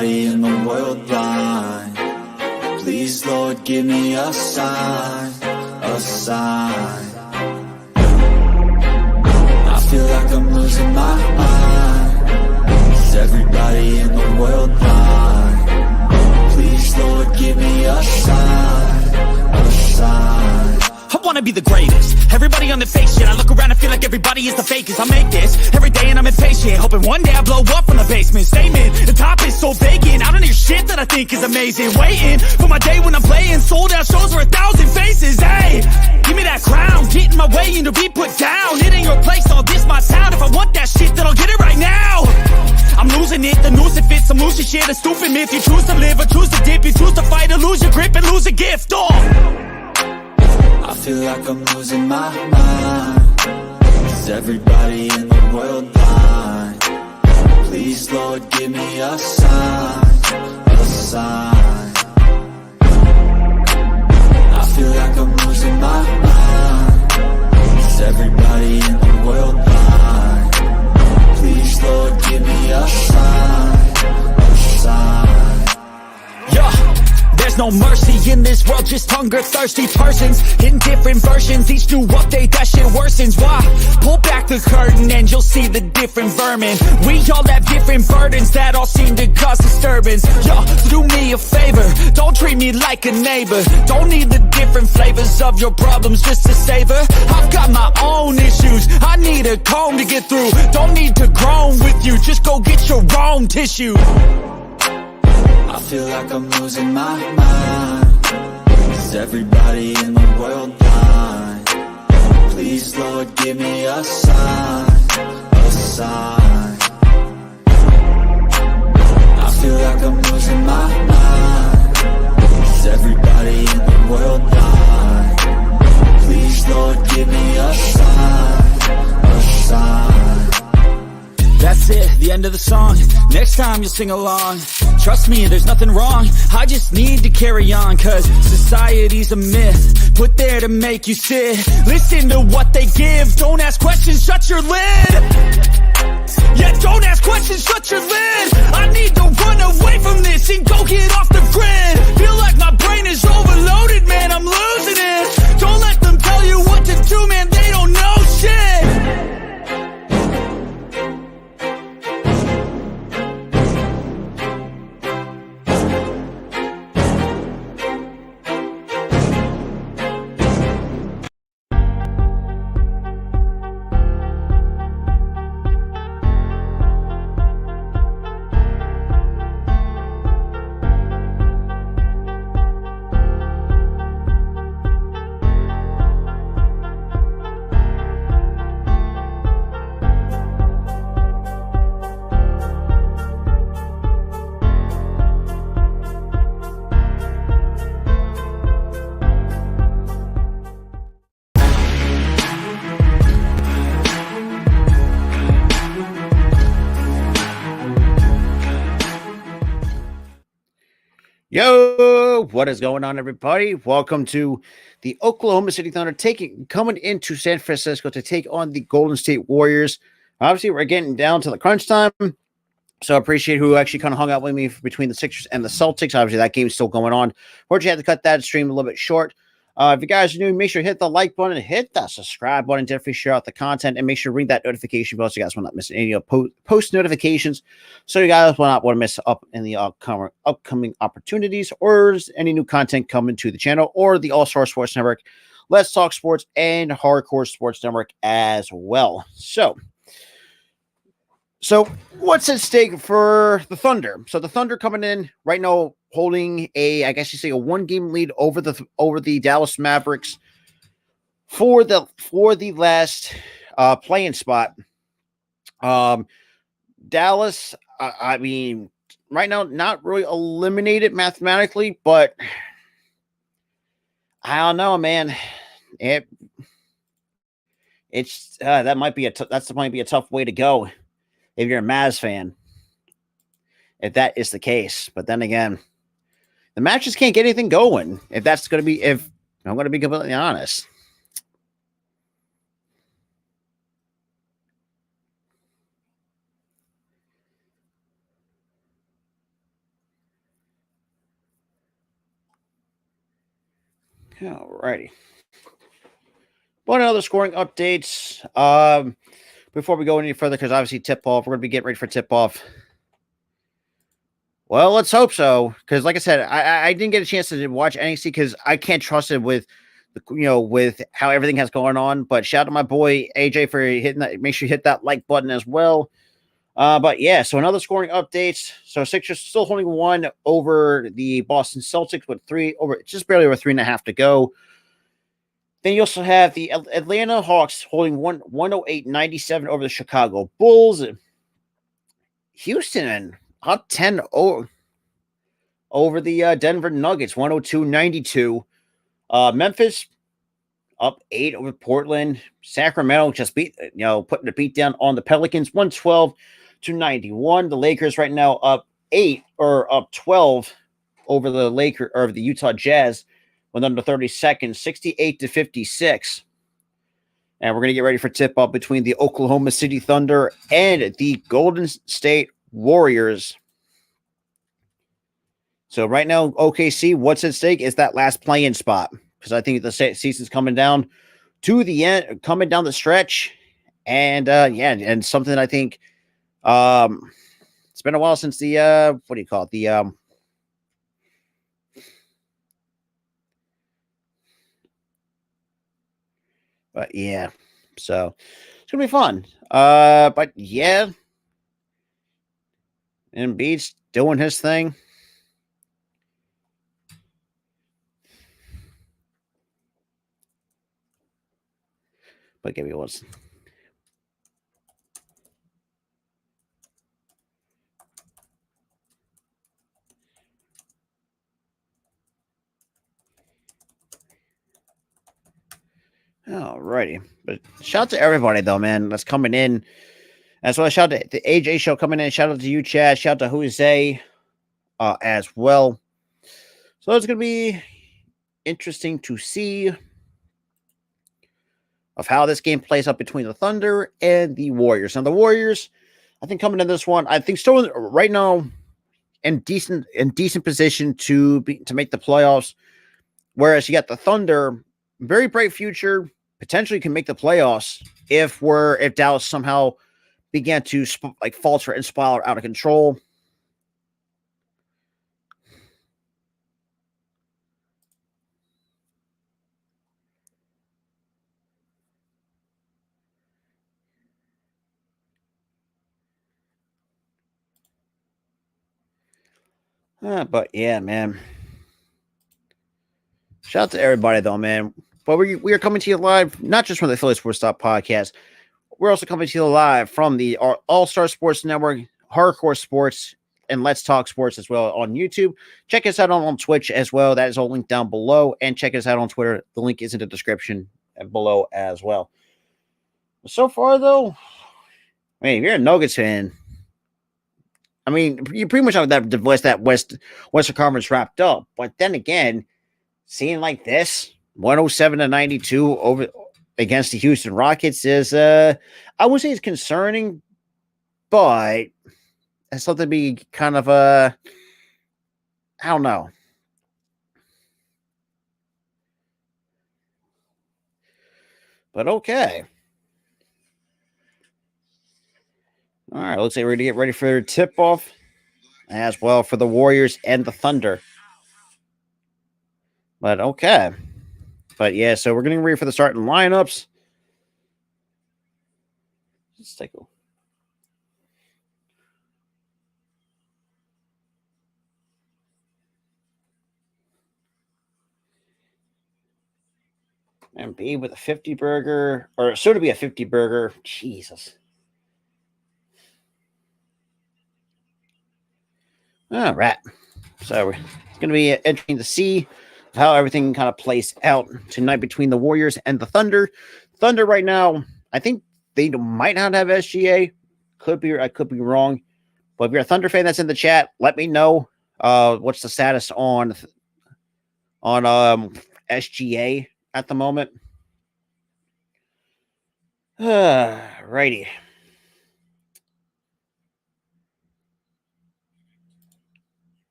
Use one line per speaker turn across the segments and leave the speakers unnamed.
everybody in the world blind. Please, Lord, give me a sign, a sign. I feel like I'm losing my mind. Is everybody in the world blind? Please, Lord, give me a sign, a sign.
I wanna be the greatest. Everybody on the fake shit. I look around and feel like everybody is the fakest. I make this every day and I'm impatient, hoping one day I blow up from the basement. Statement, the top is so vacant. I don't hear shit that I think is amazing. Waiting for my day when I'm playing sold out shows for 1,000 faces. Hey, give me that crown, get in my way and to be put down. It ain't your place, all this my town. If I want that shit, then I'll get it right now. I'm losing it, the noose it fits. I'm losing shit, a stupid myth. You choose to live or choose to dip. You choose to fight or lose your grip and lose a gift.
I feel like I'm losing my mind. Is everybody in the world blind? Please, Lord, give me a sign, a sign. I feel like I'm losing my mind. Is everybody in the world blind? Please, Lord, give me a sign, a sign.
Yeah. There's no mercy in this world, just hunger-thirsty persons in different versions. Each new update, that shit worsens. Why? Pull back the curtain and you'll see the different vermin. We all have different burdens that all seem to cause disturbance. Yo, so do me a favor, don't treat me like a neighbor. Don't need the different flavors of your problems just to savor. I've got my own issues, I need a comb to get through. Don't need to groan with you, just go get your own tissue.
I feel like I'm losing my mind. Is everybody in the world blind? Please, Lord, give me a sign, a sign. I feel like I'm losing my mind. Is everybody in the world blind? Please, Lord, give me a sign, a sign.
That's it, the end of the song. Next time you'll sing along. Trust me, there's nothing wrong. I just need to carry on, cause society's a myth put there to make you sit. Listen to what they give. Don't ask questions, shut your lid. Yeah, don't ask questions, shut your lid. I need to run away from this and go get off the grid. Feel like my brain is overloaded, man, I'm losing it. Don't let them tell you what to do, man, they don't know shit.
Yo, what is going on, everybody? Welcome to the Oklahoma City Thunder coming into San Francisco to take on the Golden State Warriors. Obviously, we're getting down to the crunch time, so I appreciate who actually kind of hung out with me between the Sixers and the Celtics. Obviously, that game's still going on. Unfortunately, I had to cut that stream a little bit short. If you guys are new, make sure to hit the like button, hit that subscribe button, definitely share out the content, and make sure to ring that notification bell so you guys will not miss any post notifications, so you guys will not want to miss up in the upcoming opportunities or any new content coming to the channel or the All-Star Sports Network, Let's Talk Sports, and Hardcore Sports Network as well. So what's at stake for the Thunder? So the Thunder coming in right now holding a 1-game lead over the Dallas Mavericks for the last playing spot. Dallas, I mean, right now not really eliminated mathematically, but I don't know, man. That might be a tough way to go if you're a Mavs fan, if that is the case. But then again, the matches can't get anything going if I'm going to be completely honest. Alrighty. One other scoring updates. Before we go any further, because obviously tip off, we're going to be getting ready for tip off. Well, let's hope so. Because, like I said, I didn't get a chance to watch NXT because I can't trust it with, with how everything has going on. But shout out to my boy AJ for hitting that. Make sure you hit that like button as well. But yeah, so another scoring updates. So Sixers still holding one over the Boston Celtics with just barely over 3.5 to go. Then you also have the Atlanta Hawks holding 108-97 over the Chicago Bulls. Houston up 10 over the Denver Nuggets, 102-92. Memphis up 8 over Portland. Sacramento just putting the beat down on the Pelicans, 112-91. The Lakers right now up 12 over the Utah Jazz with under 30 seconds, 68-56. And we're going to get ready for tip-off between the Oklahoma City Thunder and the Golden State Warriors. So right now, OKC, what's at stake is that last play-in spot. Because I think the season's coming down to the end, coming down the stretch. And, and something I think it's been a while since the, what do you call it? But yeah, so it's gonna be fun. But yeah, Embiid's doing his thing. But give me one. Alrighty. But shout out to everybody though, man, that's coming in. As well, shout out to the AJ show coming in. Shout out to you, Chad. Shout out to Jose as well. So it's gonna be interesting to see of how this game plays up between the Thunder and the Warriors. Now the Warriors, I think coming in this one, I think still right now in decent position to make the playoffs. Whereas you got the Thunder, very bright future, potentially can make the playoffs if Dallas somehow began to falter and spiral out of control. But yeah, man. Shout out to everybody though, man. But we are coming to you live, not just from the Philly Sports Stop podcast. We're also coming to you live from the All-Star Sports Network, Hardcore Sports, and Let's Talk Sports as well on YouTube. Check us out on Twitch as well. That is all linked down below. And check us out on Twitter. The link is in the description below as well. So far, though, I mean, if you're a Nuggets fan, I mean, you pretty much have that Western Conference wrapped up. But then again, seeing like this, 107-92 over against the Houston Rockets is, I would say it's concerning, but it's something to be kind of, I don't know. But okay. All right, looks like we're going to get ready for tip-off as well for the Warriors and the Thunder. But okay. But yeah, so we're getting ready for the starting lineups. Let's take a and B with a 50 burger, or soon to be a 50 burger. Jesus. All right. So it's going to be interesting to see how everything kind of plays out tonight between the Warriors and the Thunder. Thunder right now, I think they might not have SGA. I could be wrong. But if you're a Thunder fan that's in the chat, let me know what's the status on SGA at the moment. Righty.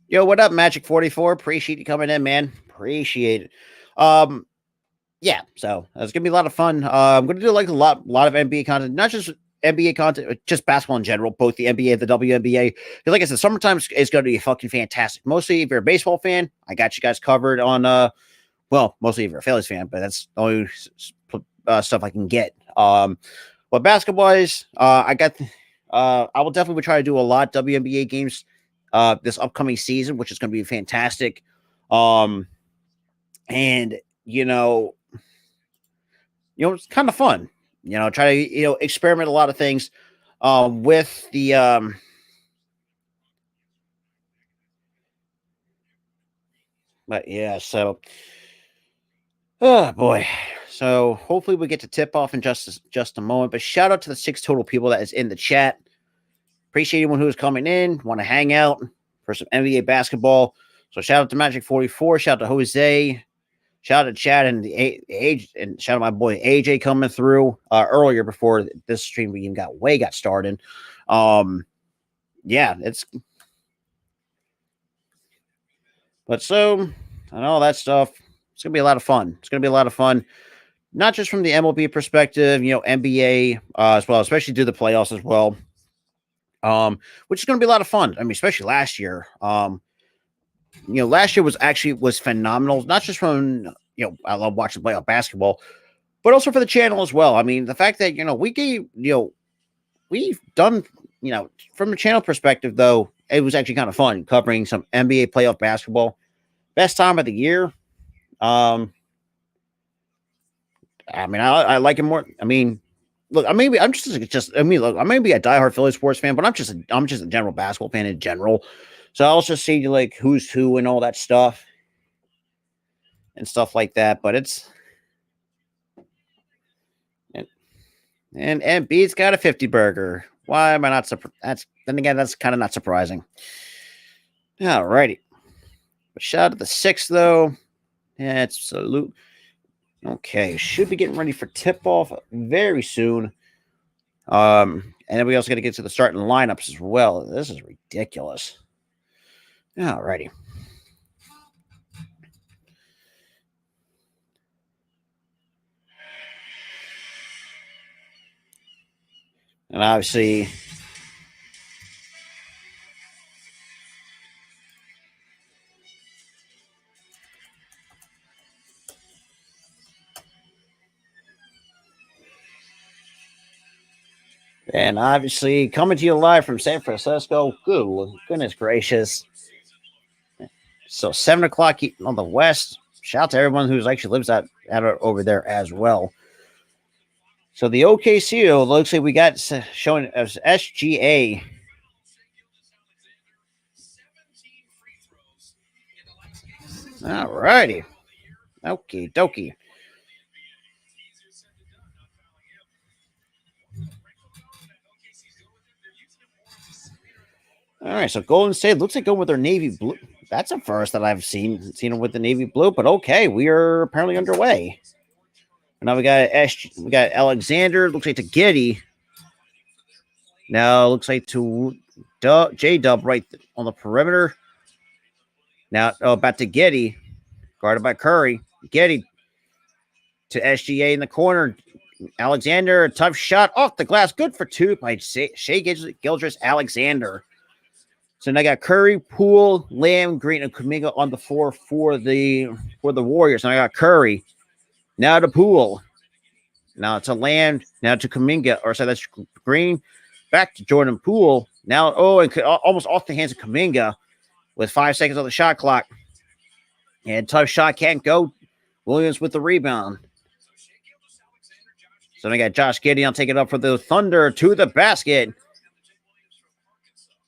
Yo, what up, Magic 44? Appreciate you coming in, man. Appreciate it. Yeah, so it's gonna be a lot of fun. I'm gonna do like a lot of NBA content, not just NBA content, just basketball in general, both the NBA and the WNBA. Because like I said, summertime is gonna be fucking fantastic. Mostly if you're a baseball fan, I got you guys covered on well, mostly if you're a Phillies fan, but that's the only stuff I can get. But basketball wise, I will definitely try to do a lot of WNBA games this upcoming season, which is gonna be fantastic. And it's kind of fun, try to, experiment a lot of things, with the, but yeah, so, oh boy. So hopefully we get to tip off in just a moment, but shout out to the 6 total people that is in the chat. Appreciate anyone who is coming in, want to hang out for some NBA basketball. So shout out to Magic 44, shout out to Jose, shout out to Chad and the age, and shout out my boy AJ coming through earlier before this stream even got started. Yeah, but so and all that stuff. It's gonna be a lot of fun. It's gonna be a lot of fun, not just from the MLB perspective, NBA as well, especially do the playoffs as well. Which is gonna be a lot of fun. I mean, especially last year. Last year was phenomenal, not just from, I love watching playoff basketball, but also for the channel as well. I mean, the fact that, we've done, from a channel perspective, though, it was actually kind of fun covering some NBA playoff basketball. Best time of the year. I mean, I like it more. I mean, look, I may be a diehard Philly sports fan, but I'm just a general basketball fan in general. So I'll just see like who's who and all that stuff and stuff like that. But and B's got a 50 burger. Why am I not surprised? That's kind of not surprising. All righty. But shout out to the 6 though. Absolute. Okay, should be getting ready for tip off very soon. And then we also got to get to the starting lineups as well. This is ridiculous. All righty. And obviously, coming to you live from San Francisco. Goodness gracious. So 7 o'clock on the west. Shout out to everyone who's actually lives out over there as well. So the OKC looks like we got showing as SGA. All righty. Okie dokie. All right, so Golden State looks like going with their navy blue. That's a first that I've seen them with the navy blue, but okay, we are apparently underway. And now we got Alexander. Looks like to Giddy. Now looks like to J-Dub right on the perimeter. Now back to Giddy, guarded by Curry. Giddy to SGA in the corner. Alexander, a tough shot off the glass, good for 2 by Shai Gilgeous-Alexander. So now I got Curry, Poole, Lamb, Green, and Kuminga on the floor for the Warriors. Now I got Curry. Now to Poole. Now to Lamb. Now to Kuminga. Or so that's Green. Back to Jordan Poole. Now, and almost off the hands of Kuminga with 5 seconds on the shot clock. And tough shot can't go. Williams with the rebound. So I got Josh Giddey taking it up for the Thunder to the basket.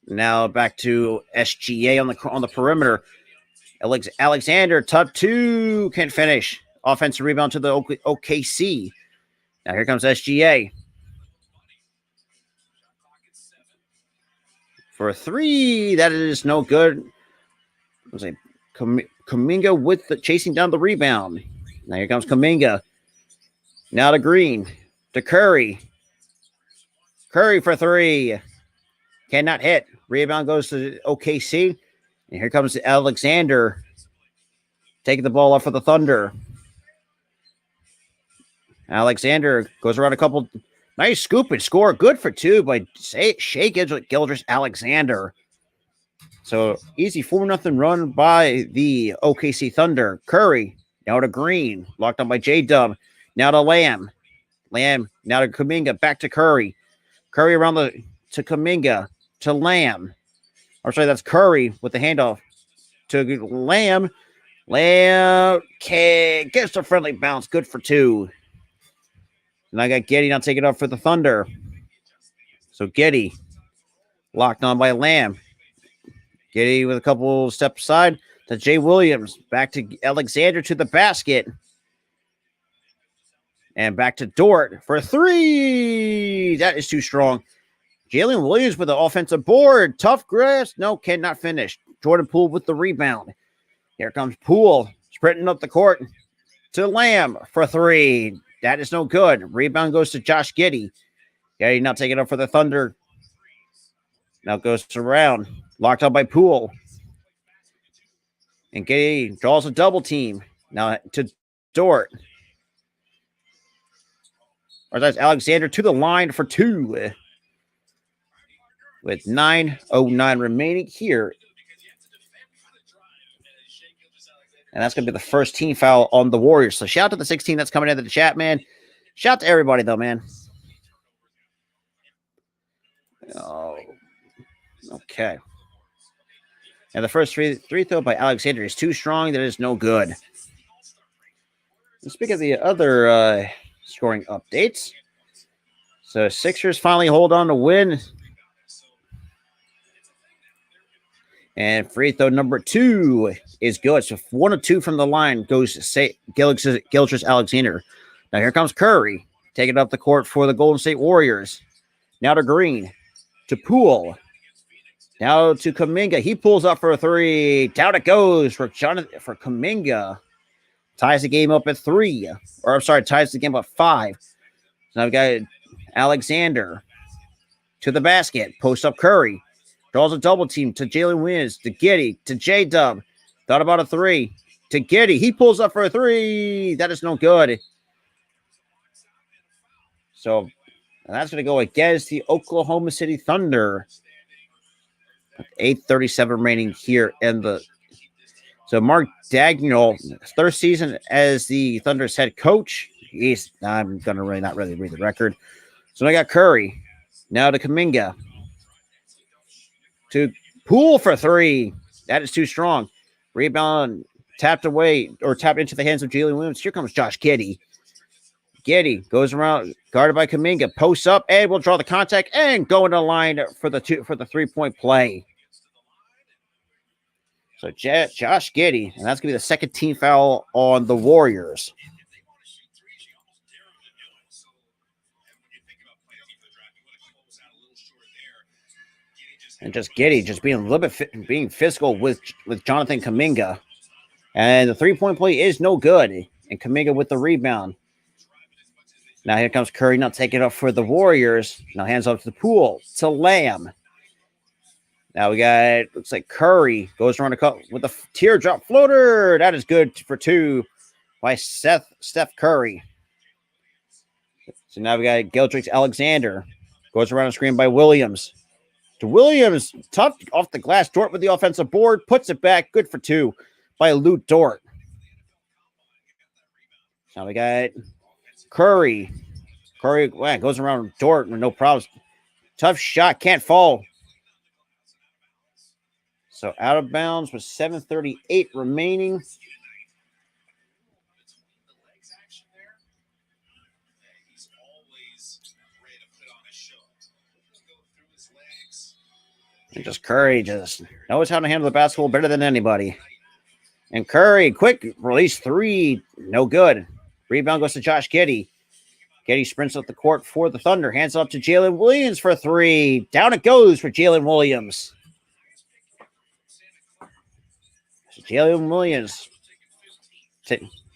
Now back to SGA on the perimeter. Alexander, top 2, can't finish. Offensive rebound to the OKC. Now here comes SGA. For a 3, that is no good. I was like Kuminga with chasing down the rebound. Now here comes Kuminga. Now to Green. To Curry. Curry for 3. Cannot hit. Rebound goes to OKC. And here comes Alexander. taking the ball off for the Thunder. Alexander goes around a couple. Nice scoop and score. Good for two by Shea Gildress Alexander. So easy 4-0 run by the OKC Thunder. Curry now to Green. Locked on by J-Dub. Now to Lamb. Lamb now to Kuminga. Back to Curry. Curry around to Kuminga. To Lamb. I'm sorry, that's Curry with the handoff to Lamb. Lamb gets a friendly bounce. Good for two. And I got Giddey now taking off for the Thunder. So Giddey locked on by Lamb. Giddey with a couple steps aside to Jay Williams. Back to Alexander to the basket. And back to Dort for three. That is too strong. Jalen Williams with the offensive board. Tough grass. No, cannot finish. Jordan Poole with the rebound. Here comes Poole sprinting up the court to Lamb for three. That is no good. Rebound goes to Josh Giddey. Giddey now taking up for the Thunder. Now goes around. Locked up by Poole. And Giddey draws a double team. Now to Dort. Or that's Alexander to the line for two. With 9:09 remaining here. And that's going to be the first team foul on the Warriors. So shout out to the 16 that's coming into the chat, man. Shout out to everybody, though, man. Oh, okay. And the first free throw by Alexander is too strong. That is no good. And speaking of the other scoring updates. So Sixers finally hold on to win. And free throw number 2 is good. So 1 of 2 from the line goes to Gildress Alexander. Now here comes Curry, taking up the court for the Golden State Warriors. Now to Green, to Poole. Now to Kuminga. He pulls up for a 3. Down it goes for Kuminga. Ties the game up at 3. Or I'm sorry, ties the game up 5. So now we've got Alexander to the basket. Post up Curry. Draws a double team to Jalen Williams, to Giddey, to J-Dub. Thought about a 3. To Giddey. He pulls up for a 3. That is no good. So that's going to go against the Oklahoma City Thunder. 8:37 remaining here in the. So Mark Dagnall, third season as the Thunder's head coach. I'm going to not really read the record. So I got Curry. Now to Kuminga. To Poole for 3. That is too strong. Rebound tapped away or tapped into the hands of Jalen Williams. Here comes Josh Giddey. Giddey goes around, guarded by Kuminga. Posts up and will draw the contact and go into the line for the 3-point play. So Josh Giddey, and that's going to be the second team foul on the Warriors. And just Giddey just being a little bit being physical with Jonathan Kuminga. And the 3-point play is no good. And Kuminga with the rebound. Now here comes Curry, now taking it up for the Warriors. Now hands off to the Poole, to Lamb. Now we got, looks like Curry goes around with a teardrop floater. That is good for 2 by Steph Curry. So now we got Gildress Alexander. Goes around a screen by Williams. To Williams, tough off the glass. Dort with the offensive board, puts it back. Good for 2 by Lou Dort. Now we got Curry. Curry goes around Dort with no problems. Tough shot, can't fall. So out of bounds with 7:38 remaining. And just Curry just knows how to handle the basketball better than anybody. And Curry, quick release 3, no good. Rebound goes to Josh Giddey. Giddey sprints up the court for the Thunder. Hands up to Jalen Williams for 3. Down it goes for Jalen Williams. So Jalen Williams.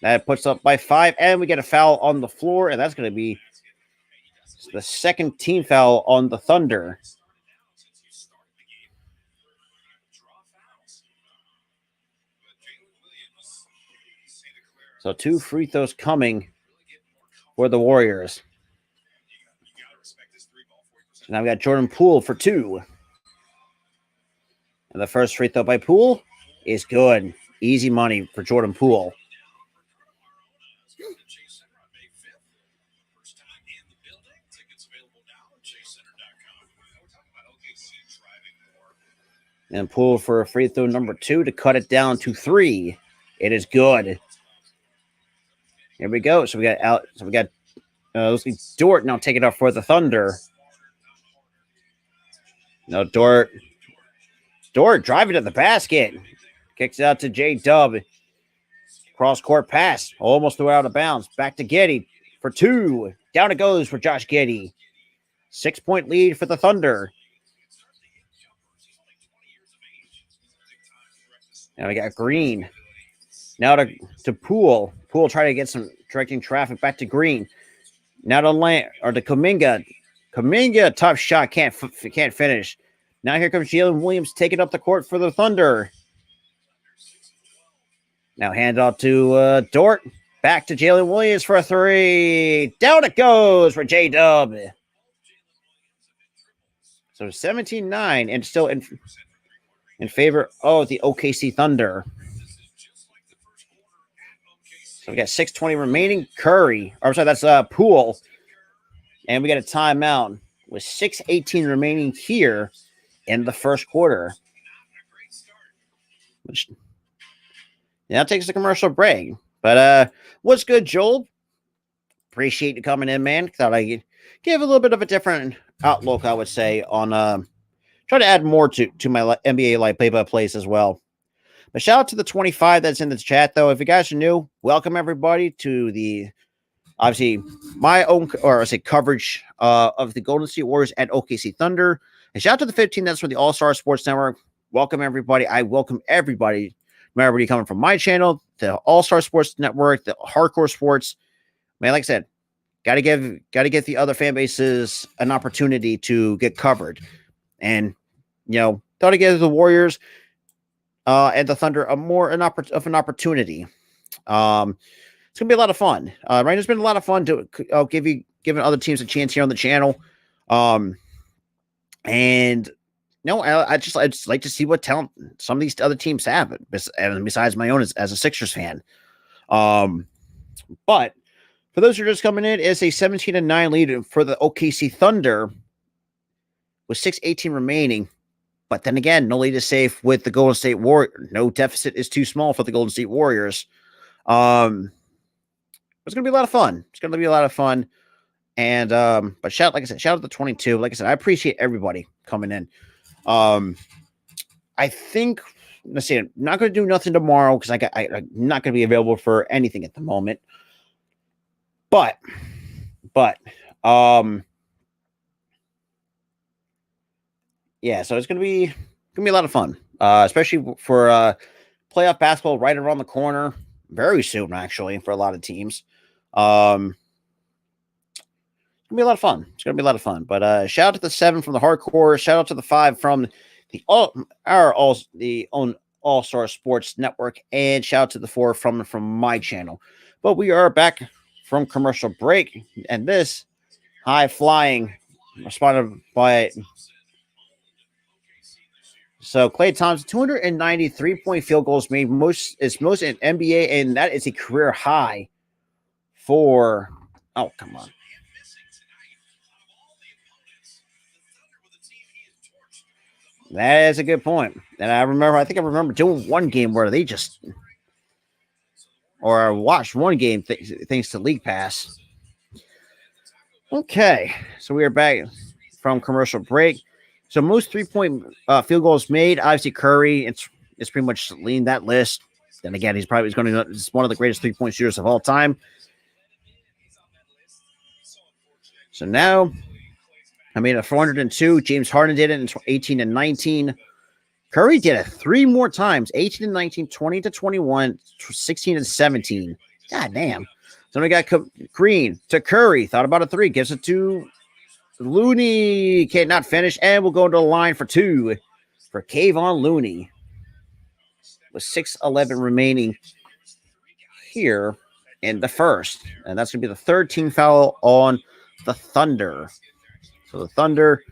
That puts up by 5. And we get a foul on the floor. And that's going to be the second team foul on the Thunder. So 2 free throws coming for the Warriors. So now we got Jordan Poole for 2. And the first free throw by Poole is good. Easy money for Jordan Poole. And Poole for a free throw number 2 to cut it down to 3. It is good. Here we go. So we got Dort now taking off for the Thunder. No, Dort driving to the basket. Kicks it out to J-Dub. Cross-court pass. Almost threw out of bounds. Back to Giddey for 2. Down it goes for Josh Giddey. 6-point lead for the Thunder. Now we got Green. Now to Poole. Poole trying to get some directing traffic back to Green. Now to Kuminga. Kuminga, tough shot, can't finish. Now here comes Jalen Williams taking up the court for the Thunder. Now hand off to Dort. Back to Jalen Williams for a 3. Down it goes for J-Dub. So 17-9 and still in favor of the OKC Thunder. So we got 6:20 remaining. That's Poole. And we got a timeout with 6:18 remaining here in the first quarter. Which now takes a commercial break. But what's good, Joel? Appreciate you coming in, man. Thought I'd give a little bit of a different outlook, I would say, on try to add more to my NBA Live play-by-plays as well. But shout out to the 25 that's in the chat, though. If you guys are new, welcome everybody to the obviously my own coverage of the Golden State Warriors and OKC Thunder. And shout out to the 15 that's from the All-Star Sports Network. Welcome everybody. I welcome everybody, no matter where you're coming from, my channel, the All-Star Sports Network, the Hardcore Sports. Man, like I said, gotta give the other fan bases an opportunity to get covered. And thought I'd give the Warriors and the Thunder an opportunity. It's gonna be a lot of fun. Right, it's been a lot of fun to giving other teams a chance here on the channel. And I just like to see what talent some of these other teams have, besides my own as a Sixers fan. But for those who are just coming in, it's a 17-9 lead for the OKC Thunder with 6:18 remaining. But then again, no lead is safe with the Golden State Warriors. No deficit is too small for the Golden State Warriors. It's going to be a lot of fun. It's going to be a lot of fun. And but shout out to the 22. Like I said, I appreciate everybody coming in. I think, let's see, I'm not going to do nothing tomorrow because I'm not going to be available for anything at the moment. But yeah, so it's gonna be a lot of fun, especially for playoff basketball right around the corner, very soon actually for a lot of teams. It's gonna be a lot of fun. It's gonna be a lot of fun. But shout out to the 7 from the Hardcore. Shout out to the 5 from the All-Star Sports Network, and shout out to the 4 from my channel. But we are back from commercial break, and this high flying responded by. So Klay Thompson, 290 3-point field goals made, most in NBA, and that is a career high for. Oh, come on. That is a good point. And I remember doing one game where they just, or I watched one game thanks to League Pass. Okay, so we are back from commercial break. So most 3-point field goals made, obviously Curry, it's pretty much leading that list. Then again, he's one of the greatest 3-point shooters of all time. So now, I mean, 402. James Harden did it in 18 and 19. Curry did it 3 more times: 18 and 19, 20 to 21, 16 and 17. God damn. So we got Green to Curry. Thought about a 3, gives it to Looney. Can't not finish, and we'll go to the line for 2 for Kayvon Looney with 6:11 remaining here in the first. And that's going to be the third team foul on the Thunder. So the Thunder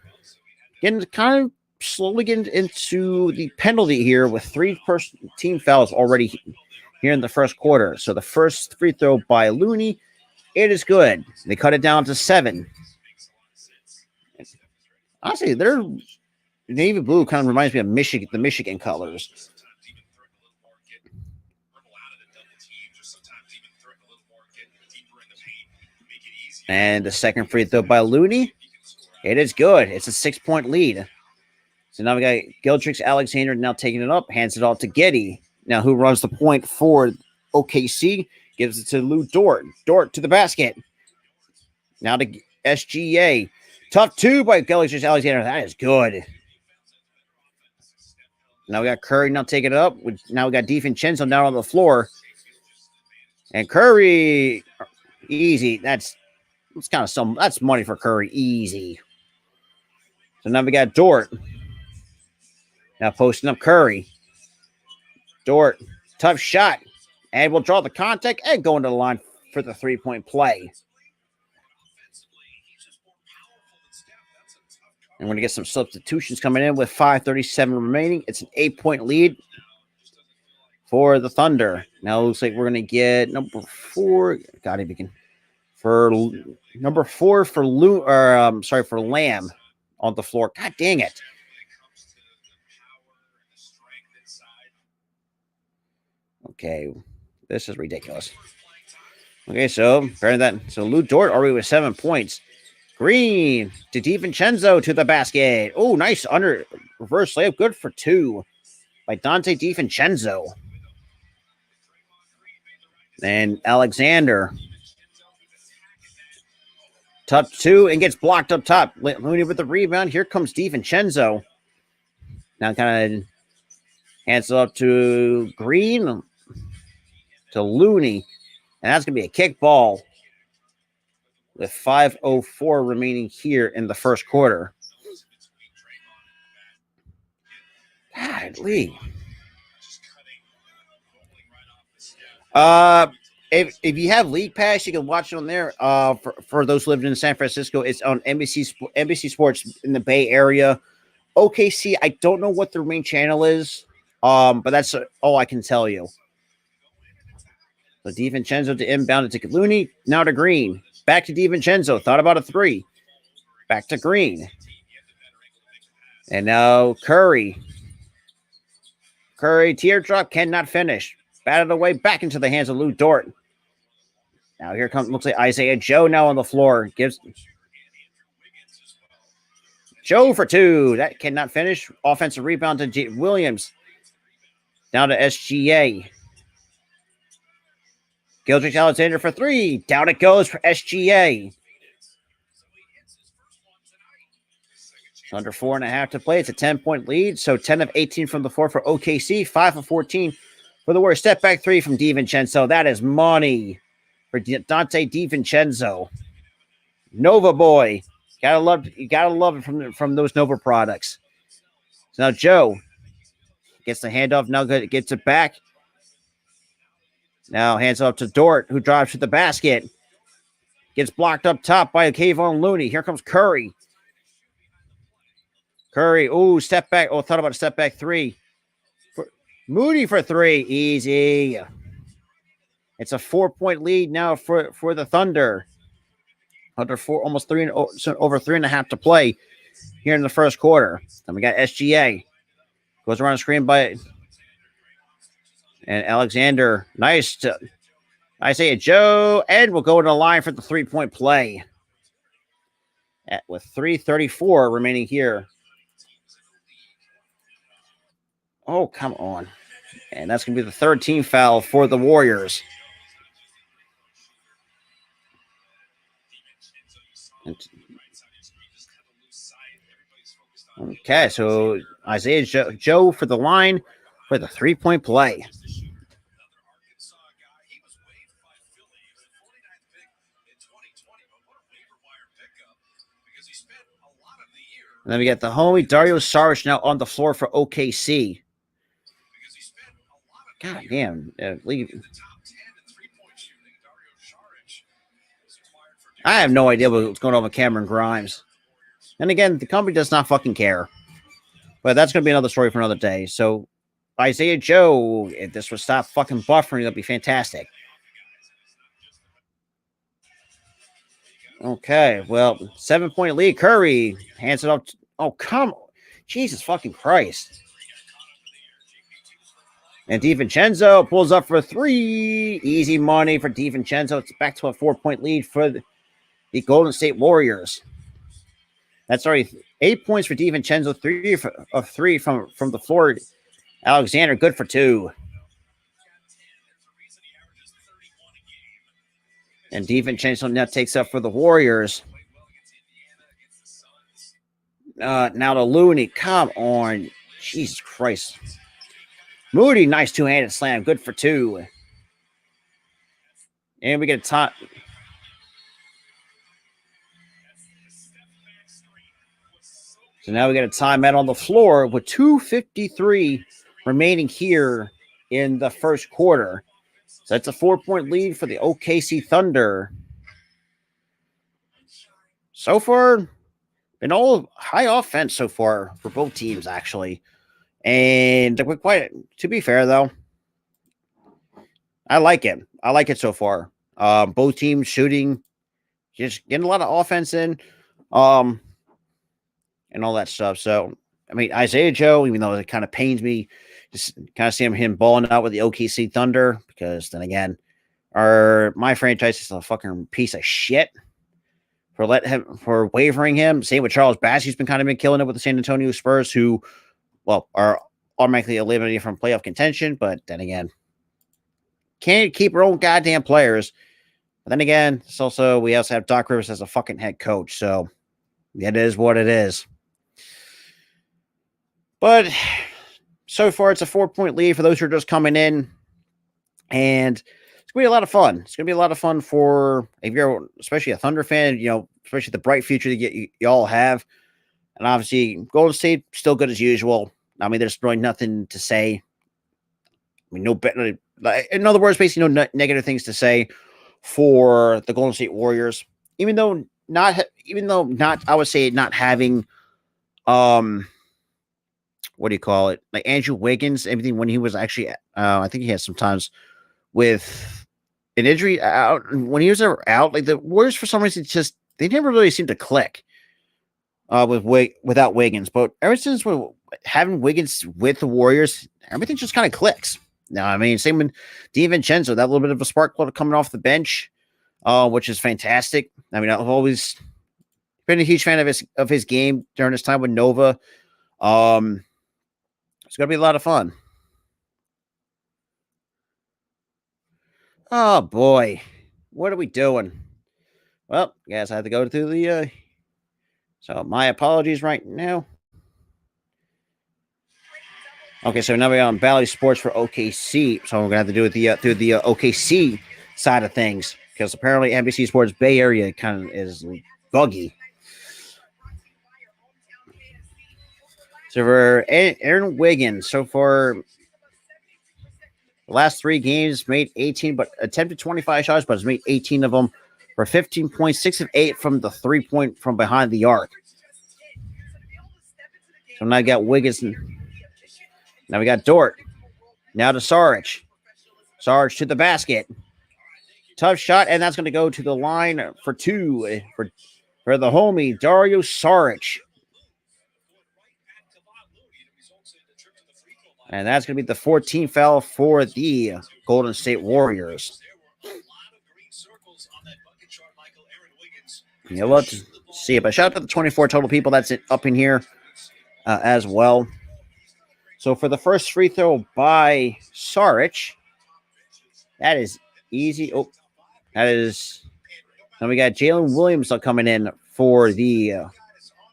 getting kind of slowly getting into the penalty here with three team fouls already here in the first quarter. So the first free throw by Looney, it is good. They cut it down to 7. Honestly, their navy blue kind of reminds me of Michigan, the Michigan colors. And the second free throw by Looney, it is good. It's a 6-point lead. So now we got Gildrix Alexander now taking it up, hands it off to Getty. Now who runs the point for OKC, gives it to Lou Dort. Dort to the basket. Now to SGA. Tough 2 by Gildrix Alexander. That is good. Now we got Curry now taking it up. Now we got DiVincenzo down on the floor. And Curry, easy. That's kind of that's money for Curry. Easy. So now we got Dort. Now posting up Curry. Dort, tough shot. And we'll draw the contact and go into the line for the 3-point play. And we're going to get some substitutions coming in with 5:37 remaining. It's an 8-point lead for the Thunder. Now it looks like we're going to get number 4. God, if you can. For number 4 for for Lamb on the floor. God dang it. Okay, this is ridiculous. Okay, so better than that. So Lou Dort already with 7 points. Green to DiVincenzo to the basket. Oh, nice under reverse layup. Good for 2 by Dante DiVincenzo. And Alexander. Top 2 and gets blocked up top. Looney with the rebound. Here comes DiVincenzo. Now kind of hands it up to Green. To Looney. And that's going to be a kick ball with 5:04 remaining here in the first quarter. Godly. If you have League Pass, you can watch it on there. For those living in San Francisco, it's on NBC Sports in the Bay Area. OKC, I don't know what their main channel is, but that's all I can tell you. So DiVincenzo to inbound to Looney, now to Green. Back to DiVincenzo, thought about a 3. Back to Green. And now Curry. Curry, teardrop, cannot finish. Batted away, back into the hands of Lou Dort. Now here comes, looks like Isaiah Joe now on the floor. Gives Joe for 2. That cannot finish. Offensive rebound to Williams. Down to SGA. Gildrix Alexander for 3. Down it goes for SGA. Under 4.5 to play. It's a 10-point lead. So 10 of 18 from the floor for OKC. 5 of 14 for the Warriors. Step back 3 from DiVincenzo. That is money for Dante DiVincenzo. Nova boy. You gotta love it from those Nova products. So now Joe gets the handoff. Now gets it back. Now hands off to Dort, who drives to the basket. Gets blocked up top by Kayvon Looney. Here comes Curry. Curry, step back. Thought about a step back 3. Moody for 3. Easy. It's a 4-point lead now for the Thunder. Under 4, almost 3, over 3.5 to play here in the first quarter. Then we got SGA. Goes around the screen and Alexander, nice to Isaiah Joe, and we'll go to the line for the 3-point play. With 3:34 remaining here. Oh, come on. And that's going to be the third team foul for the Warriors. Okay, so Isaiah Joe for the line for the 3-point play. And then we got the homie Dario Saric now on the floor for OKC. God damn, leave. I have no idea what's going on with Cameron Grimes. And again, the company does not fucking care. But that's going to be another story for another day. So, Isaiah Joe, if this would stop fucking buffering, that'd be fantastic. Okay, well, 7-point lead. Curry hands it up. Oh, come on. Jesus fucking Christ. And DiVincenzo pulls up for 3. Easy money for DiVincenzo. It's back to a 4-point lead for the Golden State Warriors. That's already 8 points for DiVincenzo, 3 of 3 from the floor. Alexander, good for 2. And DiVincenzo now takes up for the Warriors. Now to Looney. Come on. Jesus Christ. Moody, nice two-handed slam. Good for 2. And we get a time. So now we get a timeout on the floor with 2:53 remaining here in the first quarter. So that's a 4-point lead for the OKC Thunder. So far, been all high offense so far for both teams, actually. And we're quite, to be fair, though, I like it. I like it so far. Both teams shooting, just getting a lot of offense in, and all that stuff. So, I mean, Isaiah Joe, even though it kind of pains me, just kind of see him balling out with the OKC Thunder, because then again, my franchise is a fucking piece of shit for wavering him. Same with Charles Bassey's been killing it with the San Antonio Spurs, who, well, are automatically eliminated from playoff contention. But then again, can't keep our own goddamn players. But then again, it's also, we also have Doc Rivers as a fucking head coach. So it is what it is. But so far, it's a 4-point lead for those who are just coming in. And it's going to be a lot of fun. It's going to be a lot of fun for, if you're especially a Thunder fan, especially the bright future that you all have. And obviously, Golden State, still good as usual. I mean, there's really nothing to say. I mean, no better. In other words, basically, no negative things to say for the Golden State Warriors. Even though not, I would say not having, what do you call it? Like Andrew Wiggins, everything when he was actually, I think he had some times with an injury out. When he was out, like the Warriors, for some reason, they never really seemed to click without Wiggins. But ever since we're having Wiggins with the Warriors, everything just kind of clicks. Now, I mean, same with DiVincenzo, that little bit of a spark plug coming off the bench, which is fantastic. I mean, I've always been a huge fan of his game during his time with Nova. It's going to be a lot of fun. Oh, boy. What are we doing? Well, guys, I had to go through the... So, my apologies right now. Okay, so now we're on Bally Sports for OKC. So, we're going to have to do it through the OKC side of things. Because apparently NBC Sports Bay Area kind of is buggy. So for Aaron Wiggins, so far, the last 3 games made 18, but attempted 25 shots, but has made 18 of them for 15 points, 6 of 8 from the 3-point from behind the arc. So now we got Wiggins. Now we got Dort. Now to Saric. Saric to the basket. Tough shot, and that's going to go to the line for 2 for the homie, Dario Saric. And that's going to be the 14th foul for the Golden State Warriors. Let's see it. But shout out to the 24 total people that's up in here as well. So for the first free throw by Saric, that is easy. Oh, that is. Then we got Jalen Williams coming in for the.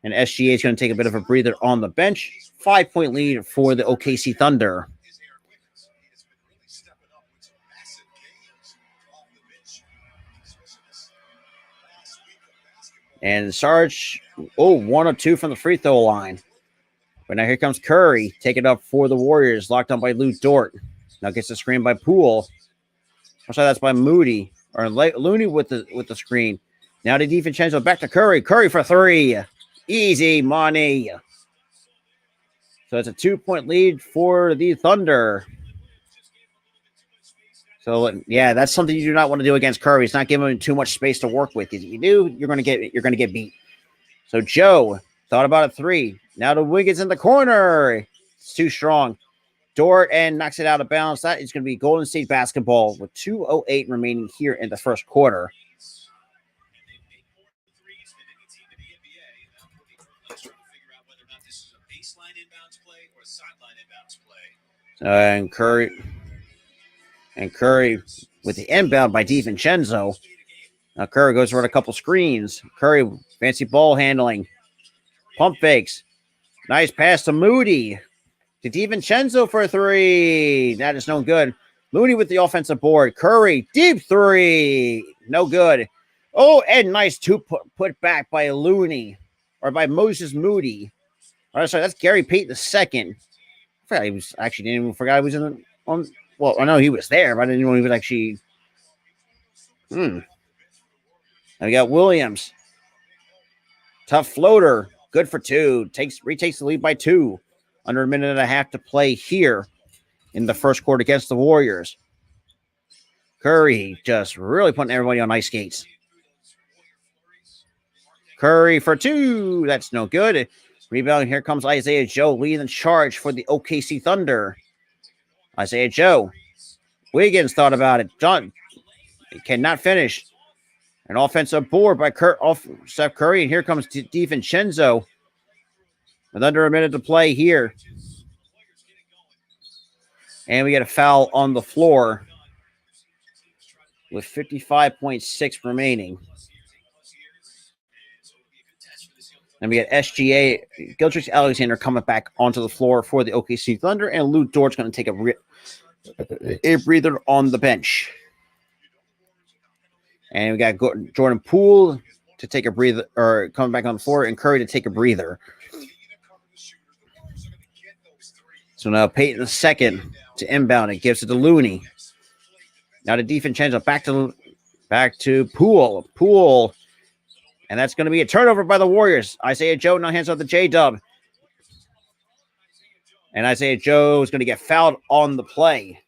And SGA is going to take a bit of a breather on the bench. 5-point lead for the OKC Thunder. And Sarge, 1 of 2 from the free throw line. But now here comes Curry, taking it up for the Warriors, locked on by Lou Dort. Now gets the screen by Poole. I'm sorry, that's by Moody or Looney with the screen. Now to DiVincenzo, back to Curry. Curry for three. Easy money. So it's a 2-point lead for the Thunder. So yeah, that's something you do not want to do against Curry. It's not giving him too much space to work with. If you do, you're gonna get beat. So Joe thought about a three. Now to Wiggins in the corner. It's too strong. Dort and knocks it out of bounds. That is going to be Golden State basketball with 2:08 remaining here in the first quarter. And Curry with the inbound by DiVincenzo. Now Curry goes for a couple screens. Curry, fancy ball handling. Pump fakes. Nice pass to Moody. To DiVincenzo for three. That is no good. Moody with the offensive board. Curry, deep three. No good. Oh, and nice put back by Looney. Or by Moses Moody. Oh, sorry, that's Gary Payton II. I forgot he was actually didn't even forgot he was on. Well, I know he was there, but I didn't know he was actually. And we got Williams. Tough floater. Good for two. Retakes the lead by two. Under a minute and a half to play here in the first quarter against the Warriors. Curry just really putting everybody on ice skates. Curry for two. That's no good. Rebound. Here comes Isaiah Joe leading the charge for the OKC Thunder. Isaiah Joe. Wiggins thought about it. John cannot finish. An offensive board by Steph Curry. And here comes DiVincenzo. With under a minute to play here. And we get a foul on the floor with 55.6 remaining. And we get SGA, Gilchrist Alexander coming back onto the floor for the OKC Thunder. And Lou Dort's going to take a breather on the bench. And we got Jordan Poole to take a breather, or coming back on the floor, and Curry to take a breather. So now Payton II to inbound. It gives it to Looney. Now to DiVincenzo. Back to Poole. Poole. And that's going to be a turnover by the Warriors. Isaiah Joe now hands off the J-Dub. And Isaiah Joe is going to get fouled on the play.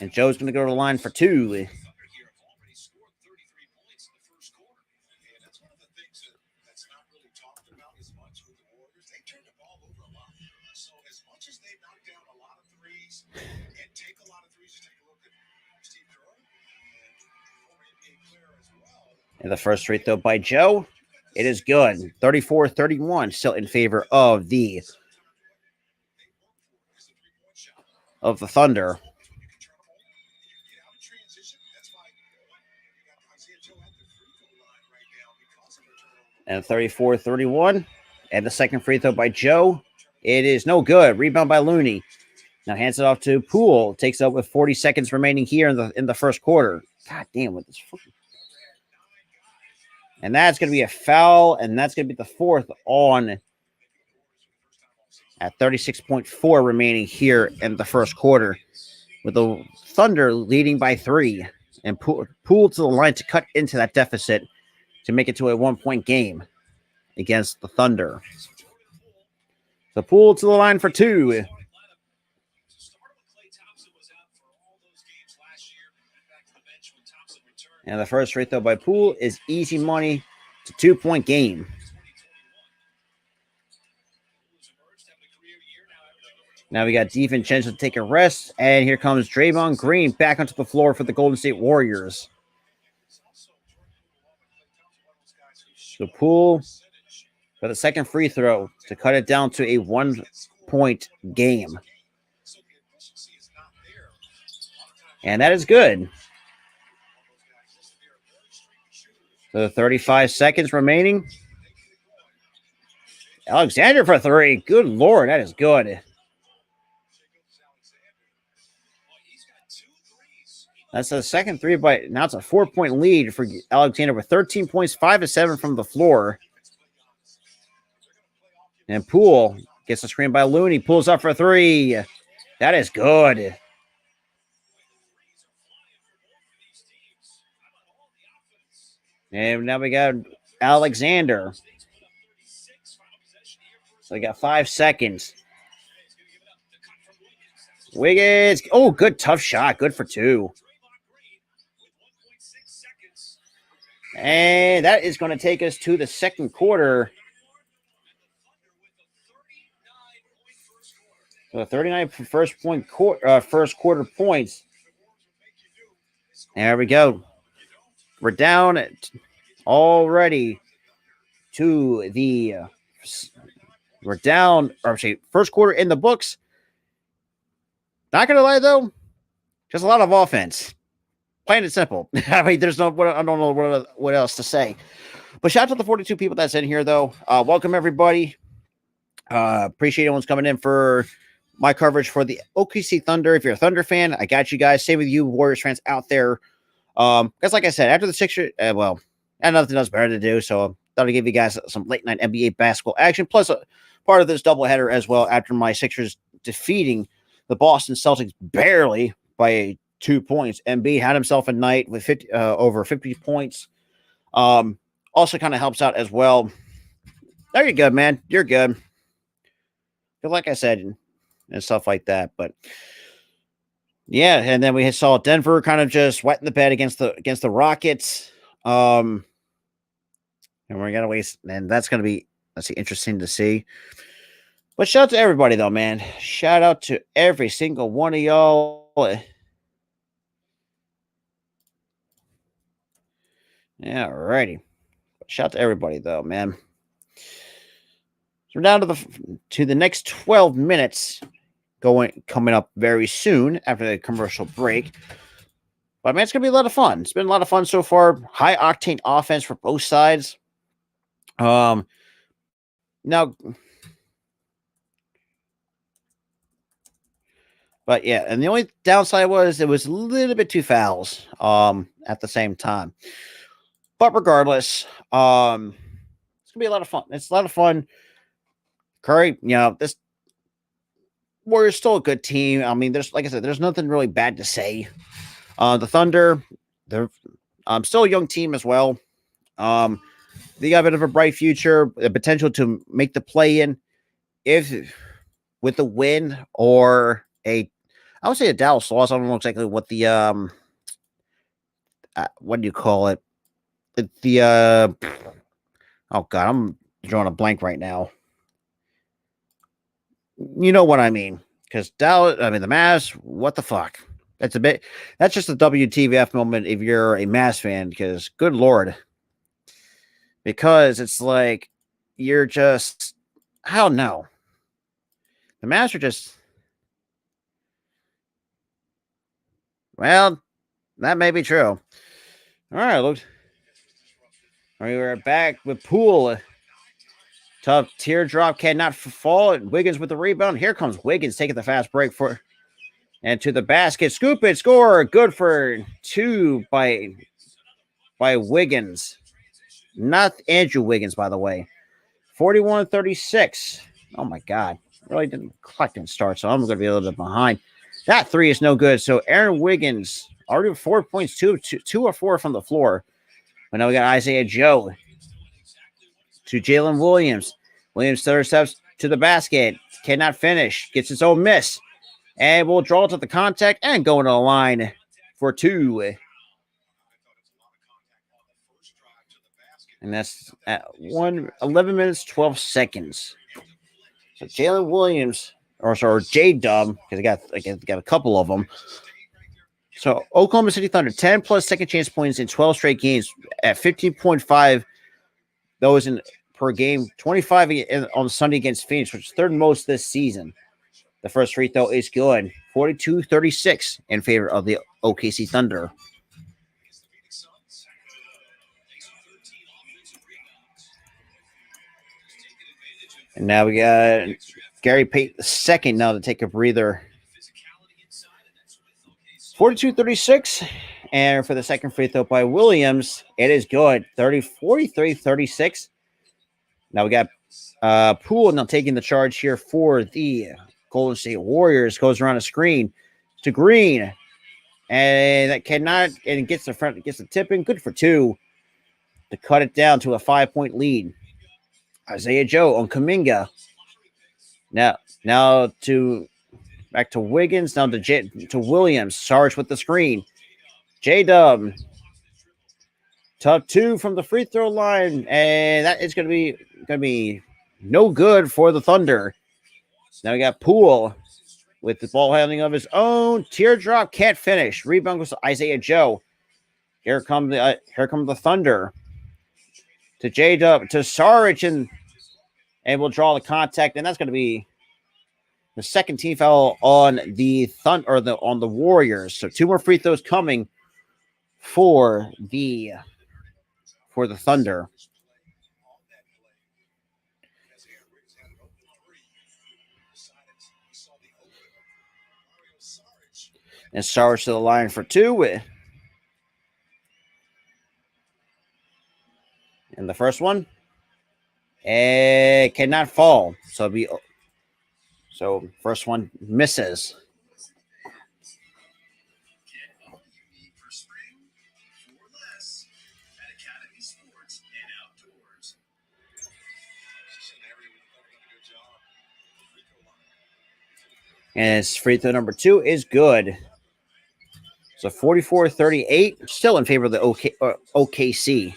And Joe's going to go to the line for two. And the first free throw by Joe. It is good. 34-31, still in favor of the Thunder. And 34-31. And the second free throw by Joe. It is no good. Rebound by Looney. Now hands it off to Poole. Takes it up with 40 seconds remaining here in the first quarter. God damn, with this fucking. And that's going to be a foul, and that's going to be the fourth on at 36.4 remaining here in the first quarter, with the Thunder leading by 3 and Poole to the line to cut into that deficit to make it to a 1-point game against the Thunder. So Poole to the line for 2. And the first free throw by Poole is easy money. It's a 2-point game. Now we got DiVincenzo to take a rest. And here comes Draymond Green back onto the floor for the Golden State Warriors. So Poole for the second free throw to cut it down to a 1-point game. And that is good. So 35 seconds remaining. Alexander for 3. Good Lord, that is good. That's the second three, but now it's a 4-point lead for Alexander with 13 points, 5 of 7 from the floor. And Poole gets a screen by Looney. Pulls up for 3. That is good. And now we got Alexander. So we got 5 seconds. Wiggins. Oh, good tough shot. Good for 2. And that is going to take us to the second quarter. So 39 first quarter points. There we go. We're down already to the we're down, or actually, first quarter in the books. Not gonna lie though, just a lot of offense. Plain and simple. I mean, there's no, I don't know what else to say. But shout out to the 42 people that's in here though. Welcome everybody. Appreciate everyone's coming in for my coverage for the OKC Thunder. If you're a Thunder fan, I got you guys. Same with you Warriors fans out there. Because like I said, after the Sixers, well, I had nothing else better to do, so I thought I'd give you guys some late night NBA basketball action, plus a part of this doubleheader as well. After my Sixers defeating the Boston Celtics barely by 2 points, Embiid had himself a night with over 50 points. Also kind of helps out as well. There you go, man. You're good. But like I said, and stuff like that, but. Yeah, and then we saw Denver kind of just wetting the bed against the Rockets. And we're gonna waste, and that's gonna be interesting to see. But shout out to everybody though, man. Shout out to every single one of y'all. Yeah, alrighty. Shout out to everybody though, man. So we're down to the next 12 minutes. Coming up very soon after the commercial break. But man, it's gonna be a lot of fun. It's been a lot of fun so far. High octane offense for both sides. Now, but yeah, and the only downside was it was a little bit too fouls at the same time. But regardless, it's gonna be a lot of fun. It's a lot of fun. Curry, this Warriors still a good team. I mean, there's, like I said, there's nothing really bad to say. The Thunder, they're still a young team as well. They got a bit of a bright future, the potential to make the play-in if with a win or I would say a Dallas loss. I don't know exactly what the what do you call it? Oh God, I'm drawing a blank right now. You know what I mean? Because Dallas, I mean the Mavs. What the fuck? That's just a WTVF moment if you're a Mavs fan. Because good Lord, because it's like you're just, I don't know. The Mavs are just, well, that may be true. All right, look. We're back with Poole. Tough teardrop cannot fall. Wiggins with the rebound. Here comes Wiggins taking the fast break and to the basket. Scoop it, score. Good for 2 by Wiggins. Not Andrew Wiggins, by the way. 41-36. Oh my God. Really didn't start, so I'm going to be a little bit behind. That 3 is no good. So Aaron Wiggins already with 4 points, 2 or 4 from the floor. But now we got Isaiah Joe to Jalen Williams. Williams third steps to the basket. Cannot finish. Gets his own miss. And we'll draw to the contact and go into the line for 2. And that's at 11 minutes, 12 seconds. So Jalen Williams, or J-Dub, because I got a couple of them. So Oklahoma City Thunder, 10 plus second chance points in 12 straight games at 15.5. Those per game, 25 on Sunday against Phoenix, which is third most this season. The first free throw is good. 42-36 in favor of the OKC Thunder. And now we got Gary Payton II now to take a breather. 42-36. And for the second free throw by Williams, it is good. 43-36. Now we got Poole now taking the charge here for the Golden State Warriors. Goes around a screen to Green. And that cannot, and gets the tip in. Good for 2. to cut it down to a 5-point lead. Isaiah Joe on Kuminga. Now to back to Wiggins. Now to Williams. Sarge with the screen. J-Dub. Top 2 from the free throw line, and that is going to be no good for the Thunder. Now we got Poole with the ball handling of his own. Teardrop can't finish. Rebound goes to Isaiah Joe. Here come the Thunder. To J-Dub, to Sarge, and we'll draw the contact, and that's going to be the second team foul on the on the Warriors. So 2 more free throws coming for the Thunder. And Sarge to the line for 2. And the first one, it cannot fall. So first one misses. And his free throw number 2 is good. So 44-38, still in favor of the OKC.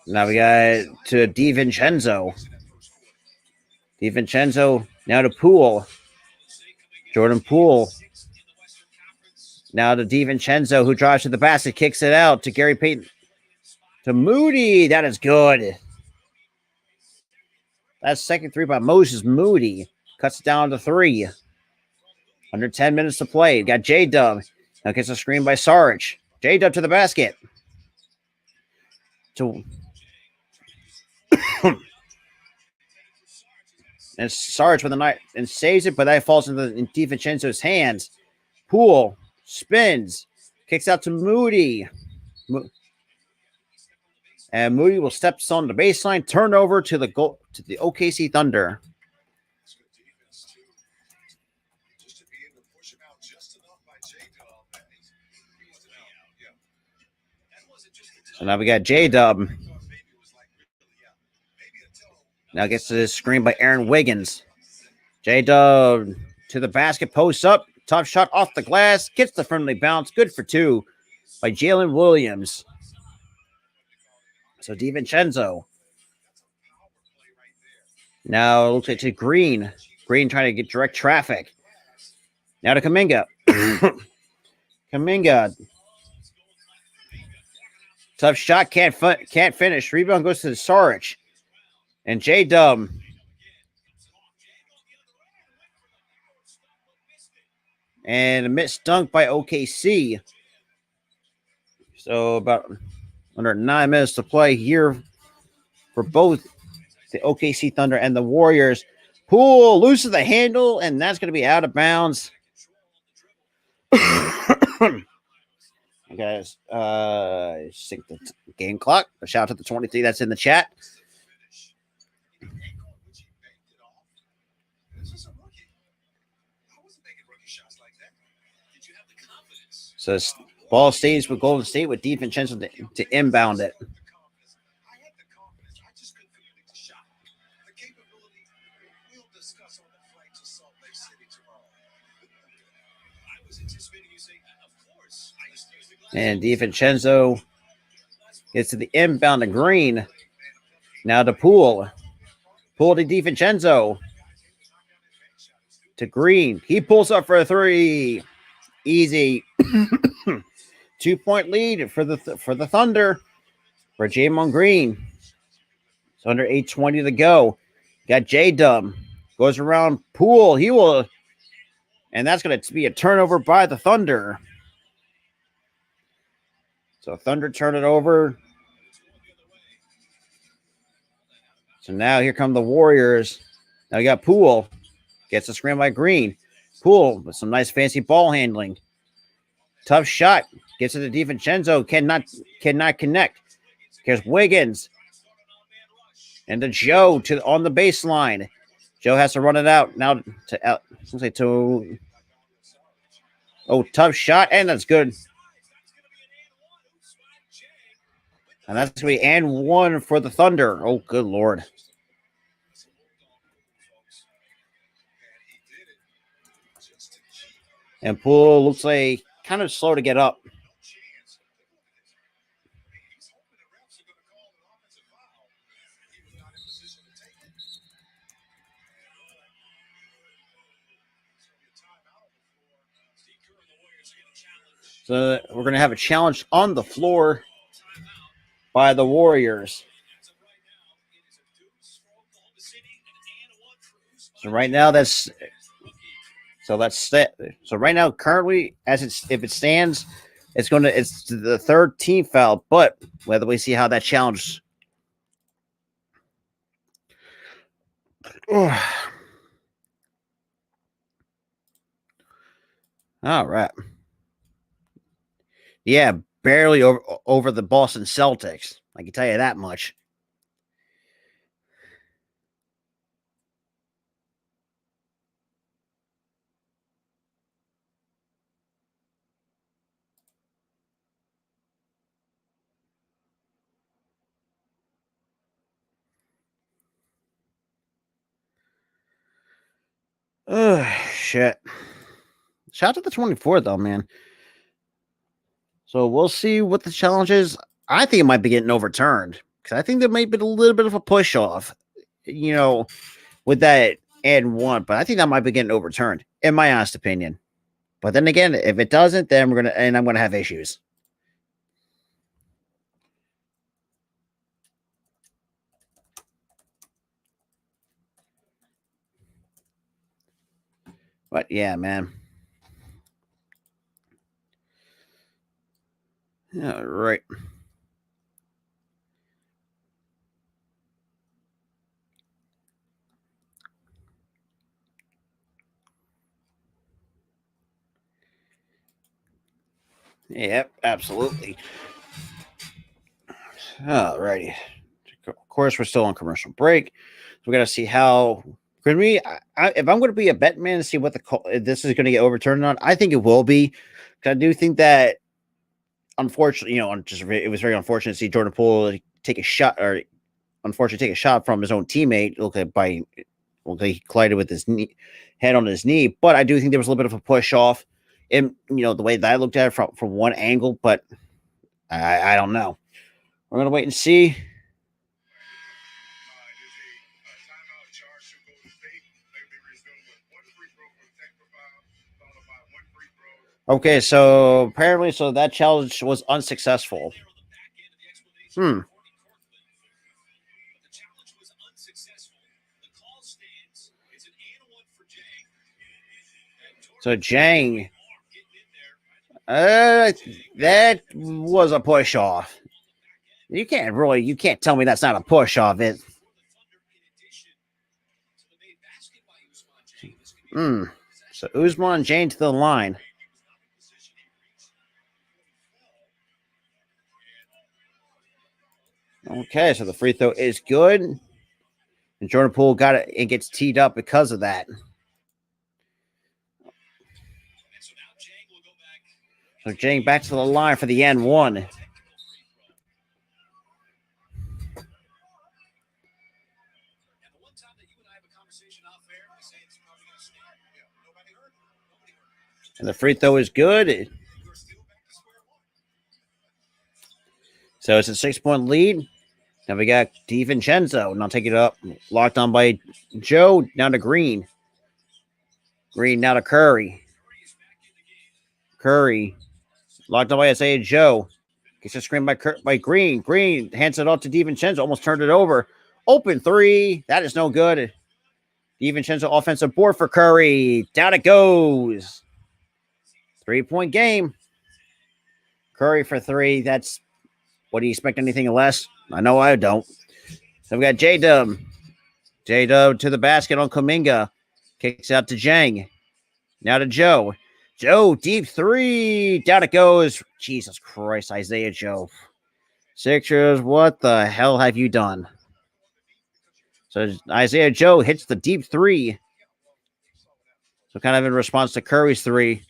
Now we got to DiVincenzo. DiVincenzo now to Poole. Jordan Poole. Now to DiVincenzo, who drives to the basket, kicks it out to Gary Payton. To Moody. That is good. That's second 3 by Moses Moody. Cuts it down to 3. Under 10 minutes to play. Got J-Dub. Now gets a screen by Sarge. J-Dub to the basket. And Sarge with a knife and saves it, but that falls in DiVincenzo's hands. Poole spins. Kicks out to Moody. And Moody will step on the baseline. Turnover to the OKC Thunder. So now we got J-Dub. Now gets to this screen by Aaron Wiggins. J-Dub to the basket, posts up. Tough shot off the glass. Gets the friendly bounce. Good for 2 by Jalen Williams. So DiVincenzo. Now it looks like to Green. Green trying to get direct traffic. Now to Kuminga. Kuminga. Tough shot. Can't finish. Rebound goes to Sarge. And J-Dub. And a missed dunk by OKC. So about under 9 minutes to play here for both the OKC Thunder and the Warriors. Poole loses the handle, and that's going to be out of bounds. Guys, sync the game clock. A shout out to the 23 that's in the chat. So ball stays with Golden State with DiVincenzo to inbound it. And DiVincenzo gets to the inbound to Green. Now to Poole. Poole to DiVincenzo. To Green. He pulls up for a 3. Easy. 2-point lead for the Thunder for Draymond Green. It's under 8:20 to go. Got J-Dub. Goes around Poole. He will. And that's going to be a turnover by the Thunder. So Thunder turn it over. So now here come the Warriors. Now we got Poole. Gets a screen by Green. Poole with some nice fancy ball handling. Tough shot. Gets it to DiVincenzo. Cannot connect. Here's Wiggins. And to Joe on the baseline. Joe has to run it out. Now to Oh, tough shot, and that's good. And that's going to be and one for the Thunder. Oh, good Lord. And Poole looks like kind of slow to get up. So we're going to have a challenge on the floor by the Warriors. So right now right now currently if it stands, it's the third team foul, but whether we see how that challenge all right. Yeah, barely over the Boston Celtics. I can tell you that much. Shit. Shout out to the 24 though, man. So we'll see what the challenge is. I think it might be getting overturned because I think there might be a little bit of a push off, with that and one, but I think that might be getting overturned, in my honest opinion. But then again, if it doesn't, then I'm gonna have issues. But yeah, man. All right. Yep, absolutely. All righty. Of course, we're still on commercial break. So we got to see how. Could we? If I'm going to be a bet man to see what if this is going to get overturned on, I think it will be. Because I do think that, unfortunately, it was very unfortunate to see Jordan Poole take a shot, or unfortunately take a shot from his own teammate. He collided with his head on his knee. But I do think there was a little bit of a push off, in the way that I looked at it from one angle. But I don't know. We're gonna wait and see. Okay, so apparently, that challenge was unsuccessful. So Jang, that was a push off. You can't tell me that's not a push off. So Usman Jane to the line. Okay, so the free throw is good. And Jordan Poole got it. It gets teed up because of that. So Jang back to the line for the N1. And the free throw is good. So it's a 6-point lead. Now we got DiVincenzo. Now take it up. Locked on by Joe. Down to Green. Green now to Curry. Curry. Locked on by Isaiah Joe. Gets a screen by Green. Green hands it off to DiVincenzo. Almost turned it over. Open three. That is no good. DiVincenzo offensive board for Curry. Down it goes. 3-point game. Curry for three. That's what do you expect anything less? I know I don't. So we got J-Dub. J-Dub to the basket on Kuminga. Kicks out to Jang. Now to Joe. Joe, deep three. Down it goes. Jesus Christ, Isaiah Joe. Sixers, what the hell have you done? So Isaiah Joe hits the deep three. So kind of in response to Curry's three.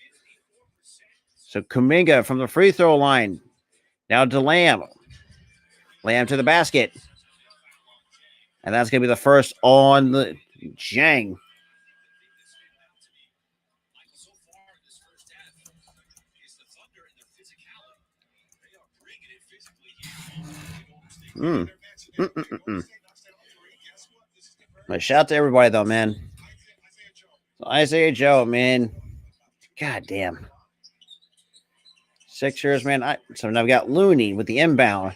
So Kuminga from the free throw line. Now to Lamb. Lamb to the basket. And that's going to be the first on the Jang. But shout out to everybody, though, man. So Isaiah Joe, man. God damn. Sixers, man. So now we got Looney with the inbound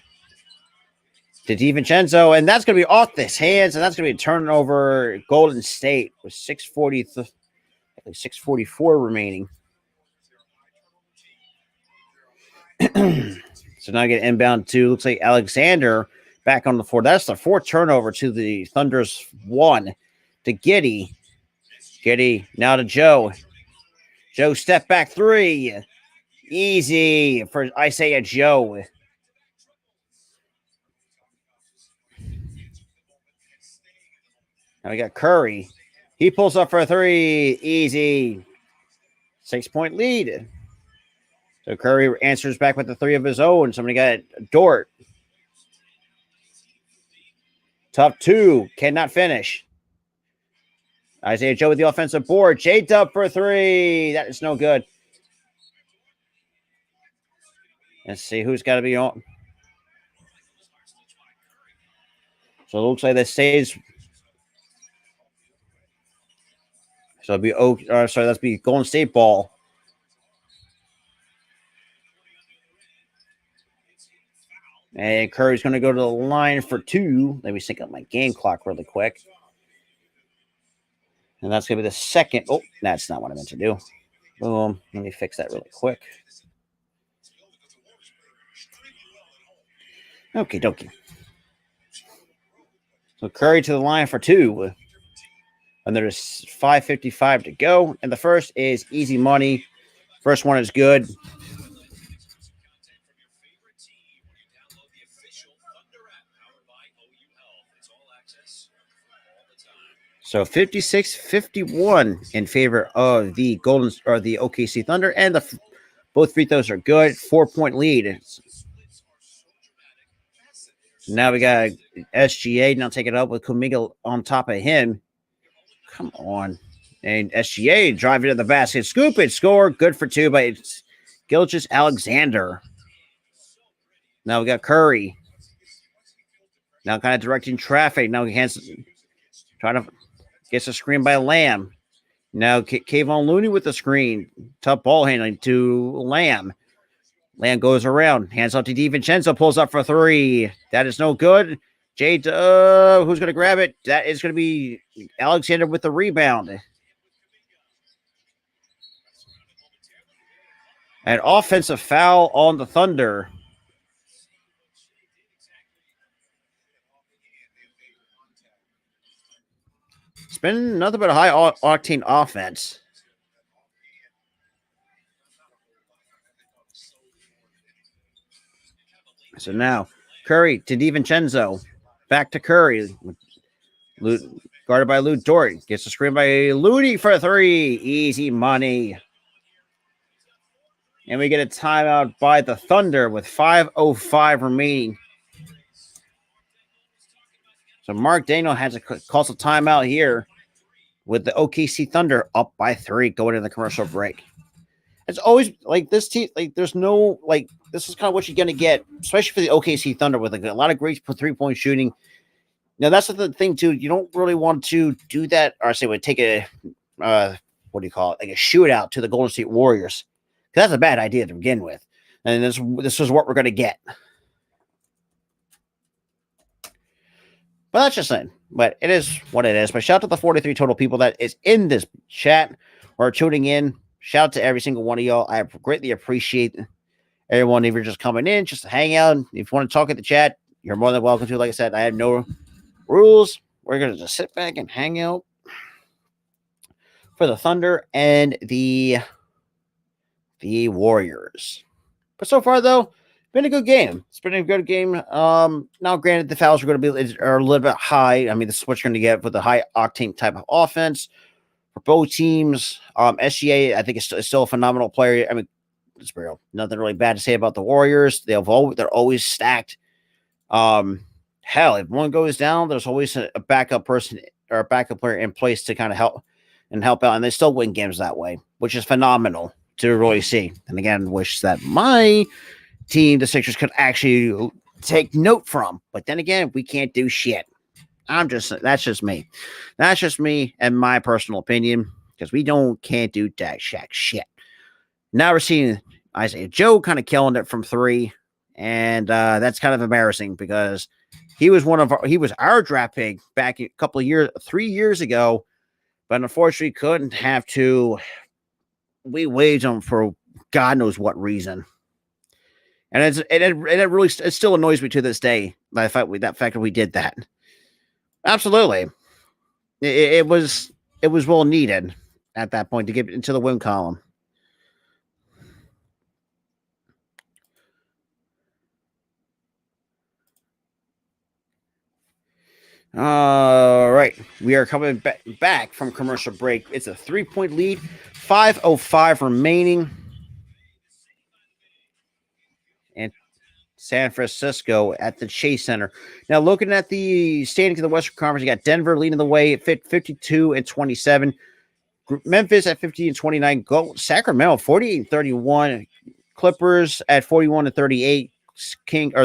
to DiVincenzo, and that's going to be off his hands, and that's going to be a turnover. Golden State with 6:44 remaining. So now I get inbound to, looks like Alexander back on the floor. That's the fourth turnover to the Thunder's one. To Giddey. Giddey now to Joe. Joe step back three. Easy for Isaiah Joe. Now we got Curry. He pulls up for a three. Easy. 6-point lead. So Curry answers back with the three of his own. Somebody got Dort. Tough two. Cannot finish. Isaiah Joe with the offensive board. J-Dub for three. That is no good. Let's see who's got to be on. So it looks like this stays. So it'll be that'll be Golden State ball. And Curry's going to go to the line for two. Let me sync up my game clock really quick. And that's going to be the second. Oh, that's not what I meant to do. Boom. Let me fix that really quick. Okay, dokie. So Curry to the line for two. And there's 5:55 to go. And the first is easy money. First one is good. So 56-51 in favor of the the OKC Thunder, and both free throws are good. 4-point lead. Now we got SGA now taking it up with Kuminga on top of him. Come on. And SGA driving to the basket. Scoop it. Score. Good for two by Gilgeous-Alexander. Now we got Curry. Now kind of directing traffic. Now he trying to gets a screen by Lamb. Now Kayvon Looney with the screen. Tough ball handling to Lamb. Lamb goes around. Hands off to DiVincenzo. Pulls up for three. That is no good. Who's going to grab it? That is going to be Alexander with the rebound. An offensive foul on the Thunder. It's been nothing but a high octane offense. So now Curry to DiVincenzo. Back to Curry. Guarded by Lou Dort. Gets a screen by Looney for three. Easy money. And we get a timeout by the Thunder with 5:05 remaining. So Mark Daniel has a calls a timeout here with the OKC Thunder up by 3 going into the commercial break. It's always like this team, like there's no, like this is kind of what you're going to get, especially for the OKC Thunder with like a lot of great 3-point shooting. Now that's the thing too. You don't really want to do that, or say would take a, what do you call it? Like a shootout to the Golden State Warriors. That's a bad idea to begin with. And this is what we're going to get. But that's just it. But it is what it is. But shout out to the 43 total people that is in this chat or tuning in. Shout out to every single one of y'all. I greatly appreciate everyone. If you're just coming in, just to hang out. If you want to talk in the chat, you're more than welcome to. Like I said, I have no rules. We're going to just sit back and hang out for the Thunder and the Warriors. But so far, though, been a good game. It's been a good game. Now, granted, the fouls are going to be a little bit high. I mean, this is what you're going to get with a high octane type of offense for both teams. SGA, I think, is still a phenomenal player. I mean, It's real. Nothing really bad to say about the Warriors. They're always stacked. Hell, if one goes down, there's always a backup person or a backup player in place to kind of help out, and they still win games that way, which is phenomenal to really see. And again, wish that my team, the Sixers, could actually take note from. But then again, we can't do shit. That's just me. That's just me and my personal opinion, because we can't do that shack shit. Now we're seeing Isaiah Joe kind of killing it from three, and that's kind of embarrassing because he was our draft pick back a couple of years, 3 years ago, but unfortunately couldn't have to. We waived him for God knows what reason, and it still annoys me to this day that fact that we did that. Absolutely, it was well needed at that point to get into the win column. All right, we are coming back from commercial break. It's a 3-point lead, 5:05 remaining, and San Francisco at the Chase Center. Now, looking at the standings of the Western Conference, you got Denver leading the way at 52-27, Memphis at 50-29, Sacramento 48-31, Clippers at 41-38,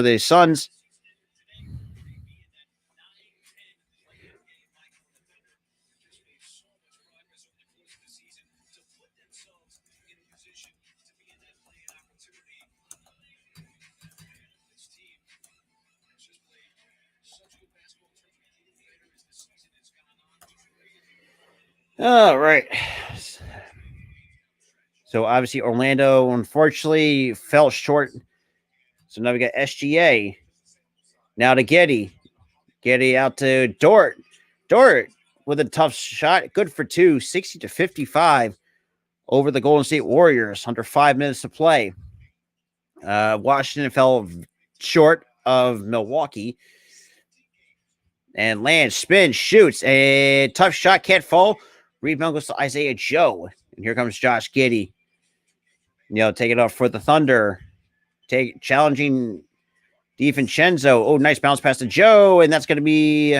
the Suns. All right. So obviously Orlando unfortunately fell short. So now we got SGA. Now to Getty. Getty out to Dort. Dort with a tough shot. Good for two. 60-55 over the Golden State Warriors under 5 minutes to play. Washington fell short of Milwaukee. And lands, spins, shoots. A tough shot, can't fall. Rebound goes to Isaiah Joe. And here comes Josh Giddey. Taking off for the Thunder. Challenging DiVincenzo. Oh, nice bounce pass to Joe. And that's going to be...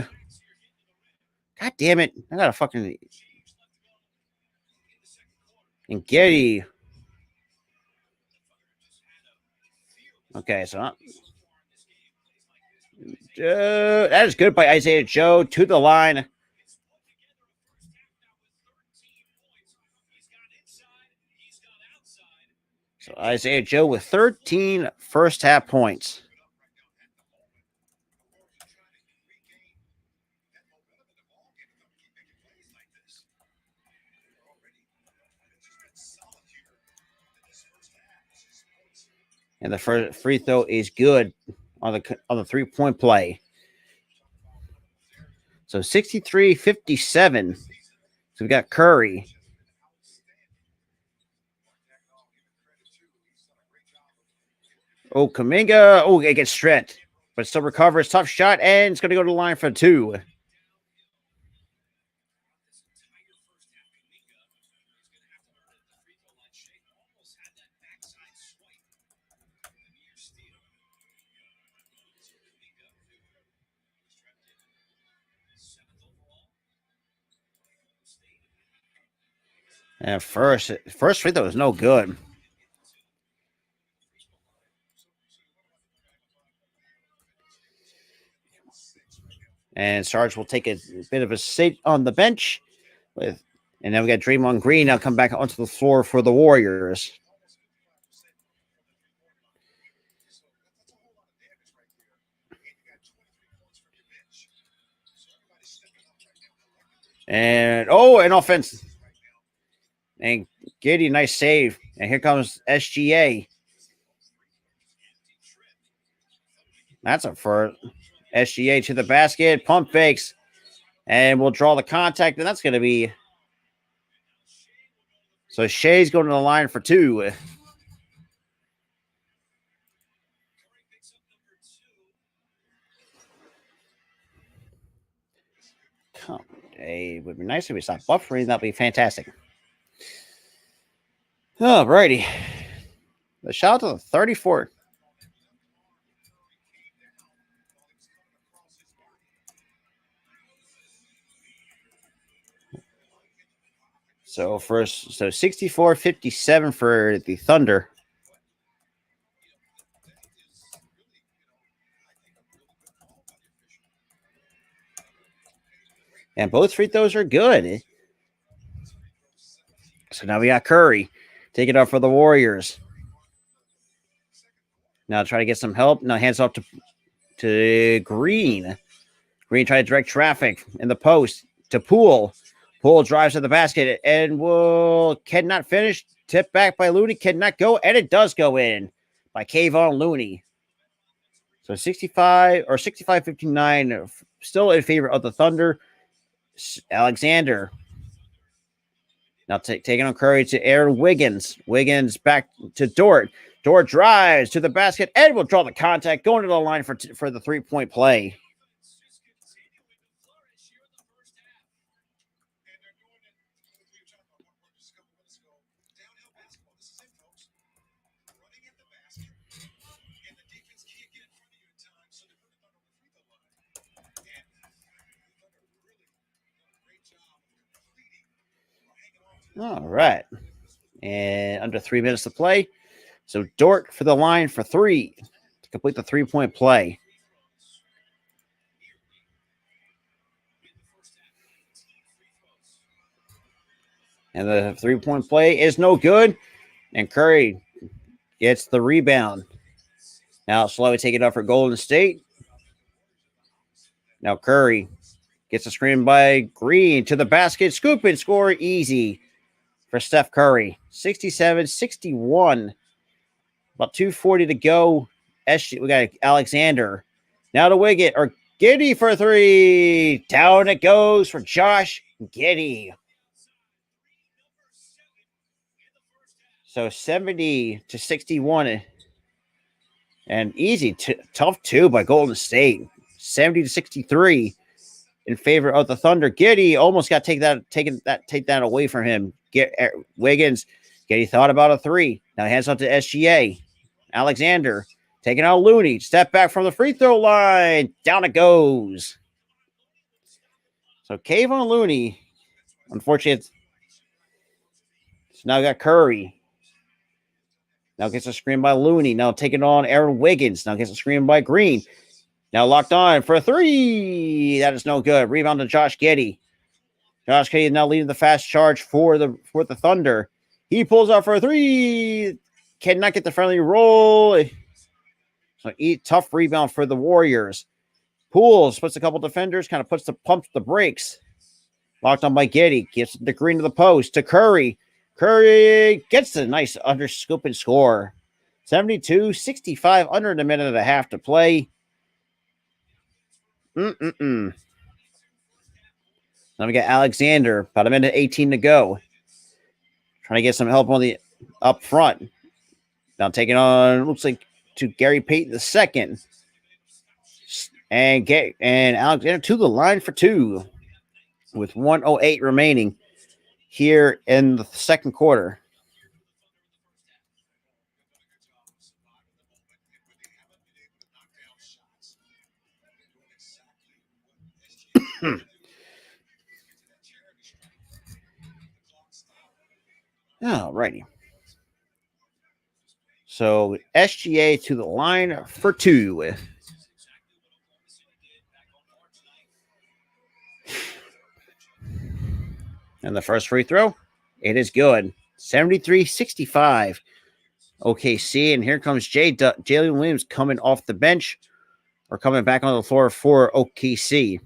God damn it. I got to fucking... And Giddey. Okay, so... that is good by Isaiah Joe to the line. So Isaiah Joe with 13 first half points. And the first free throw is good on the 3-point play. So 63-57. So we got Curry. Oh, Kuminga. Oh, it gets stripped, but still recovers. Tough shot, and it's going to go to the line for two. And first free throw was no good. And Sarge will take a bit of a seat on the bench. And then we got Draymond Green now come back onto the floor for the Warriors. And, an offense. And Giddey, nice save. And here comes SGA. That's a first. SGA to the basket. Pump fakes. And we'll draw the contact. And that's going to be... So Shea's going to the line for two. It would be nice if we stopped buffering. That'd be fantastic. Alrighty. The shot to the 34. So 64-57 for the Thunder. And both free throws are good. So now we got Curry. Take it up for the Warriors. Now try to get some help. Now hands off to Green. Green try to direct traffic in the post to Poole. Poole drives to the basket and cannot finish. Tipped back by Looney. Cannot go. And it does go in by Kayvon Looney. So 65-59, still in favor of the Thunder. Alexander. Now taking on Curry to Aaron Wiggins. Wiggins back to Dort. Dort drives to the basket and will draw the contact, going to the line for the three-point play. All right. And under 3 minutes to play. So Dort for the line for three to complete the three-point play. And the three-point play is no good. And Curry gets the rebound. Now slowly take it up for Golden State. Now Curry gets a screen by Green to the basket. Scoop and score easy for Steph Curry. 67-61. About 2:40 to go. We got Alexander. Now to Wiggett or Giddey for three. Down it goes for Josh Giddey. So 70-61. And easy, tough two by Golden State. 70-63 in favor of the Thunder. Giddey almost got take that away from him. Wiggins. Giddey thought about a three. Now hands up to SGA. Alexander taking out Looney. Step back from the free throw line. Down it goes. So Kayvon Looney, unfortunately, now got Curry. Now gets a screen by Looney. Now taking on Aaron Wiggins. Now gets a screen by Green. Now locked on for a three. That is no good. Rebound to Josh Giddey. Josh Giddey now leading the fast charge for the Thunder. He pulls out for a three. Cannot get the friendly roll. So tough rebound for the Warriors. Poole splits a couple defenders, kind of pumps the brakes. Locked on by Giddey. Gets the Green to the post to Curry. Curry gets a nice under scoop and score. 72-65, under a minute and a half to play. Now we got Alexander, about a minute 18 to go. Trying to get some help on the up front. Now taking on, looks like, to Gary Payton II. And Alexander to the line for two with 1:08 remaining here in the second quarter. All righty. So SGA to the line for two. And the first free throw, it is good. 73-65. OKC, and here comes Jalen Williams coming off the bench or coming back on the floor for OKC.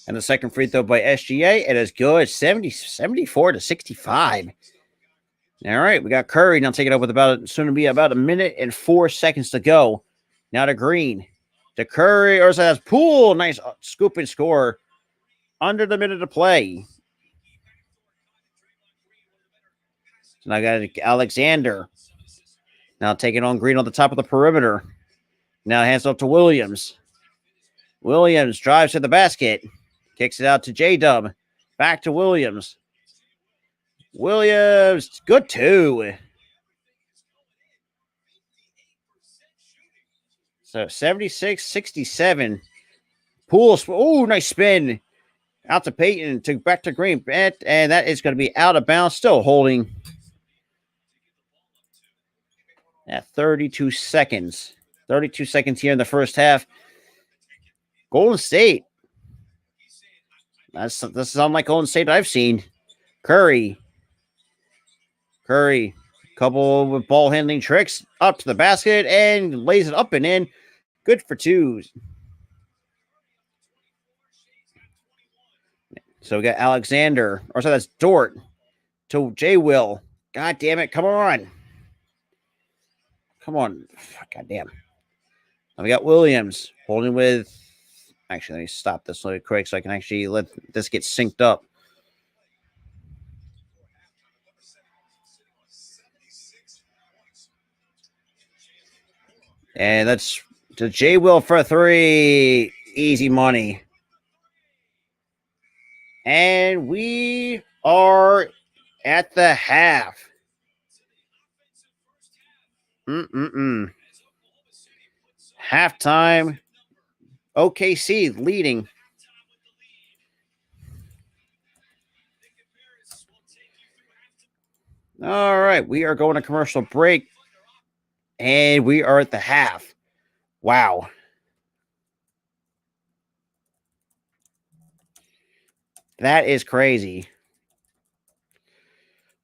And the second free throw by SGA, it is good. 74-65. All right, we got Curry now taking it up with soon to be about a minute and 4 seconds to go. Now to Green. To Curry, or that's Poole. Nice scoop and score under the minute to play. So now I got Alexander. Now taking on Green on the top of the perimeter. Now hands up to Williams. Williams drives to the basket. Kicks it out to J-Dub. Back to Williams. Williams, good too. So 76-67. Pools. Oh, nice spin. Out to Peyton. To back to Green. And that is going to be out of bounds. Still holding. At 32 seconds. 32 seconds here in the first half. Golden State. This is unlike Golden State I've seen. Curry. Couple with ball handling tricks. Up to the basket and lays it up and in. Good for twos. So we got Alexander. Or sorry, that's Dort. To J. Will. God damn it. Come on. God damn. And we got Williams holding with. Actually, let me stop this really quick so I can actually let this get synced up. And that's to J. Will for a three. Easy money. And we are at the half. Halftime. OKC leading. All right, we are going to commercial break. And we are at the half. Wow. That is crazy.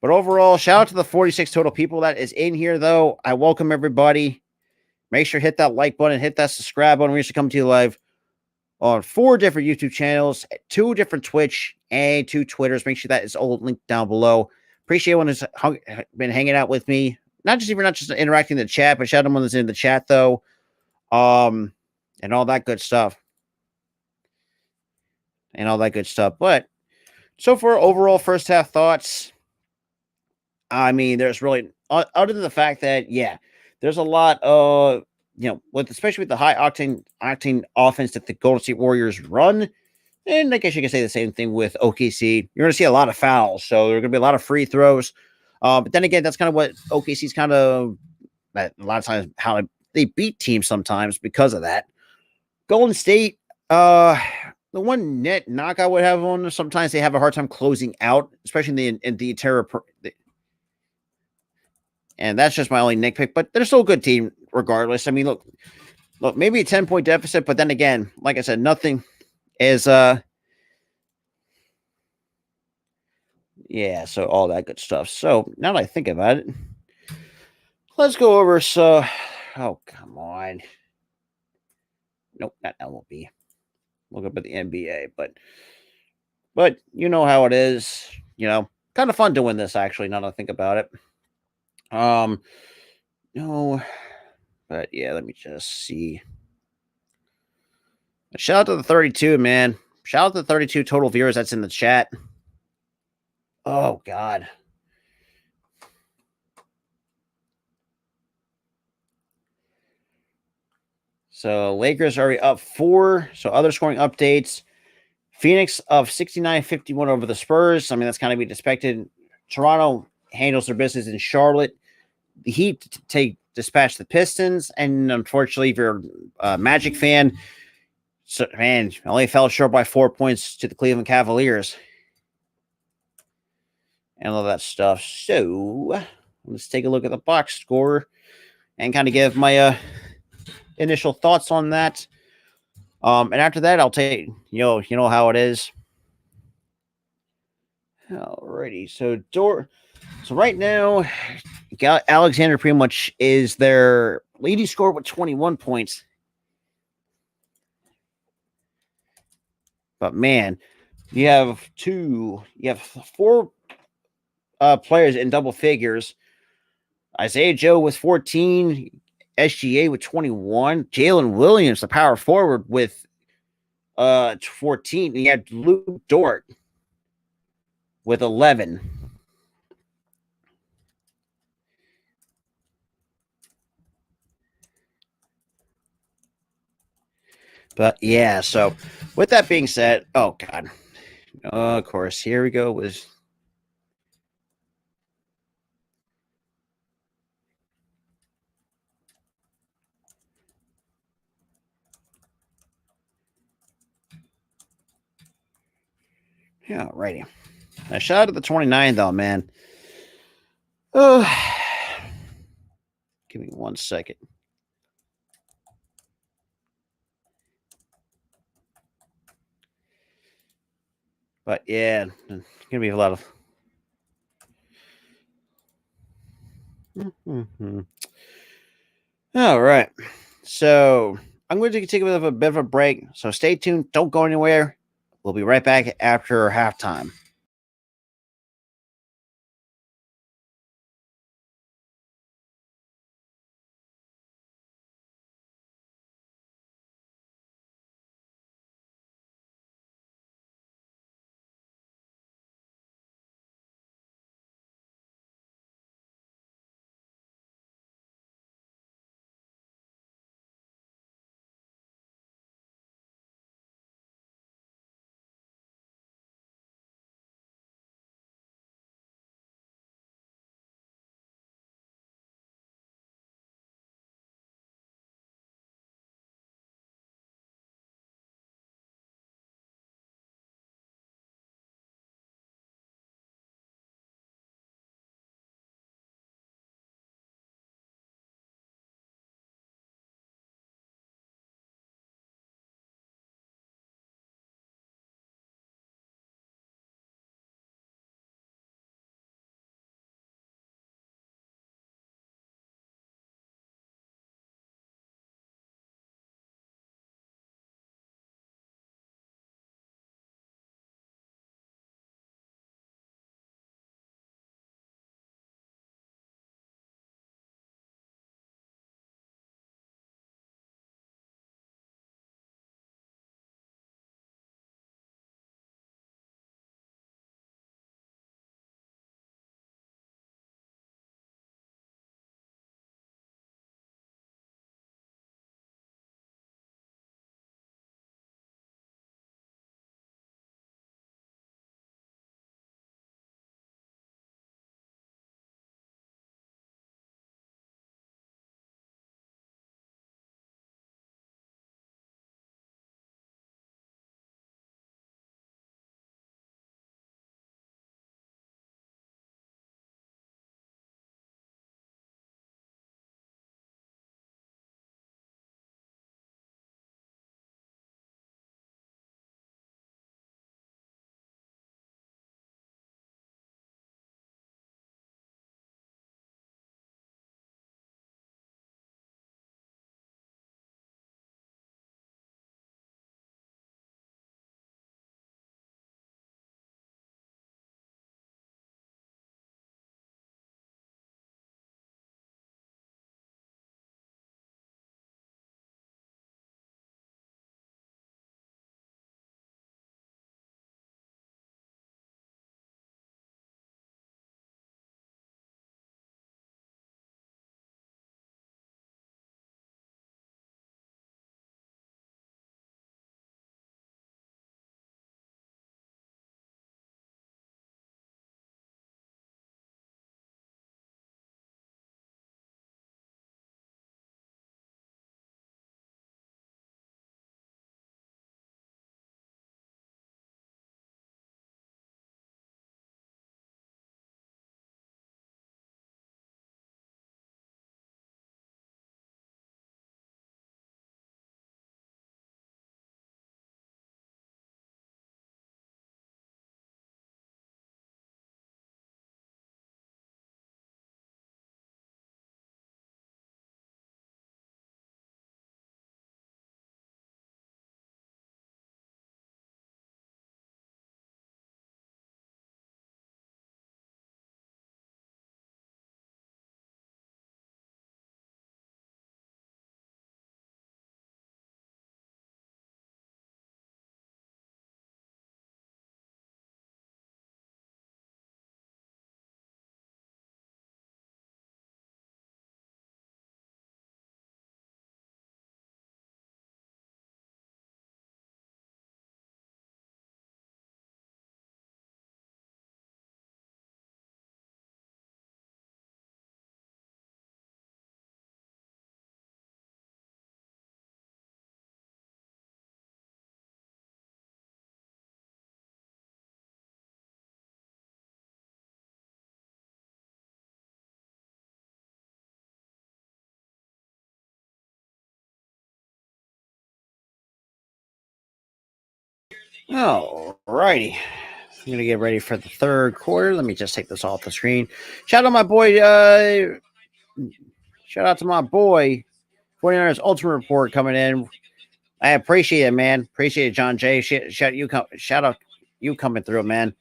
But overall, shout out to the 46 total people that is in here, though. I welcome everybody. Make sure to hit that like button, hit that subscribe button. We used to come to you live on 4 different YouTube channels, 2 different Twitch, and 2 Twitters. Make sure that is all linked down below. Appreciate everyone who's been hanging out with me. Not just interacting in the chat, but shout out to everyone that's in the chat, though. And all that good stuff. But so far, overall first half thoughts. I mean, there's really, other than the fact that, yeah, there's a lot of, especially with the high octane offense that the Golden State Warriors run. And I guess you can say the same thing with OKC. You're going to see a lot of fouls. So there are going to be a lot of free throws. But then again, that's kind of what OKC's kind of, a lot of times, how they beat teams sometimes because of that. Golden State, the one net knock I would have on them, sometimes they have a hard time closing out, especially in the interior. And that's just my only nitpick, but they're still a good team regardless. I mean, look, maybe a 10-point deficit, but then again, like I said, nothing is, so all that good stuff. So now that I think about it, let's go over. So, oh, come on. Nope, not MLB. Look up at the NBA, but you know how it is, kind of fun doing this actually, now that I think about it. No, but yeah, let me just see. Shout out to the 32, man. Shout out to the 32 total viewers that's in the chat. Oh, God. So Lakers are already up 4. So other scoring updates. Phoenix of 69-51 over the Spurs. I mean, that's kind of be expected. Toronto handles their business in Charlotte. The Heat dispatch the Pistons, and unfortunately, if you're a Magic fan, only fell short by 4 points to the Cleveland Cavaliers, and all that stuff. So let's take a look at the box score and kind of give my initial thoughts on that. And after that, I'll take you know how it is. Alrighty, so right now, Alexander pretty much is their leading scorer with 21 points. But man, you have 4 players in double figures. Isaiah Joe with 14, SGA with 21, Jalen Williams, the power forward, with 14. And you had Luke Dort with 11. But yeah, so with that being said, oh God, of course, here we go. Yeah, righty. Now, shout out to the 29, though, man. Oh, give me 1 second. But yeah, it's gonna be a lot of. All right, so I'm going to take a bit of a break. So stay tuned. Don't go anywhere. We'll be right back after halftime. All righty. I'm going to get ready for the third quarter. Let me just take this off the screen. Shout out my boy. Shout out to my boy. 49ers Ultimate Report coming in. I appreciate it, man. Appreciate it, John Jay. Shout out you coming through, man.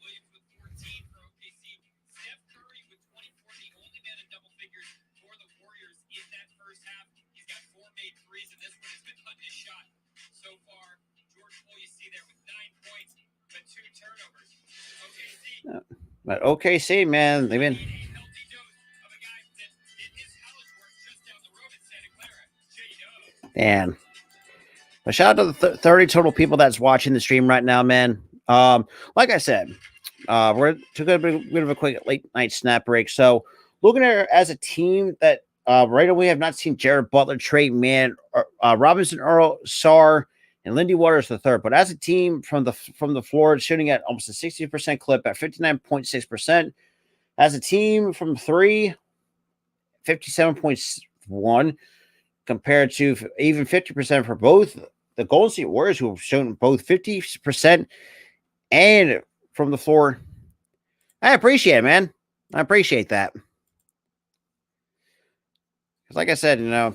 But OKC, man, they've been. Man. But shout out to the 30 total people that's watching the stream right now, man. Like I said, we're took a bit of a quick late night snap break. So looking at it as a team that right now we have not seen Jared Butler, Trey Mann, Robinson, Earl, Sarr, and Lindy Waters the third. But as a team from the floor, shooting at almost a 60% clip at 59.6%. As a team from three, 57.1 compared to even 50% for both the Golden State Warriors, who have shown both 50% and from the floor. I appreciate it, man. I appreciate that. Because like I said, you know,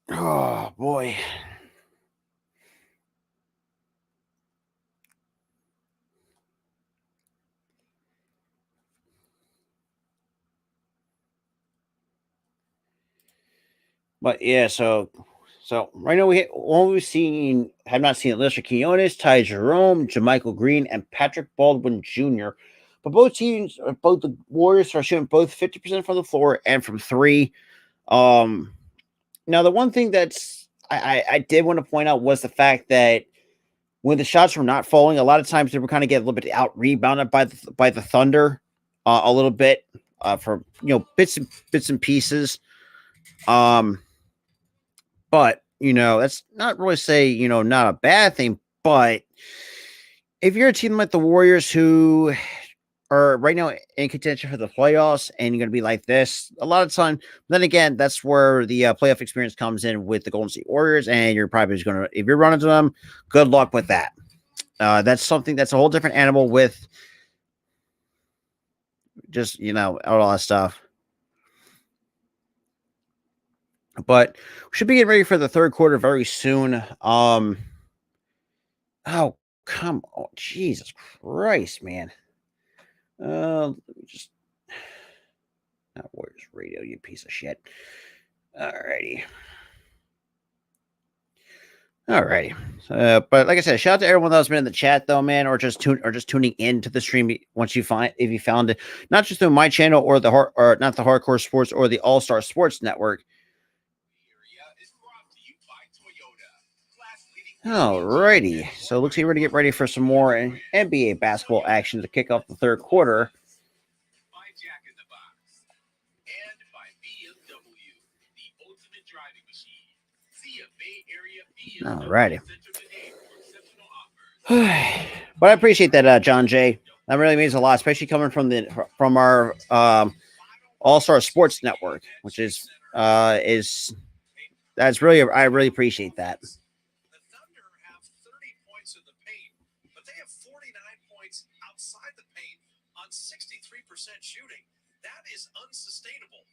oh boy. But yeah, so right now we've have not seen Lester Quinones, Ty Jerome, Jermichael Green, and Patrick Baldwin Jr. But both teams, both the Warriors are shooting both 50% from the floor and from three. Now the one thing that's I did want to point out was the fact that when the shots were not falling, a lot of times they were kind of get a little bit out rebounded by the Thunder a little bit for bits and pieces. But that's not really say not a bad thing. But if you're a team like the Warriors who are right now in contention for the playoffs and you're going to be like this a lot of time, then again, that's where the playoff experience comes in with the Golden State Warriors, and you're probably just going to, if you're running to them, good luck with that. That's something that's a whole different animal with just all that stuff. But we should be getting ready for the third quarter very soon. Oh, come on. Jesus Christ, man. Just not Warriors Radio, you piece of shit. Alrighty. But like I said, shout out to everyone that's been in the chat though, man, or just tuning into the stream if you found it, not just through my channel or not the Hardcore Sports or the All Star Sports Network. Alrighty, so it looks like we're going to get ready for some more NBA basketball action to kick off the third quarter. Alrighty. But I appreciate that, John Jay. That really means a lot, especially coming from our All Star Sports Network, which is that's really, I really appreciate that. Shooting. That is unsustainable.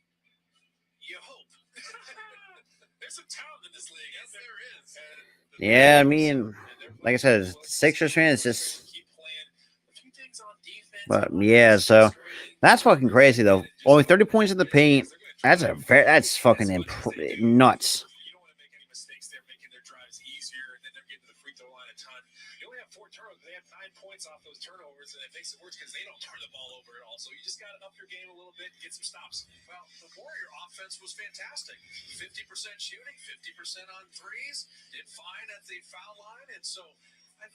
You hope. There's some talent in this league. Yes, there is. Yeah, I mean, like I said, Sixers fan is just. But yeah, so that's fucking crazy though. Only 30 points in the paint. That's fucking nuts. Off those turnovers, and it makes it worse because they don't turn the ball over at all. So you just got to up your game a little bit and get some stops. Well, the Warrior offense was fantastic. 50% shooting, 50% on threes, did fine at the foul line, and so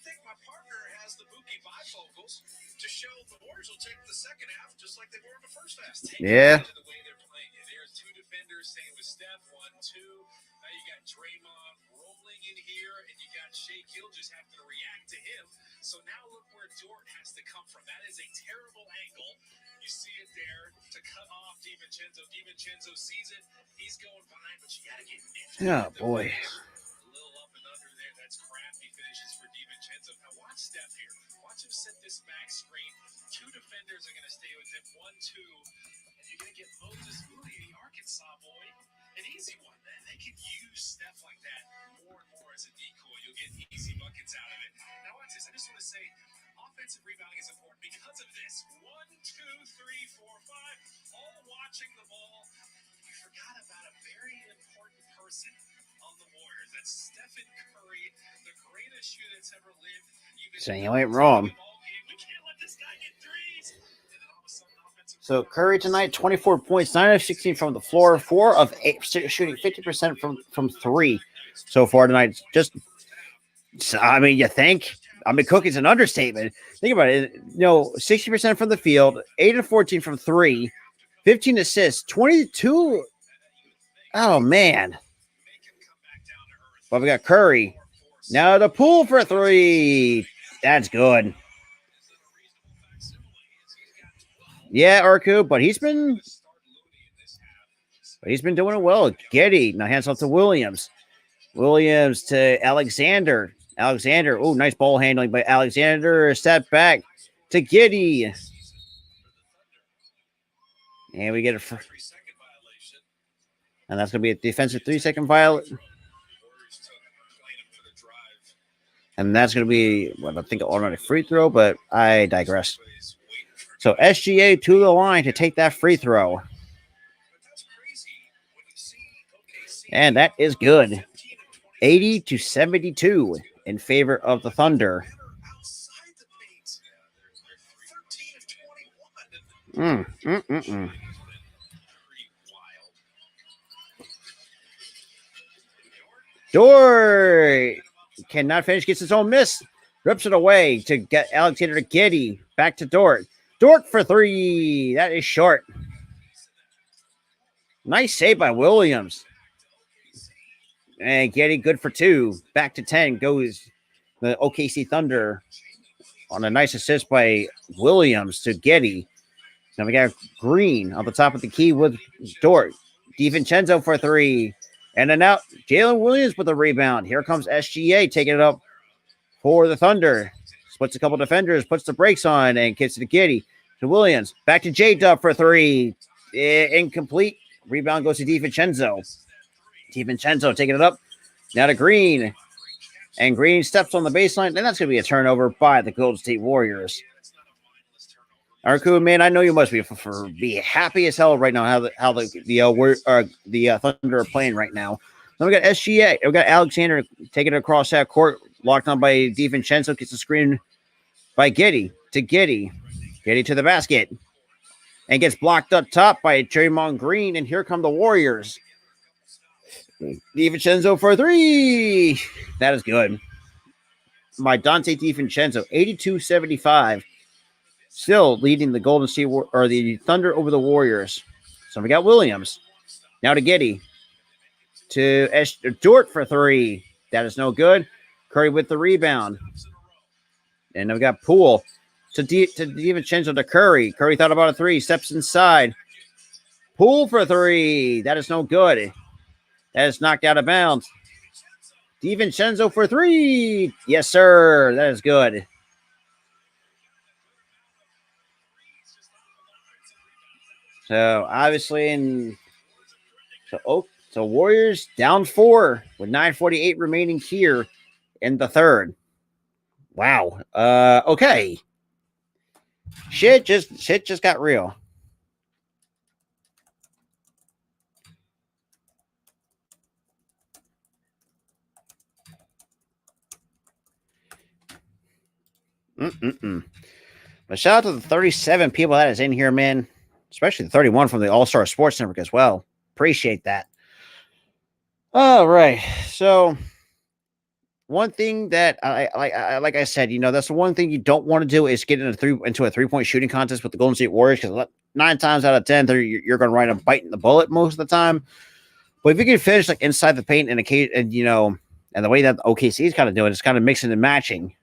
think my partner has the Mookie bifocals to show the Warriors will take the second half just like they were in the first half.
Yeah.
The way they're playing it. There's two defenders staying with Steph, 1-2. Now you got Draymond rolling in here, and you got Shea just having to react to him. So now look where Dort has to come from. That is a terrible angle. You see it there to cut off DiVincenzo. DiVincenzo sees it. He's going behind, but you got to get nifty.
Oh, boy.
A little up and under there. That's crafty finishes for DiVincenzo. Now watch Steph here. Watch him set this back screen. Two defenders are going to stay with him. 1-2. And you're going to get Moses Moody, the Arkansas boy. An easy one. They can use Steph like that more and more as a decoy. You'll get easy buckets out of it. Now watch this. I just want to say, offensive rebounding is important because of this. 1, 2, 3, 4, 5. All watching the ball. You forgot about a very important person on the Warriors. That's Stephen Curry, the greatest shooter that's ever lived.
So you ain't wrong.
We can't let this guy get threes. And then all of a sudden, offensive
So Curry tonight, 24 points, 9 of 16 from the floor, 4 of 8, shooting 50% from 3 so far tonight. Just, I mean, you think? I mean, Cookie's an understatement. Think about it. 60% from the field, 8 of 14 from 3, 15 assists, 22. Oh, man. But we got Curry. Now the pool for 3. That's good. Yeah, Arku, but he's been doing it well. Getty now hands off to Williams. Williams to Alexander. Oh, nice ball handling by Alexander. Step back to Getty. And we get a and that's going to be a defensive 3-second violation. And that's going to be, I think, an automatic free throw, but I digress. So SGA to the line to take that free throw. And that is good. 80-72 in favor of the Thunder. Dort cannot finish, gets his own miss. Rips it away to get Alexander to Getty. Back to Dort. Dort for 3. That is short. Nice save by Williams. And Getty good for 2. Back to 10 goes the OKC Thunder on a nice assist by Williams to Getty. Now we got Green on the top of the key with Dort. DiVincenzo for 3. And then out, Jalen Williams with a rebound. Here comes SGA taking it up for the Thunder. Splits a couple defenders, puts the brakes on, and gets to Getty. To Williams. Back to J-Dub for 3. Incomplete. Rebound goes to DiVincenzo. DiVincenzo taking it up. Now to Green. And Green steps on the baseline. And that's going to be a turnover by the Golden State Warriors. Arku, man, I know you must be happy as hell right now how the Thunder are playing right now. Then we got SGA. We got Alexander taking it across that court, locked on by DiVincenzo, gets the screen by Getty to Getty. Getty to the basket. And gets blocked up top by Draymond Green. And here come the Warriors. DiVincenzo for 3. That is good. By Dante DiVincenzo, 82-75. Still leading the Golden State or the Thunder over the Warriors. So we got Williams. Now to Getty. To Dort for 3. That is no good. Curry with the rebound. And then we got Poole to DiVincenzo to Curry. Curry thought about a 3. Steps inside. Poole for 3. That is no good. That is knocked out of bounds. DiVincenzo for 3. Yes, sir. That is good. So obviously, so Warriors down 4 with 9:48 remaining here in the third. Wow. Okay. Shit just got real. But shout out to the 37 people that is in here, man. Especially the 31 from the All-Star Sports Network as well. Appreciate that. All right. So one thing that like I said, that's the one thing you don't want to do is get into a 3-point shooting contest with the Golden State Warriors, because 9 times out of 10 you're going to wind up biting the bullet most of the time. But if you can finish like inside the paint and and the way that OKC is kind of doing, it's kind of mixing and matching.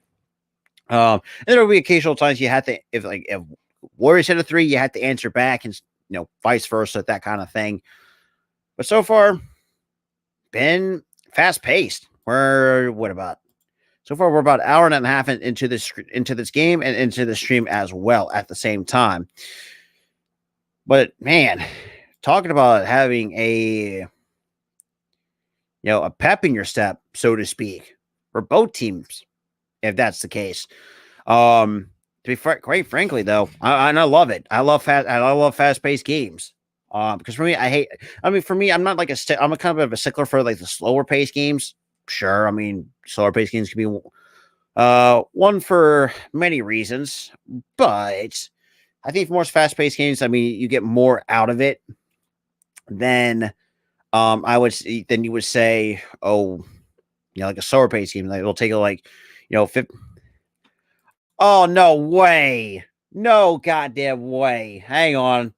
And there will be occasional times you have to, if Warriors hit a 3, you have to answer back, and vice versa, that kind of thing. But so far, been fast paced. We're about an hour and a half into this game and into the stream as well at the same time. But man, talking about having a pep in your step, so to speak, for both teams, if that's the case. To be quite frankly, though, I love it. I love fast paced games. Because for me, I'm not like I'm a kind of a stickler for like the slower paced games. Sure, slower paced games can be one for many reasons, but I think for most fast paced games, you get more out of it than you would say, like a slower paced game. Like it'll take like 50. Oh, no way. No goddamn way. Hang on.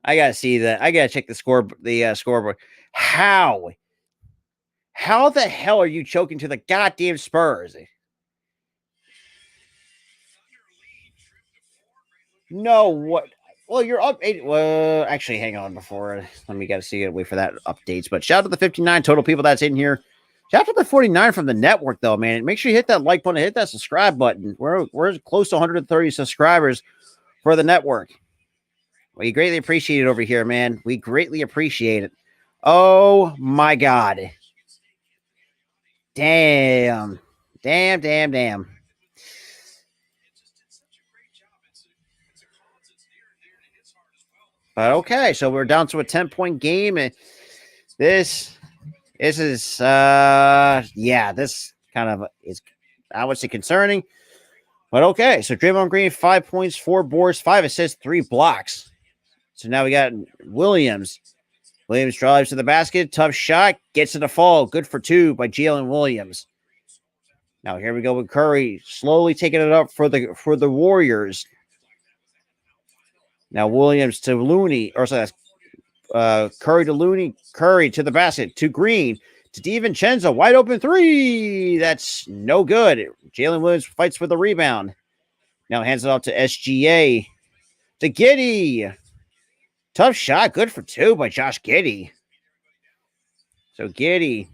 I gotta see that. I gotta check the scoreboard. How the hell are you choking to the goddamn Spurs? No, what? Well, you're up 8. Well, actually, hang on before. Let me wait for that updates. But shout out to the 59 total people that's in here. Shout out to the 49 from the network, though, man. Make sure you hit that like button, hit that subscribe button. We're close to 130 subscribers for the network. We greatly appreciate it over here, man. We greatly appreciate it. Oh, my God. Damn. But okay, so we're down to a 10-point game. And this is, this kind of is, I would say, concerning. But okay, so Draymond Green, 5 points, 4 boards, 5 assists, 3 blocks. So now we got Williams. Williams drives to the basket. Tough shot. Gets to the fall. Good for 2 by Jalen Williams. Now here we go with Curry. Slowly taking it up for the Warriors. Now Williams to Looney. Curry to Looney. Curry to the basket. To Green. To DiVincenzo. Wide open 3. That's no good. Jalen Williams fights for the rebound. Now hands it off to SGA. To Giddey. Tough shot. Good for 2 by Josh Giddey. So Giddey.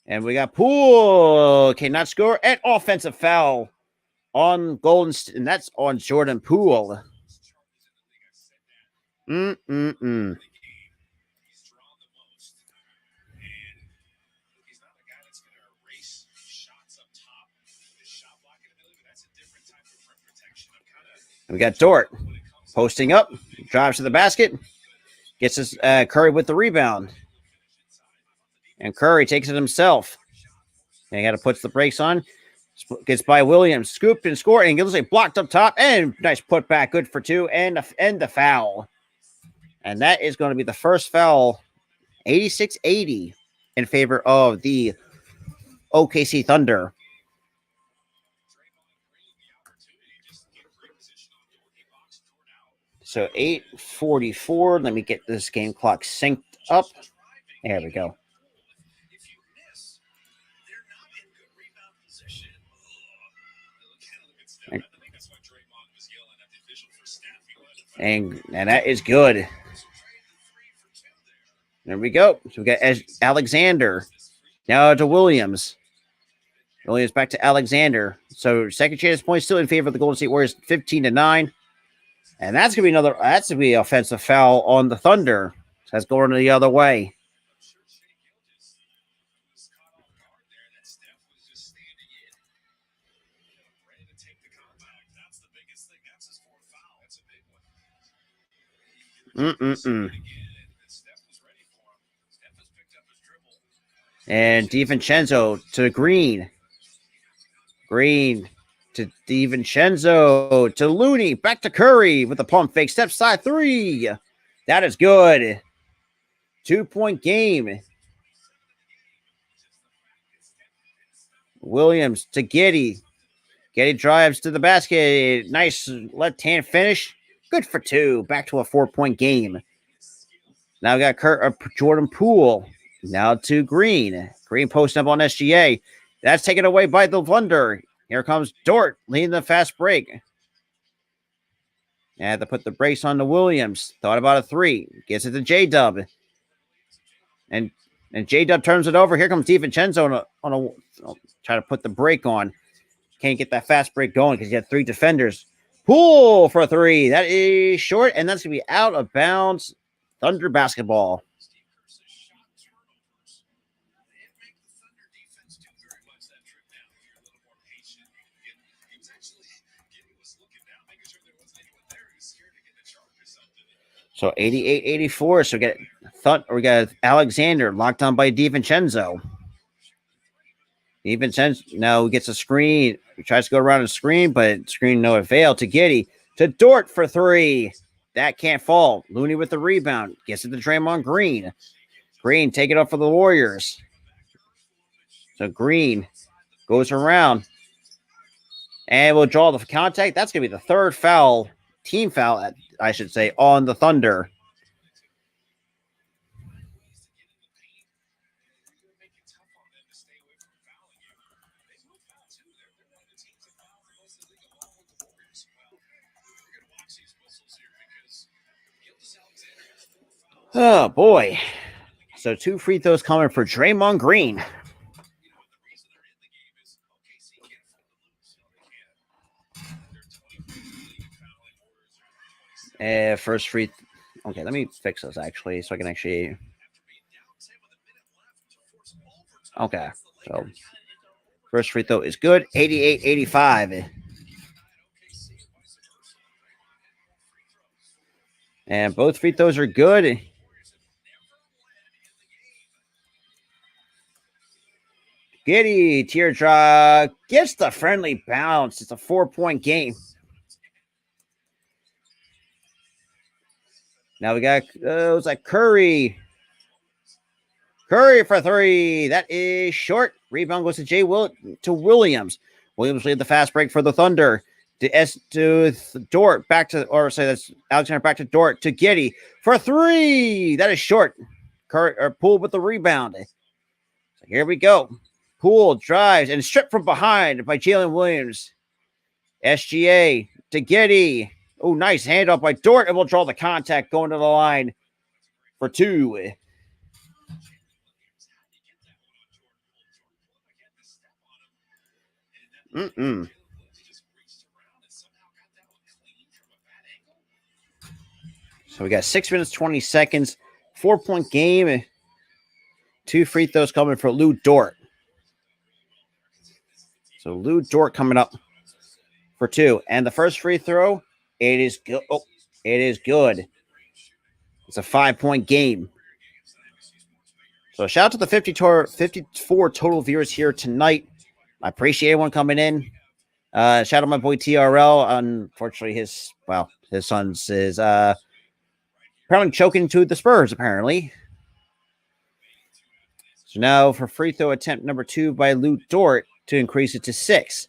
And we got Poole. Cannot score. And offensive foul on Golden State. And that's on Jordan Poole. We got Dort posting up, drives to the basket, gets his Curry with the rebound, and Curry takes it himself. And he got to put the brakes on. Gets by Williams, scooped and scored, and gives a blocked up top, and nice putback, good for 2, and the foul. And that is going to be the first foul, 86-80, in favor of the OKC Thunder. So 8:44. Let me get this game clock synced up. There we go. And that is good. There we go. So we got Alexander. Now to Williams. Williams back to Alexander. So second chance point still in favor of the Golden State Warriors, 15-9. And that's gonna be an offensive foul on the Thunder. So that's going the other way. And DiVincenzo to Green. Green to DiVincenzo to Looney. Back to Curry with the pump fake. Step side 3. That is good. 2-point game. Williams to Giddy. Giddy drives to the basket. Nice left-hand finish. Good for 2. Back to a 4-point game. Now we got Jordan Poole. Now to Green. Green posting up on SGA. That's taken away by the Thunder. Here comes Dort leading the fast break. Had to put the brace on to Williams. Thought about a 3. Gets it to J-Dub. And J-Dub turns it over. Here comes DiVincenzo on a try to put the break on. Can't get that fast break going because you had 3 defenders. Poole for a 3. That is short, and that's going to be out of bounds. Thunder basketball. So 88-84. So we got Alexander locked on by DiVincenzo. DiVincenzo now gets a screen. He tries to go around a screen, but screen no avail to Giddy. To Dort for 3. That can't fall. Looney with the rebound. Gets it to Draymond Green. Green take it up for the Warriors. So Green goes around. And we'll draw the contact. That's going to be the 3rd foul, team foul, I should say, on the Thunder. Oh, boy. So 2 free throws coming for Draymond Green. First free. Okay, let me fix this actually so I can actually. Okay, so first free throw is good. 88-85. And both free throws are good. Giddy teardrop gets the friendly bounce. It's a 4-point game. Now we got it's like Curry. Curry for 3. That is short. Rebound goes to Williams. Williams lead the fast break for the Thunder. To Dort back to, or say that's Alexander back to Dort to Giddy for 3. That is short. Poole with the rebound. So here we go. Poole drives and stripped from behind by Jalen Williams. SGA to Giddy. Oh, nice handoff by Dort, and we'll draw the contact going to the line for 2. So we got 6 minutes, 20 seconds, 4-point game. 2 free throws coming for Lou Dort. So Lou Dort coming up for 2. And the first free throw, it is good. Oh, it is good. It's a 5-point game. So shout out to the 54 total viewers here tonight. I appreciate everyone coming in. Shout out to my boy TRL. Unfortunately, his son's is apparently choking to the Spurs, apparently. So now for free throw attempt number 2 by Lou Dort to increase it to 6.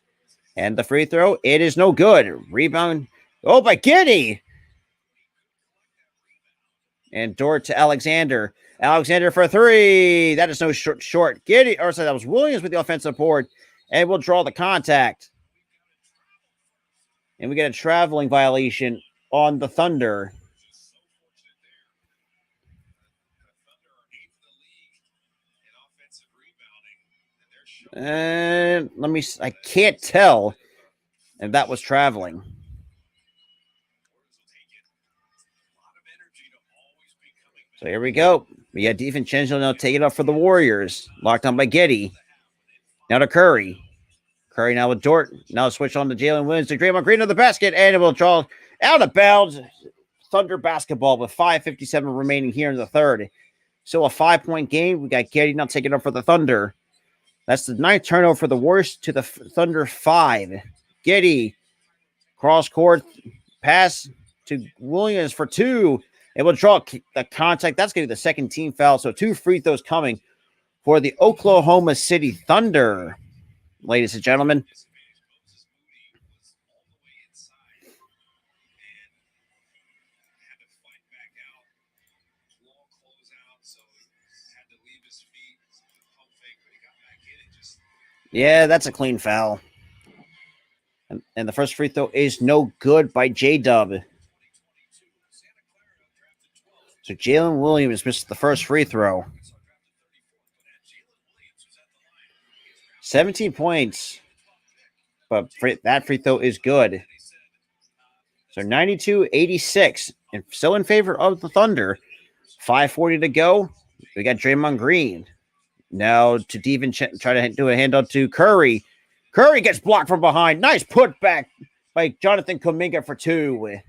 And the free throw, it is no good. Rebound, by Giddy. And Dort to Alexander. Alexander for 3. That is no short. Giddy, or sorry, that was Williams with the offensive board. And we'll draw the contact. And we get a traveling violation on the Thunder. And I can't tell if that was traveling. So here we go. We got DiVincenzo now taking it up for the Warriors. Locked on by Giddy. Now to Curry. Curry now with Dort. Now switch on to Jalen Williams to Draymond Green to the basket. And it will draw out of bounds. Thunder basketball with 5:57 remaining here in the third. So a 5-point game. We got Giddy now taking up for the Thunder. That's the 9th turnover for the Warriors to the Thunder 5. Giddy. Cross court. Pass to Williams for 2. It will draw the contact. That's going to be the second team foul. So 2 free throws coming for the Oklahoma City Thunder. ladies and gentlemen.
Moses Moody was all the way inside and had to fight back out. Long closeout, so had to leave his feet. Pump fake, but he got back in and just.
Yeah, that's a clean foul. And the first free throw is no good by J-Dub. So Jalen Williams missed the first free throw. 17 points. But that free throw is good. So 92-86. And still in favor of the Thunder. 5:40 to go. We got Draymond Green. Now to Devin try to do a handoff to Curry. Curry gets blocked from behind. Nice putback by Jonathan Kuminga for two. And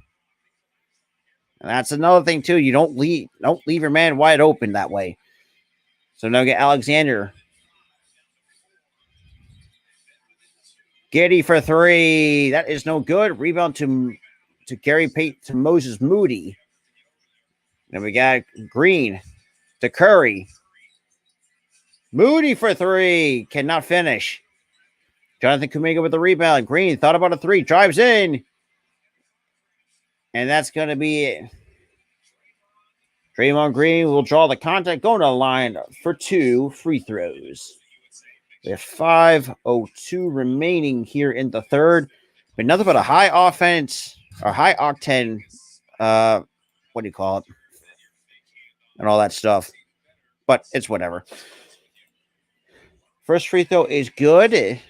that's another thing too. You don't leave your man wide open that way. So now get Alexander. Giddy for three. That is no good. Rebound to Gary Pate to Moses Moody. Then we got Green to Curry. Moody for three. Cannot finish. Jonathan Kuminga with the rebound. Green thought about a three. Drives in. And that's going to be it. Draymond Green will draw the contact, going to the line for two free throws. We have 5:02 remaining here in the third. But nothing but a high offense or high octane, what do you call it? And all that stuff. But it's whatever. First free throw is good.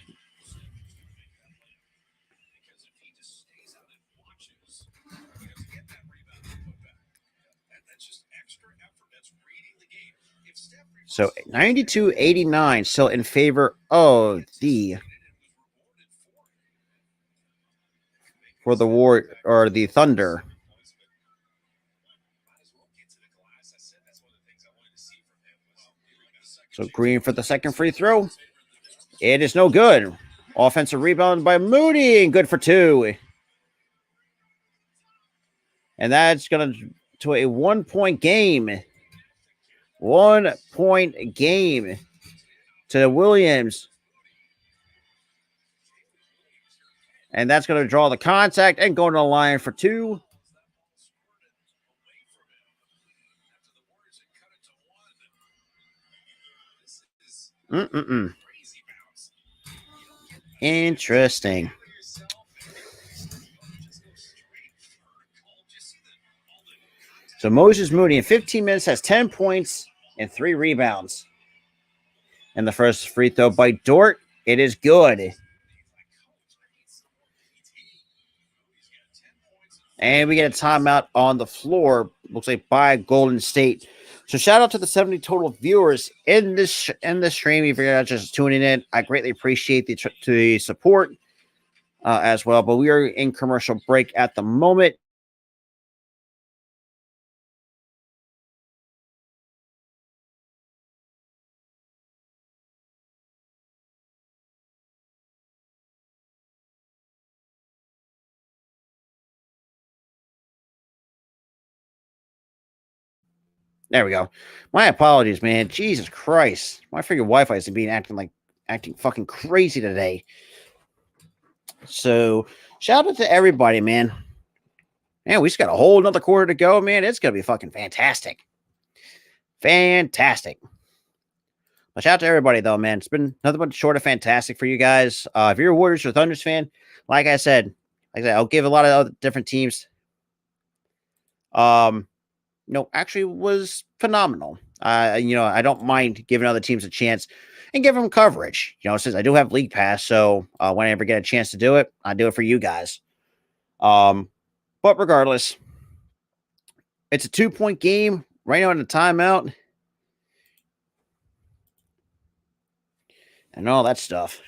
So 92-89 still in favor of the Thunder. So Green for the second free throw. It is no good. Offensive rebound by Moody and good for two. And that's going to a 1 point game. 1 point game to Williams. And that's going to draw the contact and go to the line for two. Interesting. So Moses Moody in 15 minutes has 10 points and 3 rebounds. And the first free throw by Dort, it is good. And we get a timeout on the floor, looks like by Golden State. So shout out to the 70 total viewers in this stream. If you're just tuning in, I greatly appreciate the support as well. But we are in commercial break at the moment. There we go. My apologies, man. Jesus Christ. My freaking Wi-Fi is acting fucking crazy today. So shout out to everybody, man. Man, we just got a whole another quarter to go, man. It's gonna be fucking fantastic. Fantastic. But shout out to everybody though, man. It's been nothing but short of fantastic for you guys. If you're a Warriors or Thunders fan, like I said, I'll give a lot of other different teams. Actually was phenomenal. I don't mind giving other teams a chance and give them coverage. Since I do have League Pass, so when I ever get a chance to do it, I do it for you guys. But regardless, it's a 2-point game right now in the timeout and all that stuff.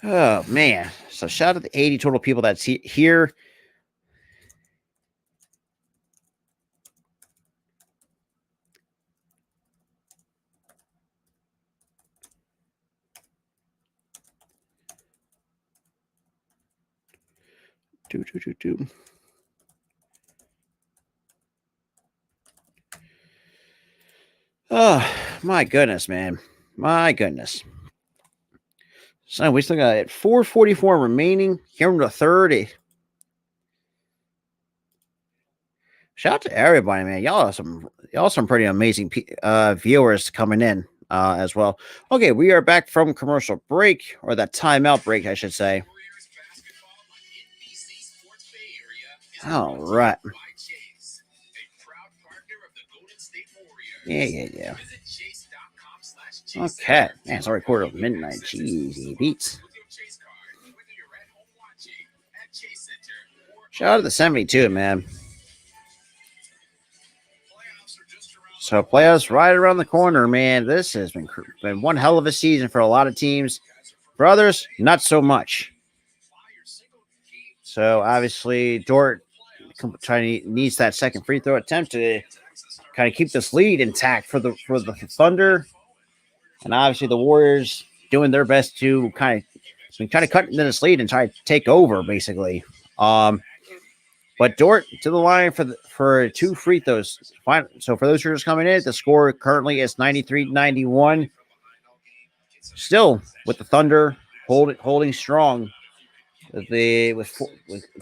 Oh, man. So shout out to the 80 total people that's here. Oh, my goodness, man. My goodness. So we still got 4:44 remaining here in the third. Shout out to everybody, man. Y'all are some pretty amazing viewers coming in as well. Okay, we are back from commercial break, or that timeout break, I should say.
Warriors basketball on NBC Sports Bay Area is
All
brought to you
right.
by Chase, a proud partner of the Golden State Warriors.
Yeah.
Visit chase.com/chase.
Okay. Man, it's already quarter of midnight. Jeez, beats.
With your Chase card, whether you're at home watching at Chase Center or
Shout out to the 72, man.
playoffs are just around
So playoffs right around the corner, man. This has been one hell of a season for a lot of teams. For others, not so much. So obviously, Dort needs that second free throw attempt to kind of keep this lead intact for the Thunder, and obviously the Warriors doing their best to kind of cut into this lead and try to take over, basically. But Dort to the line for two free throws. So for those who are just coming in, the score currently is 93-91. Still with the Thunder holding strong with a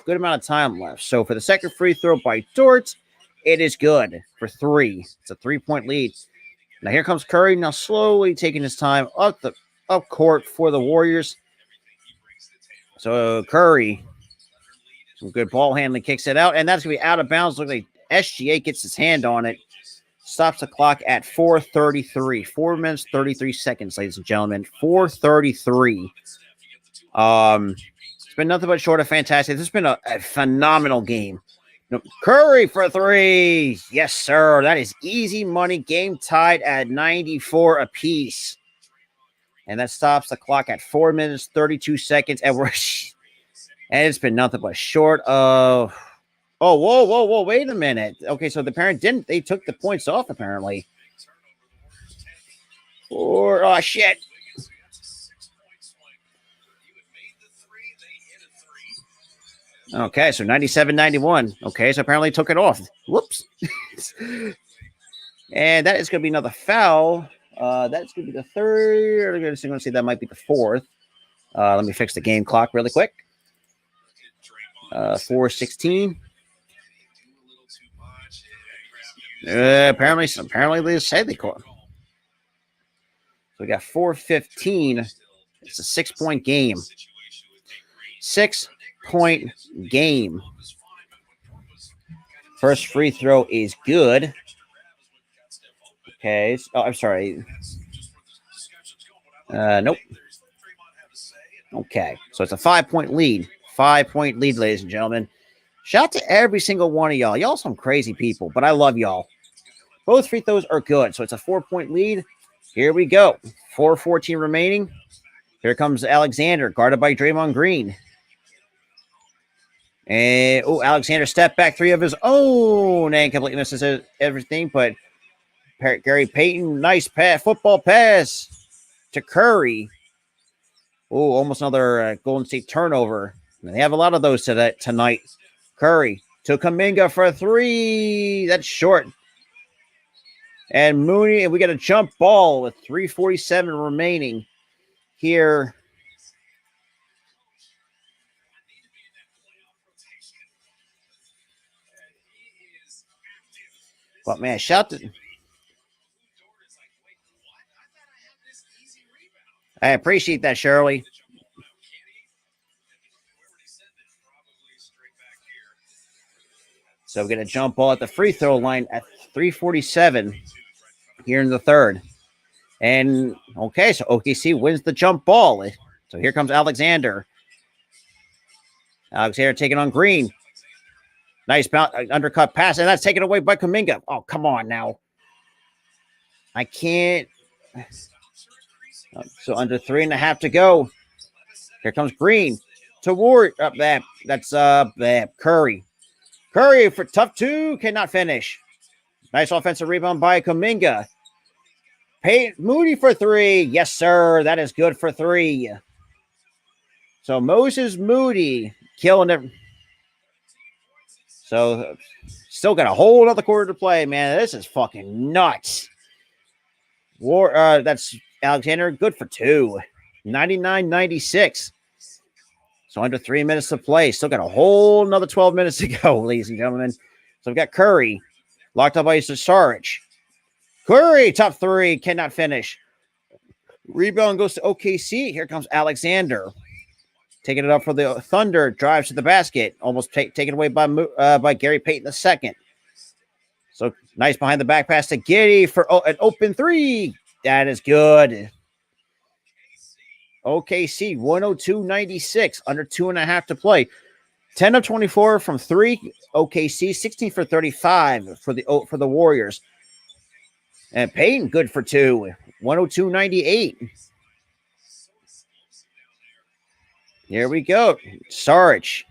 good amount of time left. So for the second free throw by Dort, it is good for three. It's a 3-point lead. Now here comes Curry, now slowly taking his time up court for the Warriors. So Curry, some good ball handling, kicks it out, and that's going to be out of bounds. Looks like SGA gets his hand on it. Stops the clock at 4:33. 4 minutes, 33 seconds, ladies and gentlemen. 4:33. It's been nothing but short of fantastic. This has been a phenomenal game. Curry for three. Yes, sir. That is easy money. Game tied at 94 apiece. And that stops the clock at 4 minutes, 32 seconds. And it's been nothing but short of. Oh, whoa. Wait a minute. Okay, so the parent didn't. They took the points off, apparently. Oh, shit. Okay, so 97-91. Okay, so apparently took it off. Whoops. And that is going to be another foul. That's going to be the third. I'm going to say that might be the fourth. Let me fix the game clock really quick. 4:16. Apparently they said they caught. So we got 4:15. It's a 6-point game. 6-point game. First free throw is good. Okay. Oh, I'm sorry. Nope. Okay. So it's a 5-point lead. 5-point lead, ladies and gentlemen. Shout out to every single one of y'all. Y'all some crazy people, but I love y'all. Both free throws are good. So it's a 4-point lead. Here we go. 4:14 remaining. Here comes Alexander, guarded by Draymond Green. And Alexander step back three of his own and completely misses everything. But Gary Payton, nice football pass to Curry. Oh, almost another Golden State turnover. And they have a lot of those tonight. Curry to Kuminga for three. That's short. And Mooney, and we got a jump ball with 3:47 remaining here. But man, shout to. I appreciate that, Shirley. So we're going to jump ball at the free throw line at 3:47 here in the third. And okay, so OKC wins the jump ball. So here comes Alexander. Alexander taking on Green. Nice undercut pass, and that's taken away by Kuminga. Oh, come on now. I can't. So under 3.5 to go. Here comes Green toward up that. That's Curry. Curry for tough two, cannot finish. Nice offensive rebound by Kuminga. Moody for three. Yes, sir. That is good for three. So Moses Moody killing it. So still got a whole other quarter to play, man. This is fucking nuts. That's Alexander, good for 2. 99-96. So under 3 minutes to play. Still got a whole another 12 minutes to go, ladies and gentlemen. So we've got Curry locked up by Saric. Curry, top 3, cannot finish. Rebound goes to OKC. Here comes Alexander. Taking it up for the Thunder. Drives to the basket. Almost taken away by Gary Payton II. So nice behind the back pass to Giddey for an open 3. That is good. OKC 102-96. Under 2.5 to play. 10 of 24 from 3. OKC 16 for 35 for the Warriors. And Payton good for 2. 102-98. Here we go. Saric.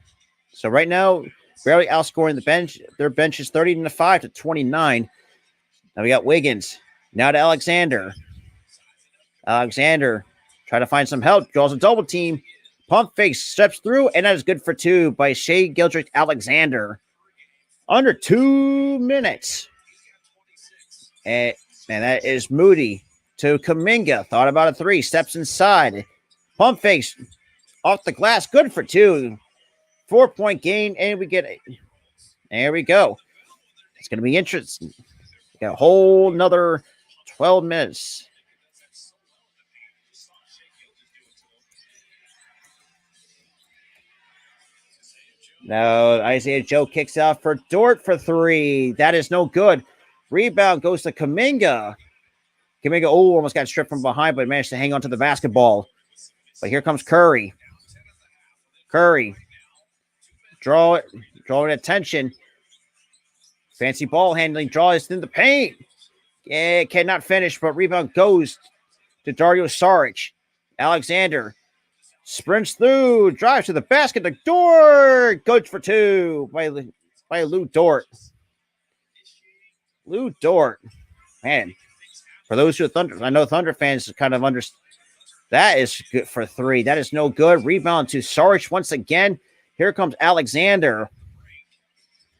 So right now, barely outscoring the bench. Their bench is 30-5 to 29. Now we got Wiggins. Now to Alexander. Alexander trying to find some help. Draws a double team. Pump fake. Steps through. And that is good for 2 by Shai Gilgeous-Alexander. Under 2 minutes. And that is Moody to Kuminga. Thought about a 3. Steps inside. Pump fakes off the glass. Good for 2. 4-point gain. And we get it. There we go. It's going to be interesting. Got a whole another 12 minutes. Now Isaiah Joe kicks out for Dort for 3. That is no good. Rebound goes to Kuminga. Kuminga, almost got stripped from behind, but managed to hang on to the basketball. But here comes Curry. Curry. Drawing attention. Fancy ball handling. Draws in the paint. Yeah, cannot finish, but rebound goes to Dario Saric. Alexander sprints through. Drives to the basket. The Dort. Good for 2 by Lou Dort. Lou Dort. Man, for those who are Thunder, I know Thunder fans kind of understand. That is good for 3. That is no good. Rebound to Saric once again. Here comes Alexander.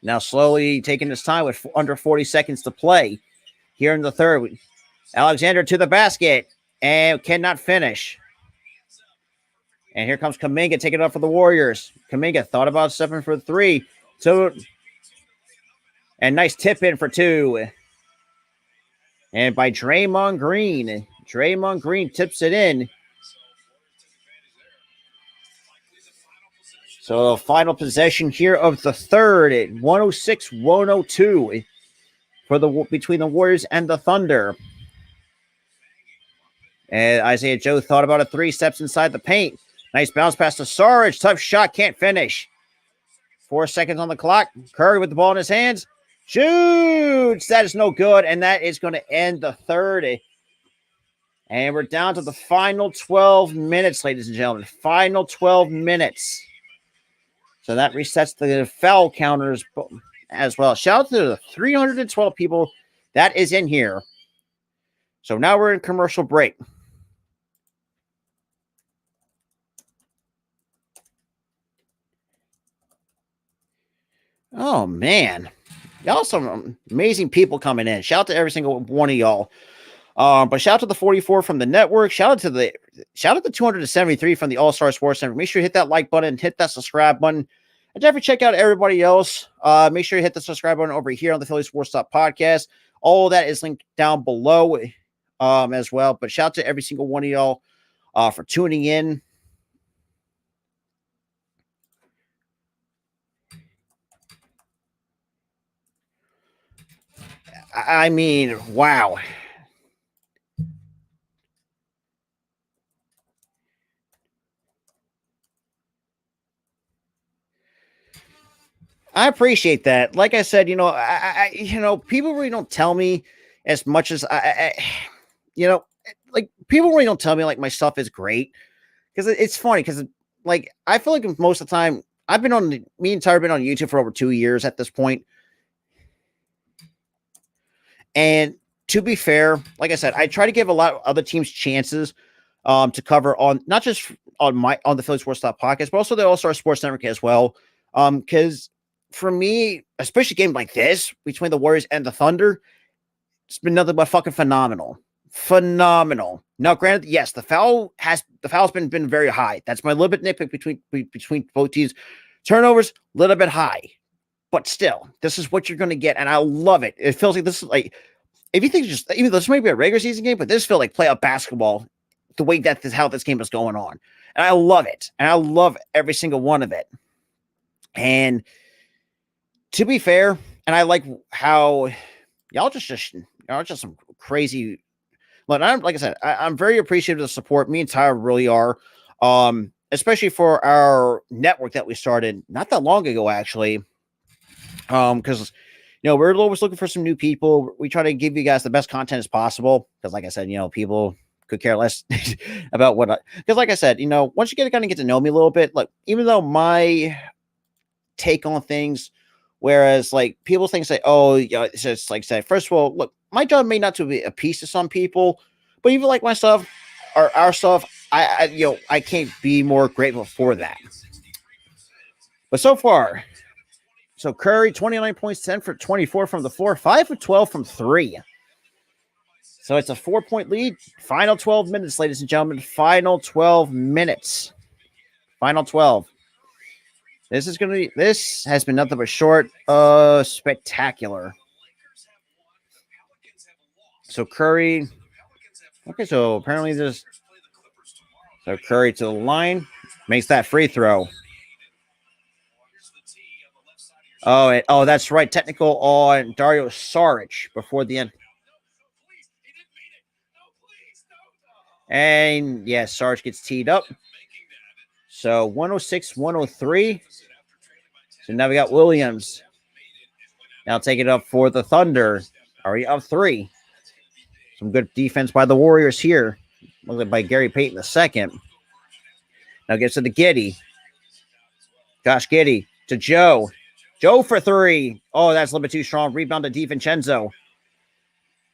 Now slowly taking his time with under 40 seconds to play. Here in the third. Alexander to the basket and cannot finish. And here comes Kuminga taking it up for the Warriors. Kuminga thought about stepping for 3. And nice tip in for 2. And by Draymond Green. Draymond Green tips it in. So final possession here of the third at 106-102 between the Warriors and the Thunder. And Isaiah Joe thought about a 3, steps inside the paint. Nice bounce pass to Saric. Tough shot, can't finish. 4 seconds on the clock. Curry with the ball in his hands. Shoots. That is no good, and that is going to end the third. And we're down to the final 12 minutes, ladies and gentlemen. Final 12 minutes. So that resets the foul counters as well. Shout out to the 312 people that is in here. So now we're in commercial break. Oh, man. Y'all some amazing people coming in. Shout out to every single one of y'all. But shout out to the 44 from the network. Shout out to the 273 from the All-Star Sports Center. Make sure you hit that like button, hit that subscribe button. And definitely check out everybody else. Make sure you hit the subscribe button over here on the Philly Sports Talk podcast. All of that is linked down below as well. But shout out to every single one of y'all for tuning in. I mean, wow. I appreciate that. Like I said, people really don't tell me as much as people really don't tell me like my stuff is great because it's funny because like I feel like most of the time I've been on YouTube for over 2 years at this point. And to be fair, like I said, I try to give a lot of other teams chances to cover on not just on the Philly Sports Talk podcast, but also the All-Star Sports Network as well. Because for me, especially a game like this between the Warriors and the Thunder, it's been nothing but fucking phenomenal. phenomenal. Now, granted, yes, the foul's been very high. That's my little bit nitpick between both teams. Turnovers, a little bit high, but still, this is what you're going to get, and I love it. It feels like this is like, if you think just even though this might be a regular season game, but this feels like playoff basketball. The way that how this game is going on, and I love it, and I love every single one of it. And to be fair, and I like how y'all just some crazy. But like I said, I'm very appreciative of the support. Me and Tyler really are, especially for our network that we started not that long ago, actually. Because we're always looking for some new people. We try to give you guys the best content as possible. Because, like I said, people could care less about because, like I said, once you kind of get to know me a little bit, like even though my take on things, whereas like people say, oh, it's just like say, first of all, look, my job may not to be a piece to some people, but even like my stuff or our stuff, I can't be more grateful for that. But so far, so Curry 29 points, 10 for 24 from the floor, 5 for 12 from 3. So it's a 4-point lead. Final 12 minutes, ladies and gentlemen. Final 12 minutes. Final 12. This has been nothing but short, spectacular. So Curry. Okay, so apparently so Curry to the line, makes that free throw. Oh, that's right. Technical on Dario Saric before the end. And yes, Sarge gets teed up. So 106-103. So now we got Williams. Now take it up for the Thunder. Already up 3. Some good defense by the Warriors here. Looked by Gary Payton II. Now gets to the Giddey. Josh Giddey to Joe. Joe for 3. Oh, that's a little bit too strong. Rebound to DiVincenzo.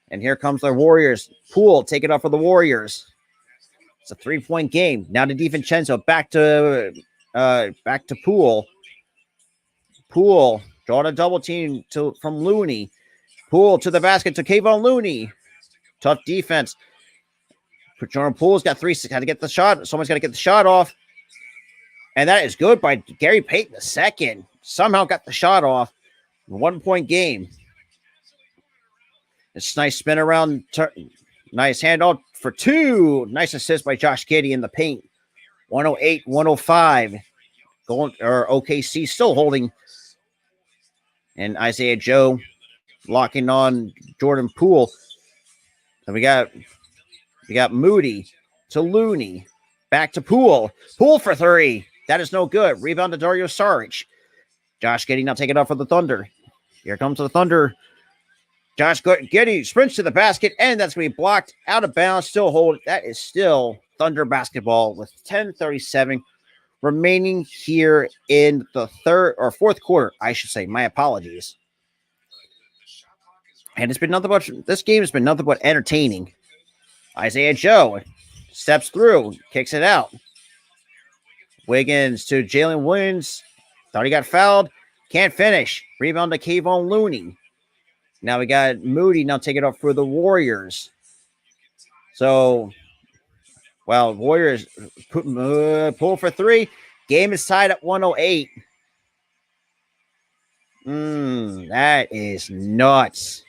And here comes the Warriors. Poole, take it up for the Warriors. It's a 3-point game. Now to DiVincenzo. Back to Poole. Poole drawing a double team from Looney. Poole to the basket to Kayvon Looney. Tough defense. Jordan Poole's got 3. Got to get the shot. Someone's got to get the shot off. And that is good by Gary Payton II. Somehow got the shot off. 1-point game. It's nice spin around. Nice handoff for 2. Nice assist by Josh Giddey in the paint. 108-105. OKC still holding. And Isaiah Joe locking on Jordan Poole. So we got Moody to Looney. Back to Poole. Poole for 3. That is no good. Rebound to Dario Saric. Josh Giddey now taking it up for the Thunder. Here comes the Thunder. Josh Giddey sprints to the basket, and that's going to be blocked out of bounds. Still hold. That is still Thunder basketball with 10:37 remaining here in the fourth quarter. I should say. My apologies. And this game has been nothing but entertaining. Isaiah Joe steps through, kicks it out. Wiggins to Jalen Williams. Thought he got fouled. Can't finish. Rebound to Kayvon Looney. Now we got Moody now take it up for the Warriors. So, Warriors pull for 3. Game is tied at 108. That is nuts.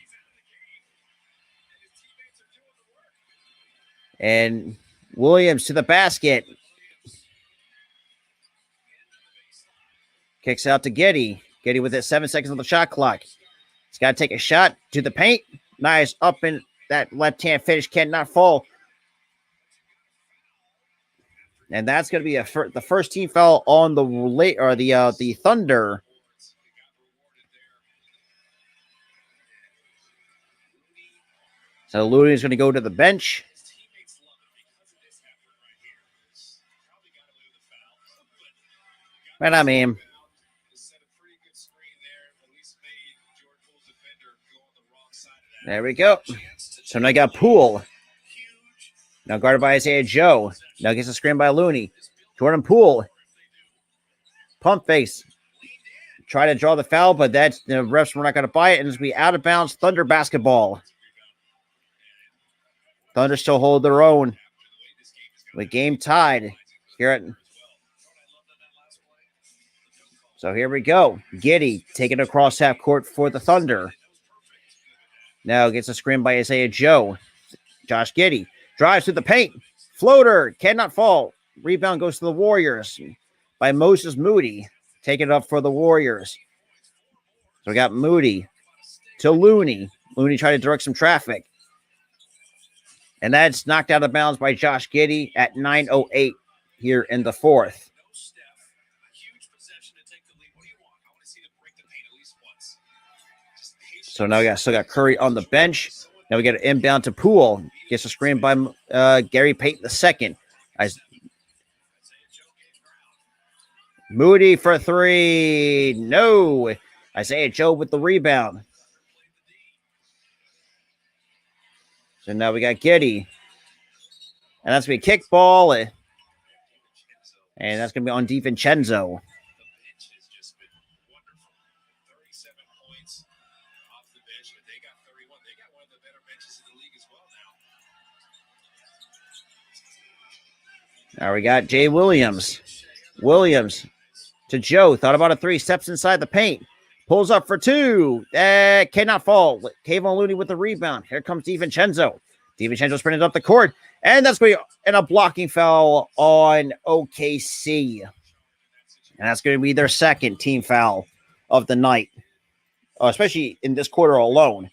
And Williams to the basket. Kicks out to Giddey. Giddey with it 7 seconds on the shot clock. He's got to take a shot to the paint. Nice up in that left-hand finish. Cannot fall. And that's going to be the first team foul on the Thunder. So Looney is going to go to the bench. And I mean, there we go. So now I got Poole. Now guarded by Isaiah Joe. Now gets a screen by Looney. Jordan Poole. Pump face. Try to draw the foul, but the refs were not going to buy it, and it's going to be out of bounds. Thunder basketball. Thunder still hold their own with game tied here at. So here we go. Giddey taking across half court for the Thunder. Now gets a screen by Isaiah Joe. Josh Giddey drives to the paint. Floater cannot fall. Rebound goes to the Warriors by Moses Moody. Taking it up for the Warriors. So we got Moody to Looney. Looney tried to direct some traffic. And that's knocked out of bounds by Josh Giddey at 9:08 here in the fourth. So now we still got Curry on the bench. Now we get an inbound to Poole. Gets a screen by Gary Payton II. Moody for three. No. Isaiah Joe with the rebound. So now we got Giddey. And that's going to be a kickball. And that's going to be on DiVincenzo. Now we got Jay Williams. Williams to Joe. Thought about a three. Steps inside the paint. Pulls up for two. Cannot fall. Kayvon Looney with the rebound. Here comes DiVincenzo. DiVincenzo sprinting up the court. And that's going to be a blocking foul on OKC. And that's going to be their second team foul of the night. Especially in this quarter alone.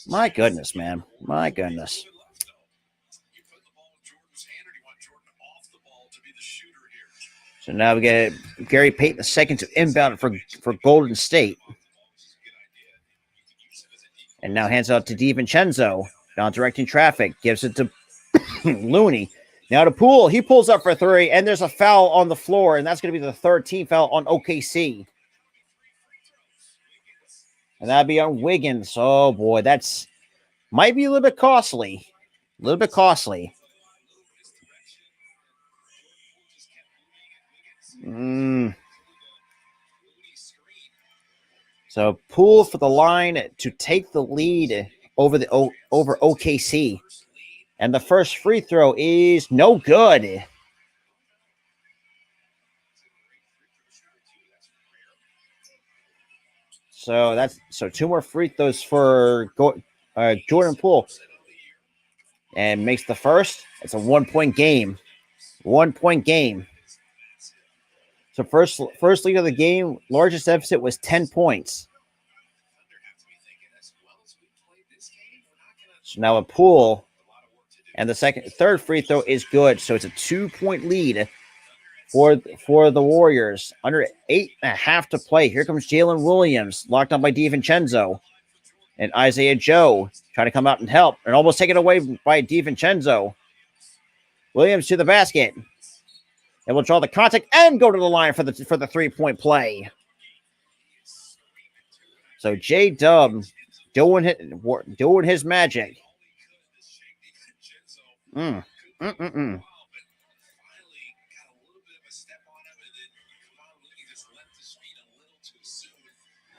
My goodness, man. My goodness. So now we get Gary Payton II to inbound for Golden State. And now hands out to DiVincenzo. Now directing traffic. Gives it to Looney. Now to Poole. He pulls up for three. And there's a foul on the floor. And that's going to be the third team foul on OKC. And that'd be on Wiggins. Oh, boy. That's might be a little bit costly. A little bit costly. So Poole for the line to take the lead over OKC. And the first free throw is no good. So two more free throws for Jordan Poole. And makes the first. It's a 1-point game. 1-point game. So first lead of the game, largest deficit was 10 points. So now a Poole, and the third free throw is good. So it's a 2-point lead for the Warriors. Under 8.5 to play. Here comes Jalen Williams, locked on by DiVincenzo. And Isaiah Joe trying to come out and help, and almost taken away by DiVincenzo. Williams to the basket. And will draw the contact and go to the line for the 3-point play. So J-Dub doing his magic.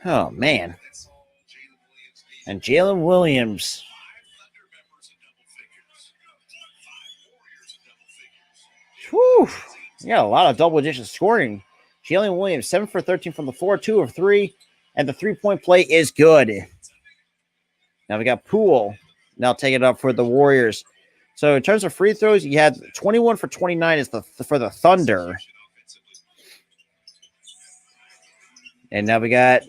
Oh, man. And Jalen Williams. Whew. Yeah, a lot of double-digit scoring. Jalen Williams, 7 for 13 from the floor, 2 of 3, and the 3-point play is good. Now we got Poole. Now take it up for the Warriors. So in terms of free throws, you had 21 for 29 is for the Thunder. And now we got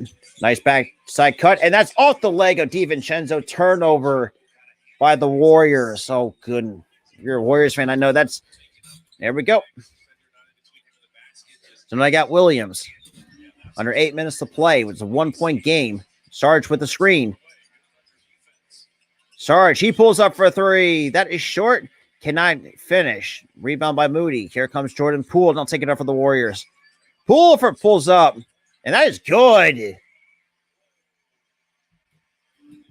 nice backside cut, and that's off the leg of DiVincenzo. Turnover by the Warriors. Oh, good. If you're a Warriors fan, I know that's. There we go. So now I got Williams. Under 8 minutes to play. It's a 1-point game. Sarge with the screen. Sarge, he pulls up for a three. That is short. Cannot finish. Rebound by Moody. Here comes Jordan Poole. Don't take it up for the Warriors. Poole pulls up. And that is good.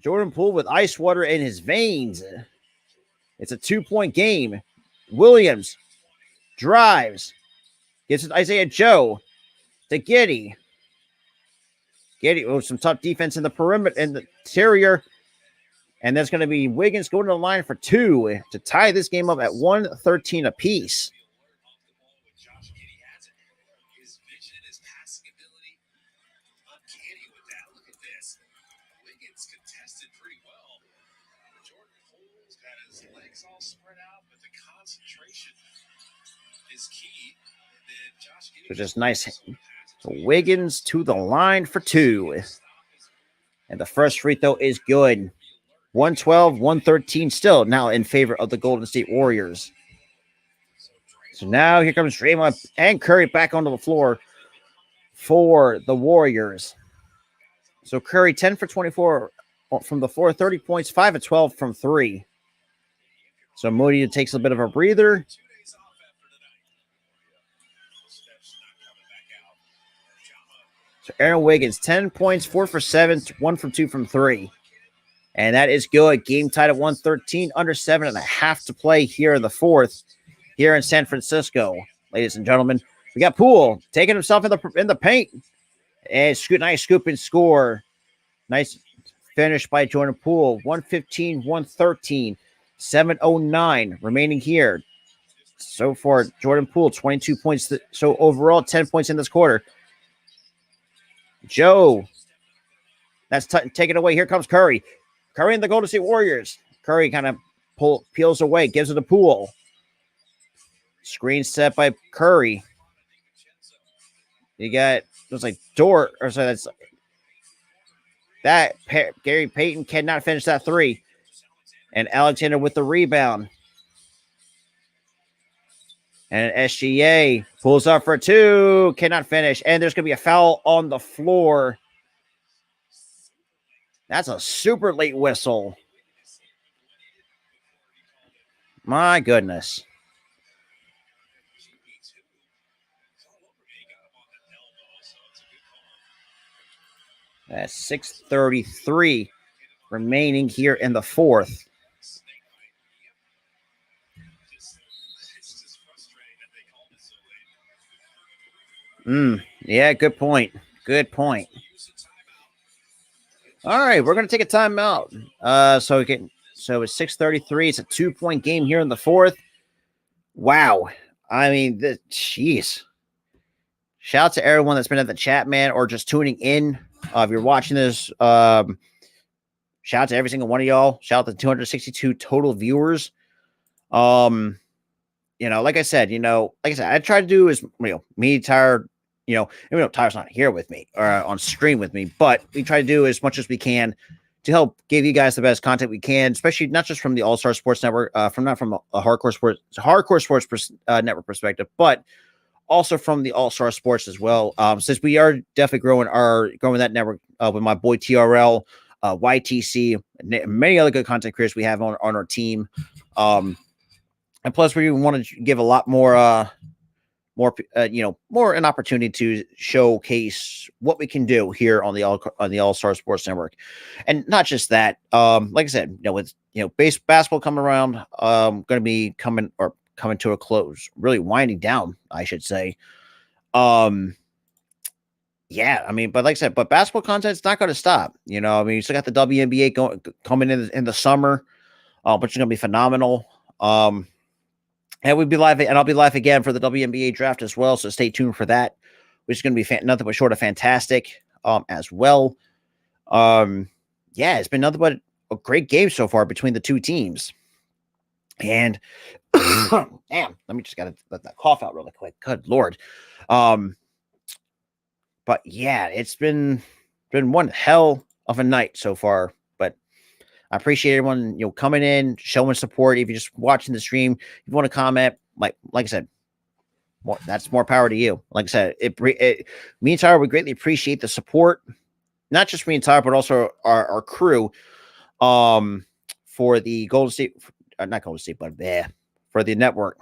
Jordan Poole with ice water in his veins. It's a 2-point game. Williams drives. Gets it Isaiah Joe to Giddey. getting some tough defense in the perimeter and the interior. And that's going to be Wiggins going to the line for 2 to tie this game up at 113 apiece.
His vision and his passing ability, uncanny with that. Look at this. Wiggins contested pretty well. Jordan Poole's got his legs all spread out, but the concentration is key. And then Josh
So just nice. So Wiggins to the line for 2. And the first free throw is good. 112, 113 still now in favor of the Golden State Warriors. So now here comes Draymond and Curry back onto the floor for the Warriors. So Curry 10 for 24 from the floor, 30 points, 5 of 12 from 3. So Moody takes a bit of a breather.
2 days off after tonight. Steps not coming back out.
So Aaron Wiggins, 10 points, 4 for 7, 1 from 2 from 3. And that is good. Game tied at 113, under 7.5 to play here in the fourth, here in San Francisco. Ladies and gentlemen, we got Poole taking himself in the paint. And nice scoop and score. Nice finish by Jordan Poole. 115, 113, 7:09 remaining here. So far, Jordan Poole, 22 points. So overall, 10 points in this quarter. Joe, that's taken away. Here comes Curry. Curry and the Golden State Warriors. Curry kind of peels away, gives it to Poole. Screen set by Curry. You got, looks like Dort, or sorry, Gary Payton cannot finish that 3. And Alexander with the rebound. And SGA pulls up for 2, cannot finish. And there's going to be a foul on the floor. That's a super late whistle. My goodness. That's 6:33 remaining here in the fourth. Yeah, good point. Good point. All right, we're gonna take a timeout. So it's 6:33. It's a 2-point game here in the fourth. Wow. I mean, jeez. Shout out to everyone that's been at the chat, man, or just tuning in. If you're watching this, shout out to every single one of y'all. Shout out to 262 total viewers. Like I said, I try to do is, me, Tyler, Tyler's not here with me or on stream with me, but we try to do as much as we can to help give you guys the best content we can, especially not just from the All-Star Sports Network, from a hardcore sports network perspective, but also from the All-Star Sports as well. Since we are definitely growing that network with my boy TRL, YTC, and many other good content creators we have on our team. And plus we want to give a lot more an opportunity to showcase what we can do here on the All-Star Sports Network. And not just that, like I said, with basketball coming around, going to be coming to a close, really winding down, I should say. But like I said, but basketball content's not going to stop. You still got the WNBA coming in the summer, which is going to be phenomenal. And we'll be live, and I'll be live again for the WNBA draft as well. So stay tuned for that, which is going to be nothing but short of fantastic, as well. It's been nothing but a great game so far between the two teams. And damn, let me just gotta let that cough out really quick. Good Lord. But yeah, it's been one hell of a night so far. But I appreciate everyone, coming in, showing support. If you're just watching the stream, if you want to comment, like I said, that's more power to you. Like I said, me and Tyler, we greatly appreciate the support, not just me and Tyler, but also our crew, for the Golden State, not Golden State, but for the network,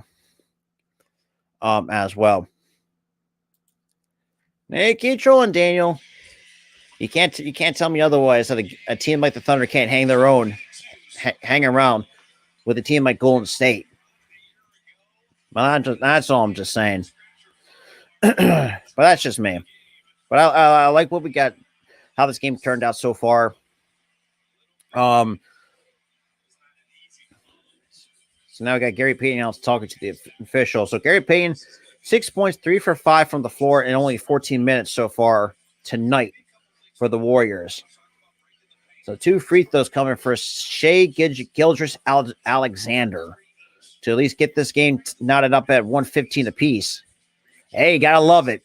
as well. Hey, keep trolling, Daniel. You can't tell me otherwise that a team like the Thunder can't hang around with a team like Golden State. Well, that's all I'm just saying. But that's just me. But I like what we got how this game turned out so far. So now we got Gary Payton else talking to the official. So Gary Payton, 6 points, 3 for 5 from the floor in only 14 minutes so far tonight for the Warriors. So 2 free throws coming for Shai Gilgeous-Alexander to at least get this game knotted up at 115 apiece. Hey, gotta love it.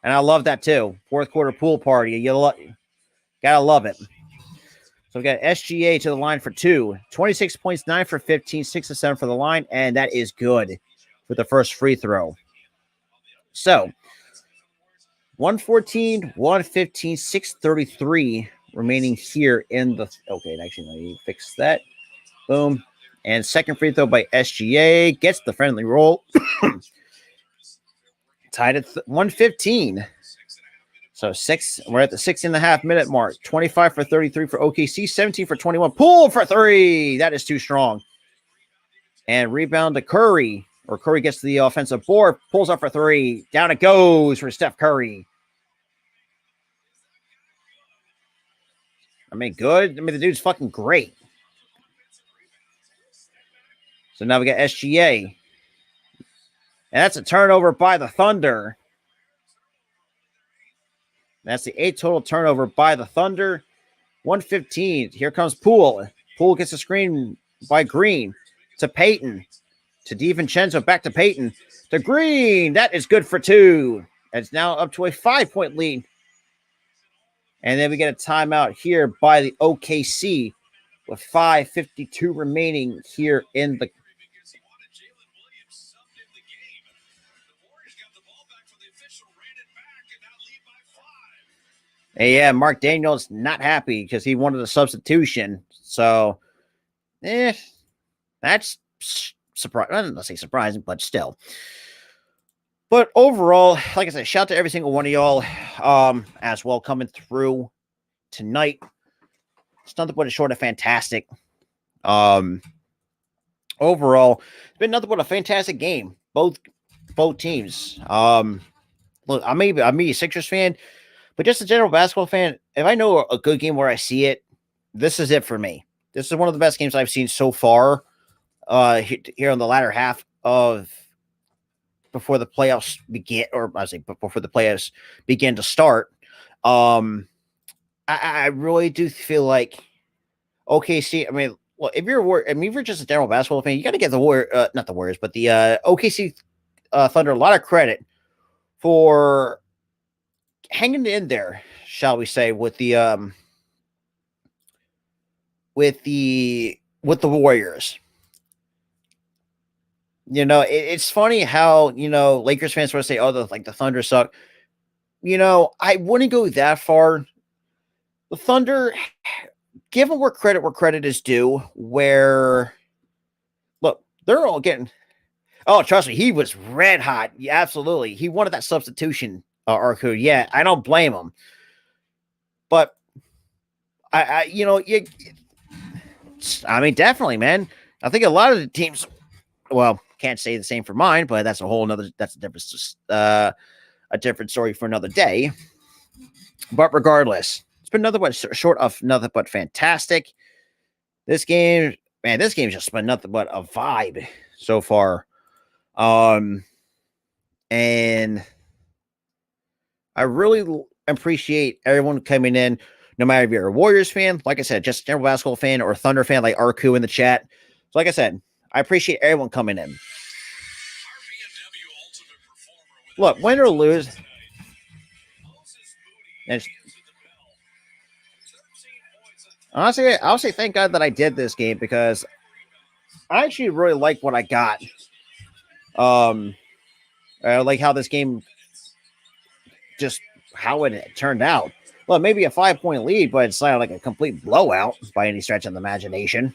And I love that too. Fourth quarter pool party. Gotta love it. So we got SGA to the line for 2. 26 points, 9 for 15, 6 to 7 for the line. And that is good for the first free throw. So 114, 115, 633 remaining here in the. Okay, actually, let me fix that. Boom. And second free throw by SGA gets the friendly roll. Tied at 115. So we're at the 6.5 minute mark. 25 for 33 for OKC, 17 for 21. Pull for 3. That is too strong. And rebound to Curry. Or Curry gets to the offensive board, pulls up for 3. Down it goes for Steph Curry. I mean, good. I mean, the dude's fucking great. So now we got SGA. And that's a turnover by the Thunder. That's the 8th total turnover by the Thunder. 115. Here comes Poole. Poole gets a screen by Green to Payton. To DiVincenzo. Back to Payton. To Green. That is good for 2. It's now up to a 5-point lead. And then we get a timeout here by the OKC with 5:52 remaining here in the. And yeah, Mark Daniels not happy because he wanted a substitution. So, that's surprising. I don't say surprising, but still. But overall, like I said, shout out to every single one of y'all as well coming through tonight. It's nothing but a short of fantastic. Overall, it's been nothing but a fantastic game. Both teams. Look, I'm a Sixers fan, but just a general basketball fan. If I know a good game where I see it, this is it for me. This is one of the best games I've seen so far. Here on the latter half of before the playoffs begin, or I say before the playoffs begin to start. I really do feel like OKC. I mean, well, if you're just a general basketball fan, you got to give the not the Warriors, but the OKC Thunder a lot of credit for hanging in there, shall we say, with the Warriors. You know, it's funny how, Lakers fans sort of say, oh, the Thunder suck. I wouldn't go that far. The Thunder, give them where credit is due, where, look, they're all getting, oh, trust me, he was red hot. Yeah, absolutely. He wanted that substitution, Arku. Yeah, I don't blame him. But, I mean, definitely, man. I think a lot of the teams, well, can't say the same for mine, but that's a different story for another day. But regardless, it's been nothing but short of nothing but fantastic. This game's just been nothing but a vibe so far. And I really appreciate everyone coming in, no matter if you're a Warriors fan, like I said, just a general basketball fan, or a Thunder fan like Arku in the chat. So like I said, I appreciate everyone coming in. Look, win or lose, and honestly, I'll say thank God that I did this game, because I actually really like what I got. I like how this game, just how it turned out. Well, maybe a 5-point lead, but it's not like a complete blowout by any stretch of the imagination.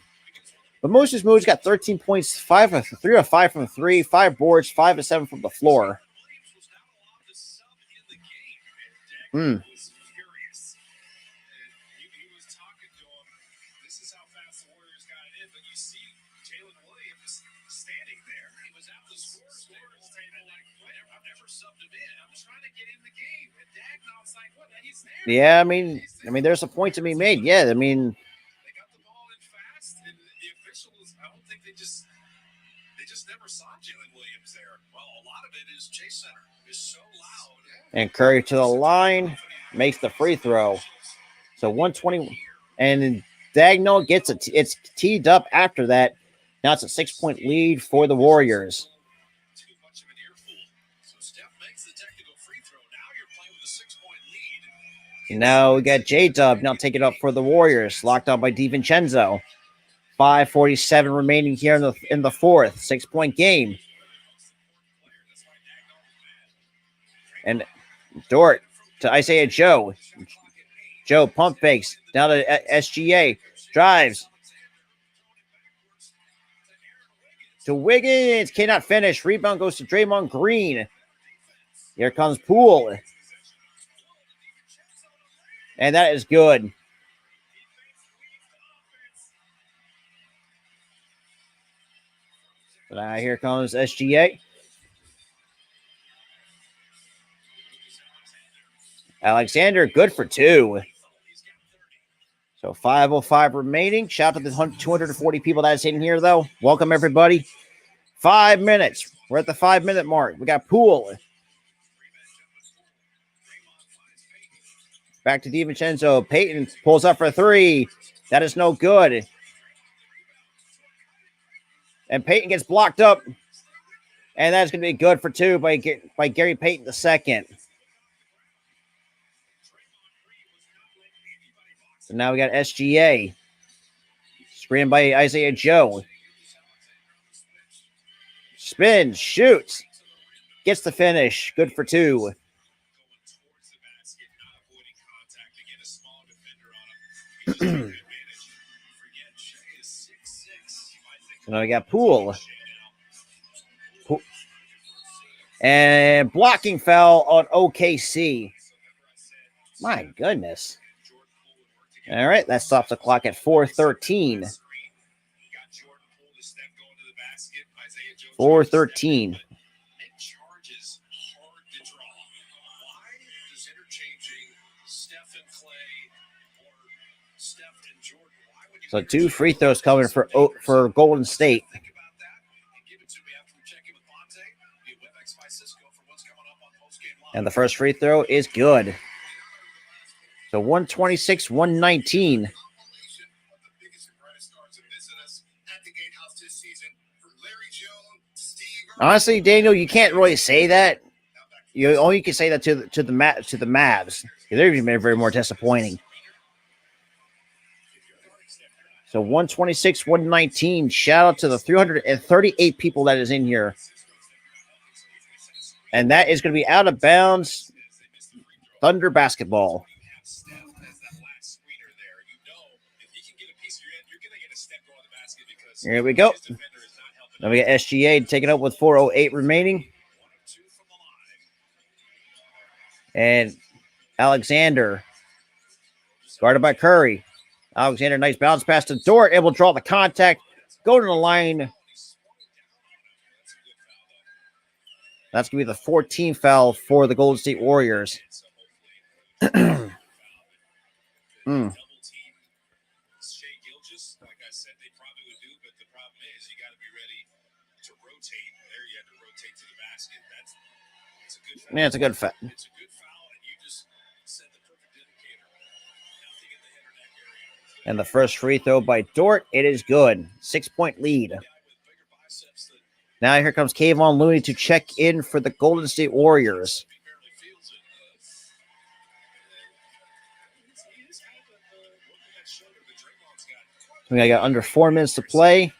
But Moses Moods got 13 points, 3 of 5 from 3, 5 boards, 5 of 7 from the floor. Yeah, I mean, there's a point to be made. Yeah, I mean,
They got the ball in fast, and the officials, I don't think they just never saw Jalen Williams there. Well, a lot of it is Chase Center is so loud.
and Curry to the line makes the free throw. So 120, and Dagnall gets it. It's teed up after that. Now it's a 6-point lead for the Warriors.
Too much of an earful. So Steph makes the technical free throw. Now you're playing with a 6-point lead.
Now we got J-Dub now take it up for the Warriors, locked up by DiVincenzo. 5:47 remaining here in the fourth. 6-point game. And Dort to Isaiah Joe. Joe pump fakes down to SGA. Drives to Wiggins. Cannot finish. Rebound goes to Draymond Green. Here comes Poole. And that is good. Here comes SGA. Alexander, good for 2. So 5:05 remaining. Shout out to the 240 people that is in here, though. Welcome, everybody. 5 minutes. We're at the 5-minute mark. We got Poole. Back to DiVincenzo. Payton pulls up for 3. That is no good. And Payton gets blocked up. And that's going to be good for 2 by Gary Payton II. So now we got SGA. Screened by Isaiah Joe. Spins, shoots. Gets the finish. Good for 2. So now we got Poole. And blocking foul on OKC. My goodness. All right, that stops the clock at 4:13. 4:13. So 2 free throws coming for Golden State. And the first free throw is good. So 126, 119. Honestly, Daniel, you can't really say that. You can say that to the Mavs. They're even very more disappointing. So 126, 119. Shout out to the 338 people that is in here. And that is going to be out of bounds. Thunder basketball. Here we go. Now we got SGA taking up with 4:08 remaining. And Alexander guarded by Curry. Alexander, nice bounce pass to Dort, able to draw the contact, go to the line. That's going to be the 14th foul for the Golden State Warriors. Yeah, it's a good foul. And the first free throw by Dort, it is good. 6-point lead. Now here comes Kayvon Looney to check in for the Golden State Warriors. We got under 4 minutes to play.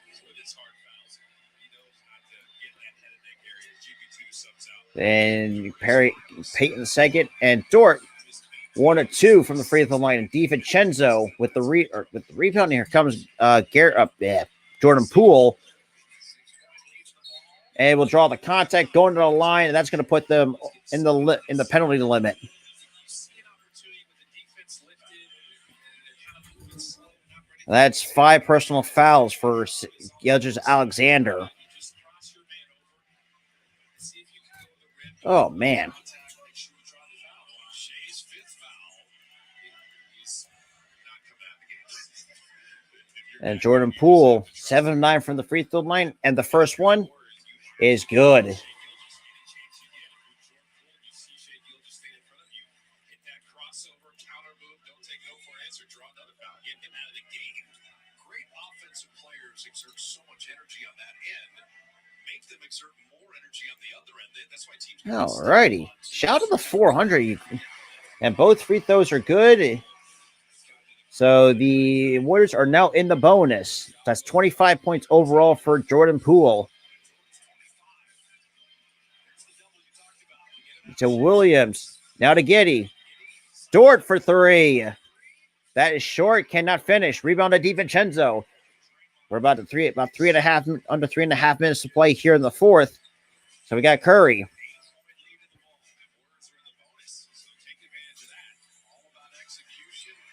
And Payton second, and Dort 1 or 2 from the free throw line. And DiVincenzo with the rebound. Here comes Jordan Poole, and we'll draw the contact going to the line, and that's going to put them in the penalty limit. That's 5 personal fouls for Gilgeous-Alexander. Oh, man. And Jordan Poole, 7 of 9 from the free throw line. And the first one is good.
Exert so much energy on that end, make them exert more energy on the other end. That's why teams.
All righty. Shout out to the 400. And both free throws are good. So the Warriors are now in the bonus. That's 25 points overall for Jordan Poole. To Williams. Now to Giddey. Dort for 3. That is short. Cannot finish. Rebound to DiVincenzo. We're about 3.5 minutes to play here in the fourth. So we got Curry.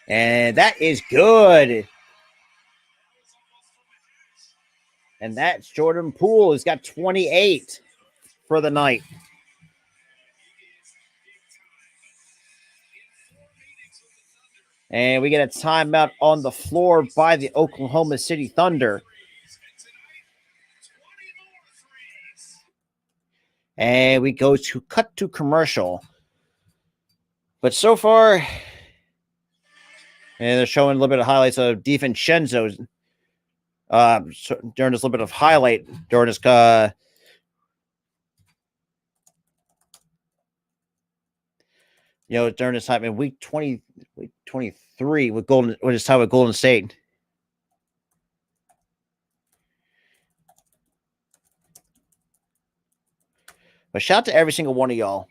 And that is good. And that's Jordan Poole. He's got 28 for the night. And we get a timeout on the floor by the Oklahoma City Thunder. And we go to cut to commercial. But so far, and they're showing a little bit of highlights of DiVincenzo's during this little bit of highlight during this during this time in week 23 with his time with Golden State. But shout out to every single one of y'all.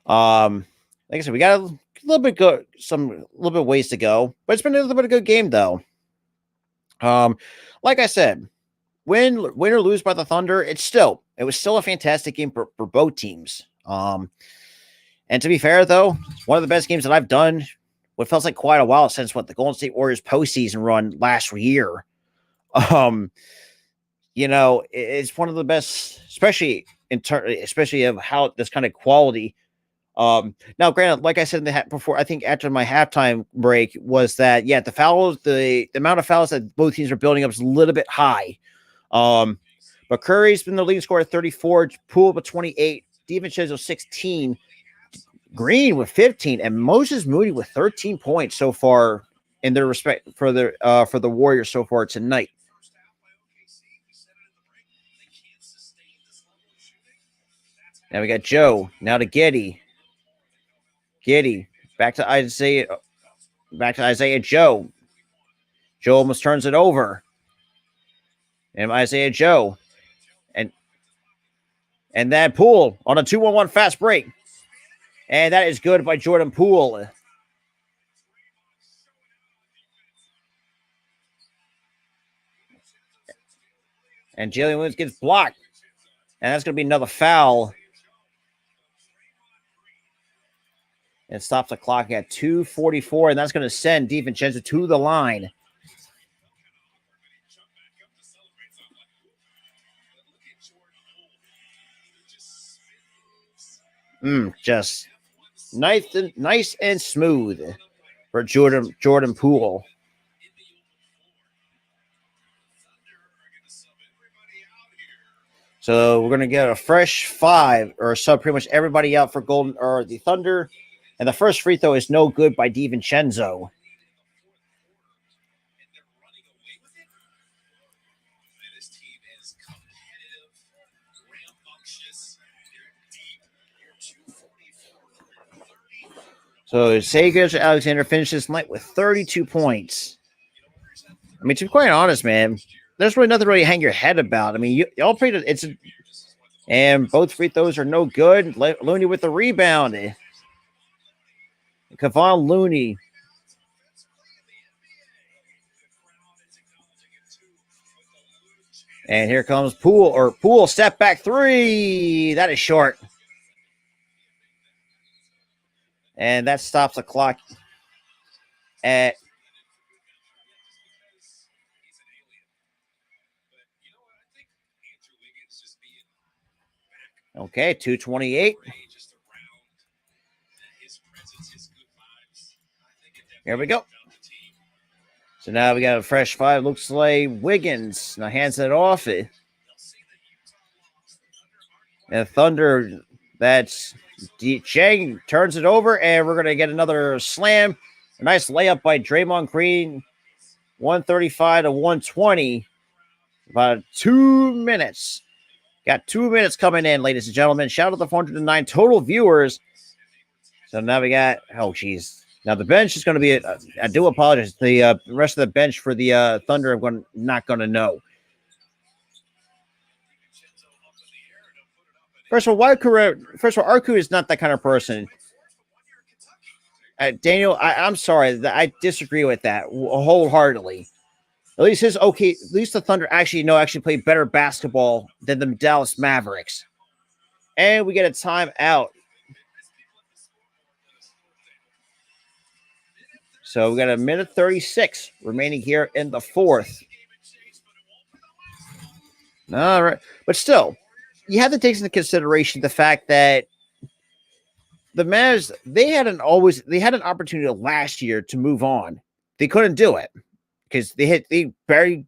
Like I said, we got a little bit ways to go, but it's been a little bit of a good game though. Like I said, win or lose by the Thunder, it was still a fantastic game for both teams. And to be fair though, it's one of the best games that I've done. What feels like quite a while since the Golden State Warriors postseason run last year. It's one of the best, especially of how this kind of quality. Now, granted, like I said before, I think after my halftime break was that the fouls, the amount of fouls that both teams are building up is a little bit high. But Curry's been the leading scorer at 34, Poole with 28, DiVincenzo 16, Green with 15, and Moses Moody with 13 points so far in their respect for the Warriors so far tonight. Now we got Joe. Now to Giddey. Back to Isaiah. Joe. Joe almost turns it over. And Isaiah Joe. And then Poole on a 2-1-1 fast break. And that is good by Jordan Poole. And Jalen Williams gets blocked. And that's going to be another foul. And stops the clock at 2:44. And that's going to send DiVincenzo to the line. Just nice and smooth for Jordan Poole. So we're gonna get a fresh 5 or sub pretty much everybody out for the Thunder, and the first free throw is no good by DiVincenzo. So Sager Alexander finishes night with 32 points. I mean, to be quite honest, man, there's really nothing to hang your head about. I mean, y'all played it. And both free throws are no good. Looney with the rebound. Kevon Looney. And here comes Poole step back 3. That is short. And that stops the clock at okay, 2:28. Here we go. So now we got a fresh five. Looks like Wiggins now hands it off. And Thunder, that's Chang turns it over, and we're going to get another slam. A nice layup by Draymond Green, 135 to 120. About 2 minutes. Got 2 minutes coming in, ladies and gentlemen. Shout out to the 409 total viewers. So now we got, oh, geez. Now the bench is going to be, I do apologize. The rest of the bench for the Thunder, I'm not going to know. First of all, Arku is not that kind of person. Daniel, I'm sorry. I disagree with that wholeheartedly. At least the Thunder actually play better basketball than the Dallas Mavericks. And we get a timeout. So we got a minute 36 remaining here in the fourth. All right. But still, you have to take into consideration the fact that the Mavs, they had an opportunity last year to move on. They couldn't do it because they barely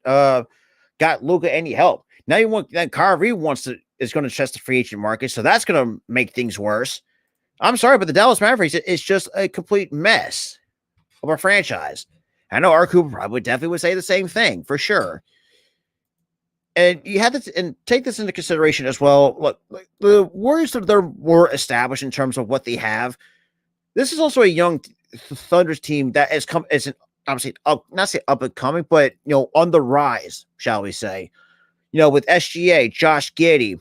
got Luka any help. Now Kyrie is going to test the free agent market, so that's going to make things worse. I'm sorry, but the Dallas Mavericks is just a complete mess of a franchise. I know Arku probably definitely would say the same thing for sure. And you have to take this into consideration as well. Look, the Warriors they're more established in terms of what they have. This is also a young Thunder's team that is obviously not say up and coming, but on the rise, shall we say? With SGA, Josh Giddey,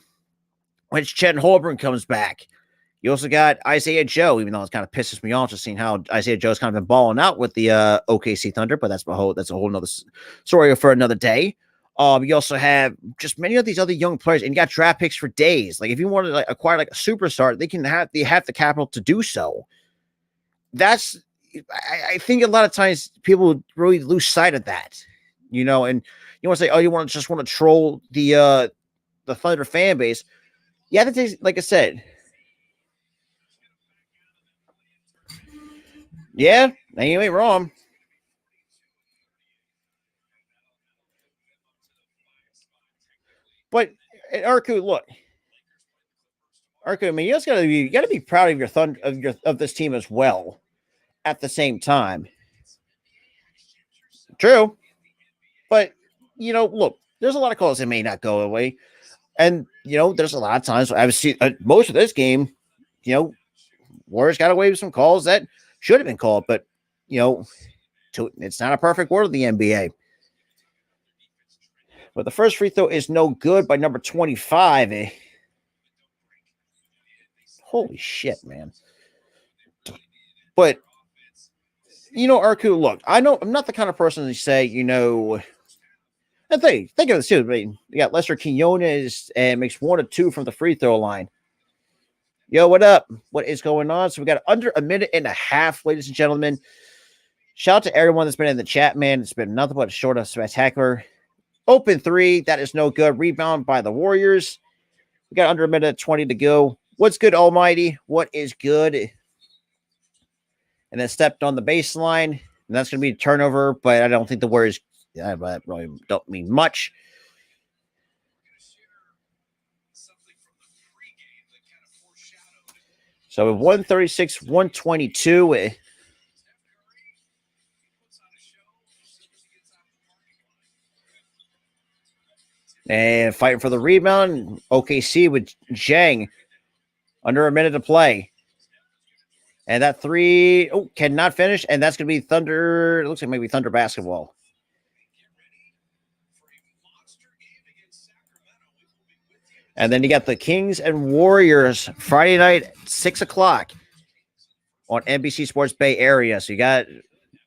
when Chet Holmgren comes back. You also got Isaiah Joe, even though it kind of pisses me off just seeing how Isaiah Joe's kind of been balling out with the OKC Thunder, but that's a whole nother story for another day. You also have just many of these other young players, and you got draft picks for days. Like if you want to acquire a superstar, they have the capital to do so. I think a lot of times people really lose sight of that, and you want to say, oh, you want to troll the Thunder fan base. You have to take, like I said. Yeah, you ain't wrong. But Arku, look, Arku. I mean, you gotta be proud of your Thunder of this team as well. At the same time, true. But look, there's a lot of calls that may not go away, and there's a lot of times I've seen most of this game. Warriors got away with some calls that should have been called, but it's not a perfect world of the NBA. But the first free throw is no good by number 25. Holy shit, man. But, Arku, look, I know I'm not the kind of person to say, and think of this too. I mean, you got Lester Quinones and makes 1 or 2 from the free throw line. Yo, what up? What is going on? So we got under a minute and a half, ladies and gentlemen. Shout out to everyone that's been in the chat, man. It's been nothing but short of spectacular. Open 3, that is no good. Rebound by the Warriors. We got under a minute 20 to go. What's good, Almighty? What is good? And then stepped on the baseline. And that's going to be a turnover, but I don't think the Warriors really don't mean much. So with 136, 122. And fighting for the rebound. OKC with Zhang. Under a minute to play. And that 3 cannot finish. And that's going to be Thunder. It looks like maybe Thunder basketball. And then you got the Kings and Warriors Friday night, 6 o'clock on NBC Sports Bay Area. So you got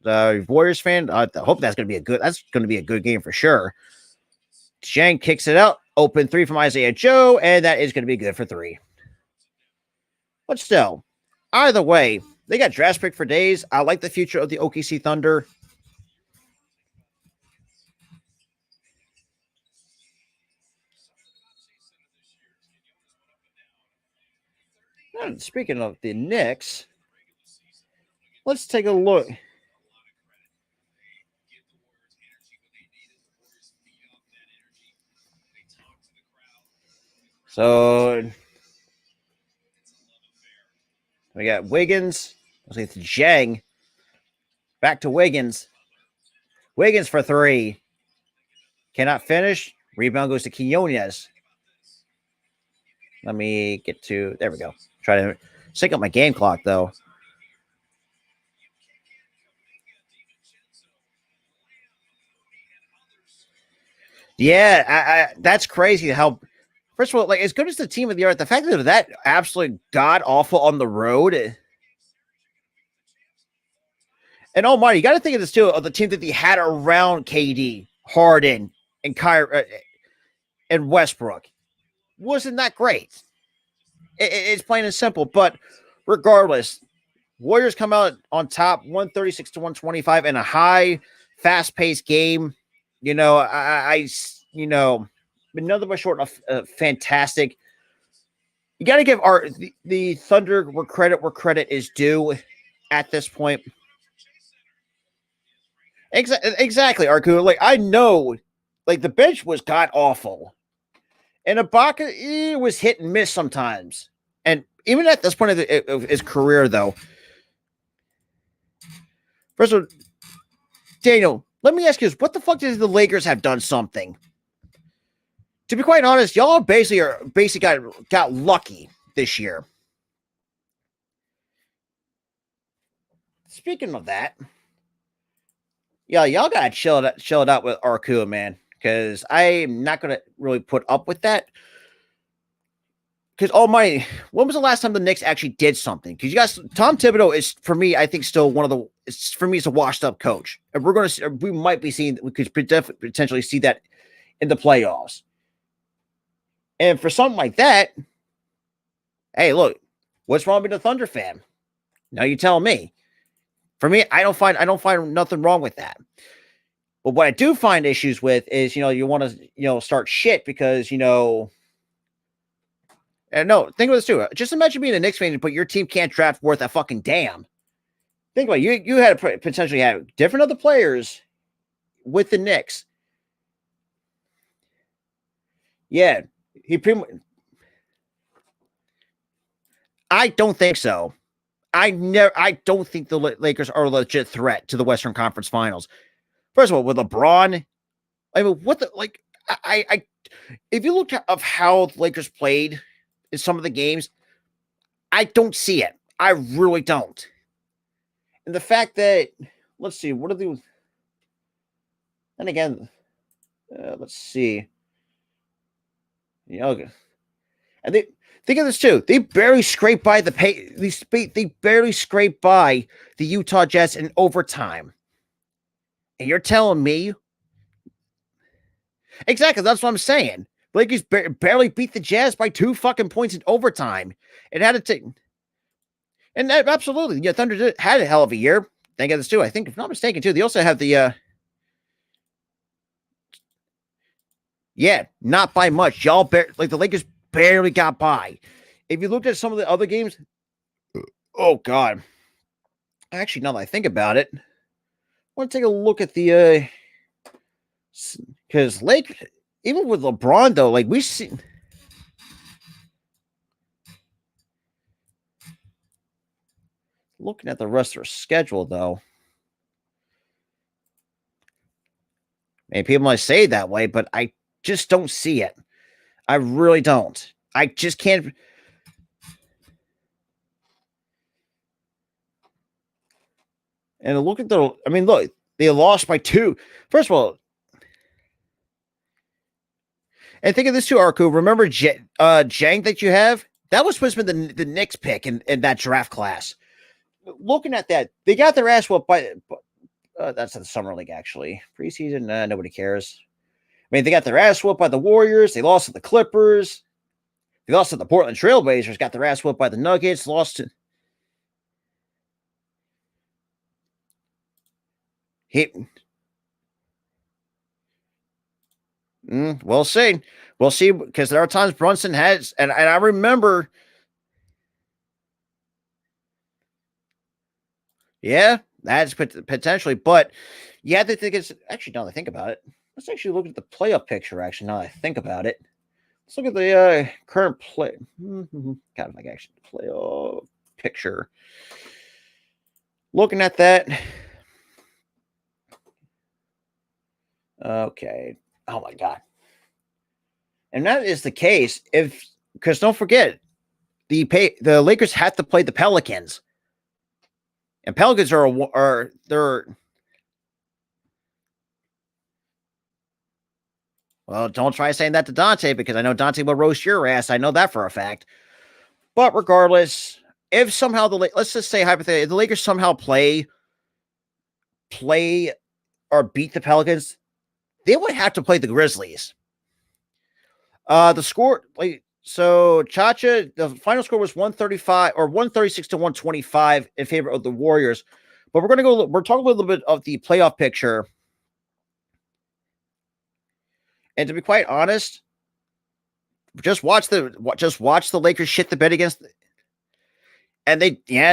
the Warriors fan. I hope that's going to be a good game for sure. Zhang kicks it out. Open 3 from Isaiah Joe. And that is going to be good for 3. But still, either way, they got draft pick for days. I like the future of the OKC Thunder. And speaking of the Knicks, let's take a look. So we got Wiggins. Let's see, it's Jang. Back to Wiggins. Wiggins for three. Cannot finish. Rebound goes to Quinones. Let me get to, there we go. Try to sync up my game clock, though. Yeah, that's crazy how, first of all, like, as good as the team of the year, the fact that that absolutely god-awful on the road. And oh my, you got to think of this, too, of the team that they had around KD, Harden, and Kyrie, and Westbrook. Wasn't that great? It's plain and simple. But regardless, Warriors come out on top, 136 to 125 in a high, fast-paced game. You know, but nothing but short of fantastic. You got to give the Thunder where credit is due at this point. Exactly, Arku. Like, I know, like, the bench was god awful. And Ibaka was hit and miss sometimes. And even at this point of his career, though. First of all, Daniel, let me ask you this. What the fuck does the Lakers have done something? To be quite honest, y'all basically got lucky this year. Speaking of that, yeah, y'all got to chill it out with Arku, man. Because I'm not going to really put up with that. Because when was the last time the Knicks actually did something? Because you guys, Tom Thibodeau is, for me, I think still for me, is a washed up coach. And we might be seeing, we could potentially see that in the playoffs. And for something like that, hey, look, what's wrong with the Thunder fan? Now you tell me. For me, I don't find nothing wrong with that. But what I do find issues with is, you want to, start shit because, and no, think about this too. Just imagine being a Knicks fan, but your team can't draft worth a fucking damn. Think about it. You had potentially had different other players with the Knicks. Yeah, I don't think so. I don't think the Lakers are a legit threat to the Western Conference Finals. First of all, with LeBron, I mean, what the, like, I if you look at how the Lakers played in some of the games, I don't see it. I really don't. And the fact that, let's see, what are the, and again, let's see. And they think of this too. They barely scraped by they barely scraped by the Utah Jazz in overtime. And you're telling me? Exactly, that's what I'm saying. Lakers barely beat the Jazz by 2 fucking points in overtime. It had to take. And that, absolutely, Thunder had a hell of a year. Think of this too. I think, if not mistaken, too, they also have the. Yeah, not by much. Y'all the Lakers barely got by. If you looked at some of the other games, oh god. Actually, now that I think about it, I want to take a look at the because even with LeBron though, like we see. Looking at the rest of their schedule, though, maybe people might say it that way, but I just don't see it. I really don't. I just can't. And look at look, they lost by 2. First of all, and think of this too, Arku. Remember Jang that you have? That was supposed to be the Knicks pick in that draft class. Looking at that, they got their ass whooped by. That's the summer league, actually. Preseason, nobody cares. I mean, they got their ass whooped by the Warriors. They lost to the Clippers. They lost to the Portland Trailblazers. Got their ass whooped by the Nuggets. Lost to. We'll see. We'll see, because there are times Brunson has, and I remember. Yeah, that's potentially, but you have to think it's actually, now that I think about it, let's actually look at the playoff picture. Actually, now that I think about it, Let's look at the current play. Kind of like action playoff picture. Looking at that. Okay. Oh my God. And that is the case because don't forget the Lakers have to play the Pelicans, and Pelicans they're well. Don't try saying that to Dante because I know Dante will roast your ass. I know that for a fact. But regardless, if somehow let's just say hypothetically, if the Lakers somehow play or beat the Pelicans, they would have to play the Grizzlies. The score, so Chacha, the final score was 135 or 136 to 125 in favor of the Warriors. But we're talking a little bit of the playoff picture. And to be quite honest, just watch the Lakers shit the bed against, and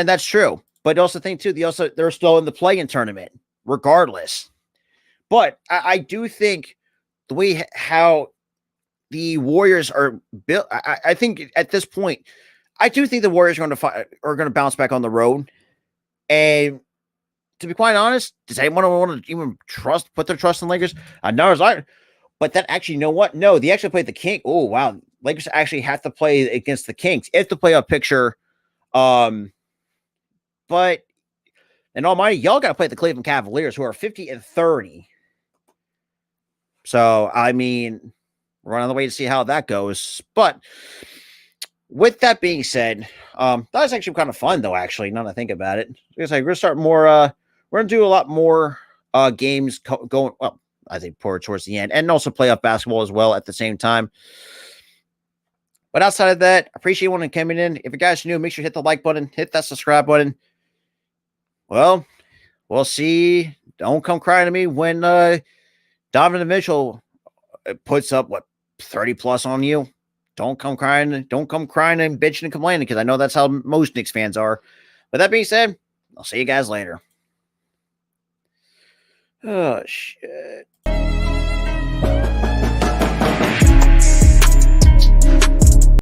that's true. But also think too, they're still in the play-in tournament, regardless. But I do think the way how the Warriors are built, I think at this point, I do think the Warriors are going to bounce back on the road. And to be quite honest, does anyone want to even put their trust in Lakers? No, but that actually, you know what? No, they actually played the Kings. Oh wow, Lakers actually have to play against the Kings if the playoff picture. But in almighty, y'all got to play the Cleveland Cavaliers, who are 50-30. So I mean, we're on the way to see how that goes. But with that being said, that was actually kind of fun, though. Actually, now that I think about it, we're gonna start more. We're gonna do a lot more games going. Well, I think towards the end, and also playoff basketball as well at the same time. But outside of that, I appreciate everyone coming in. If you guys are new, make sure to hit the like button, hit that subscribe button. Well, we'll see. Don't come crying to me when Donovan Mitchell puts up 30 plus on you. Don't come crying. Don't come crying and bitching and complaining because I know that's how most Knicks fans are. But that being said, I'll see you guys later. Oh, shit.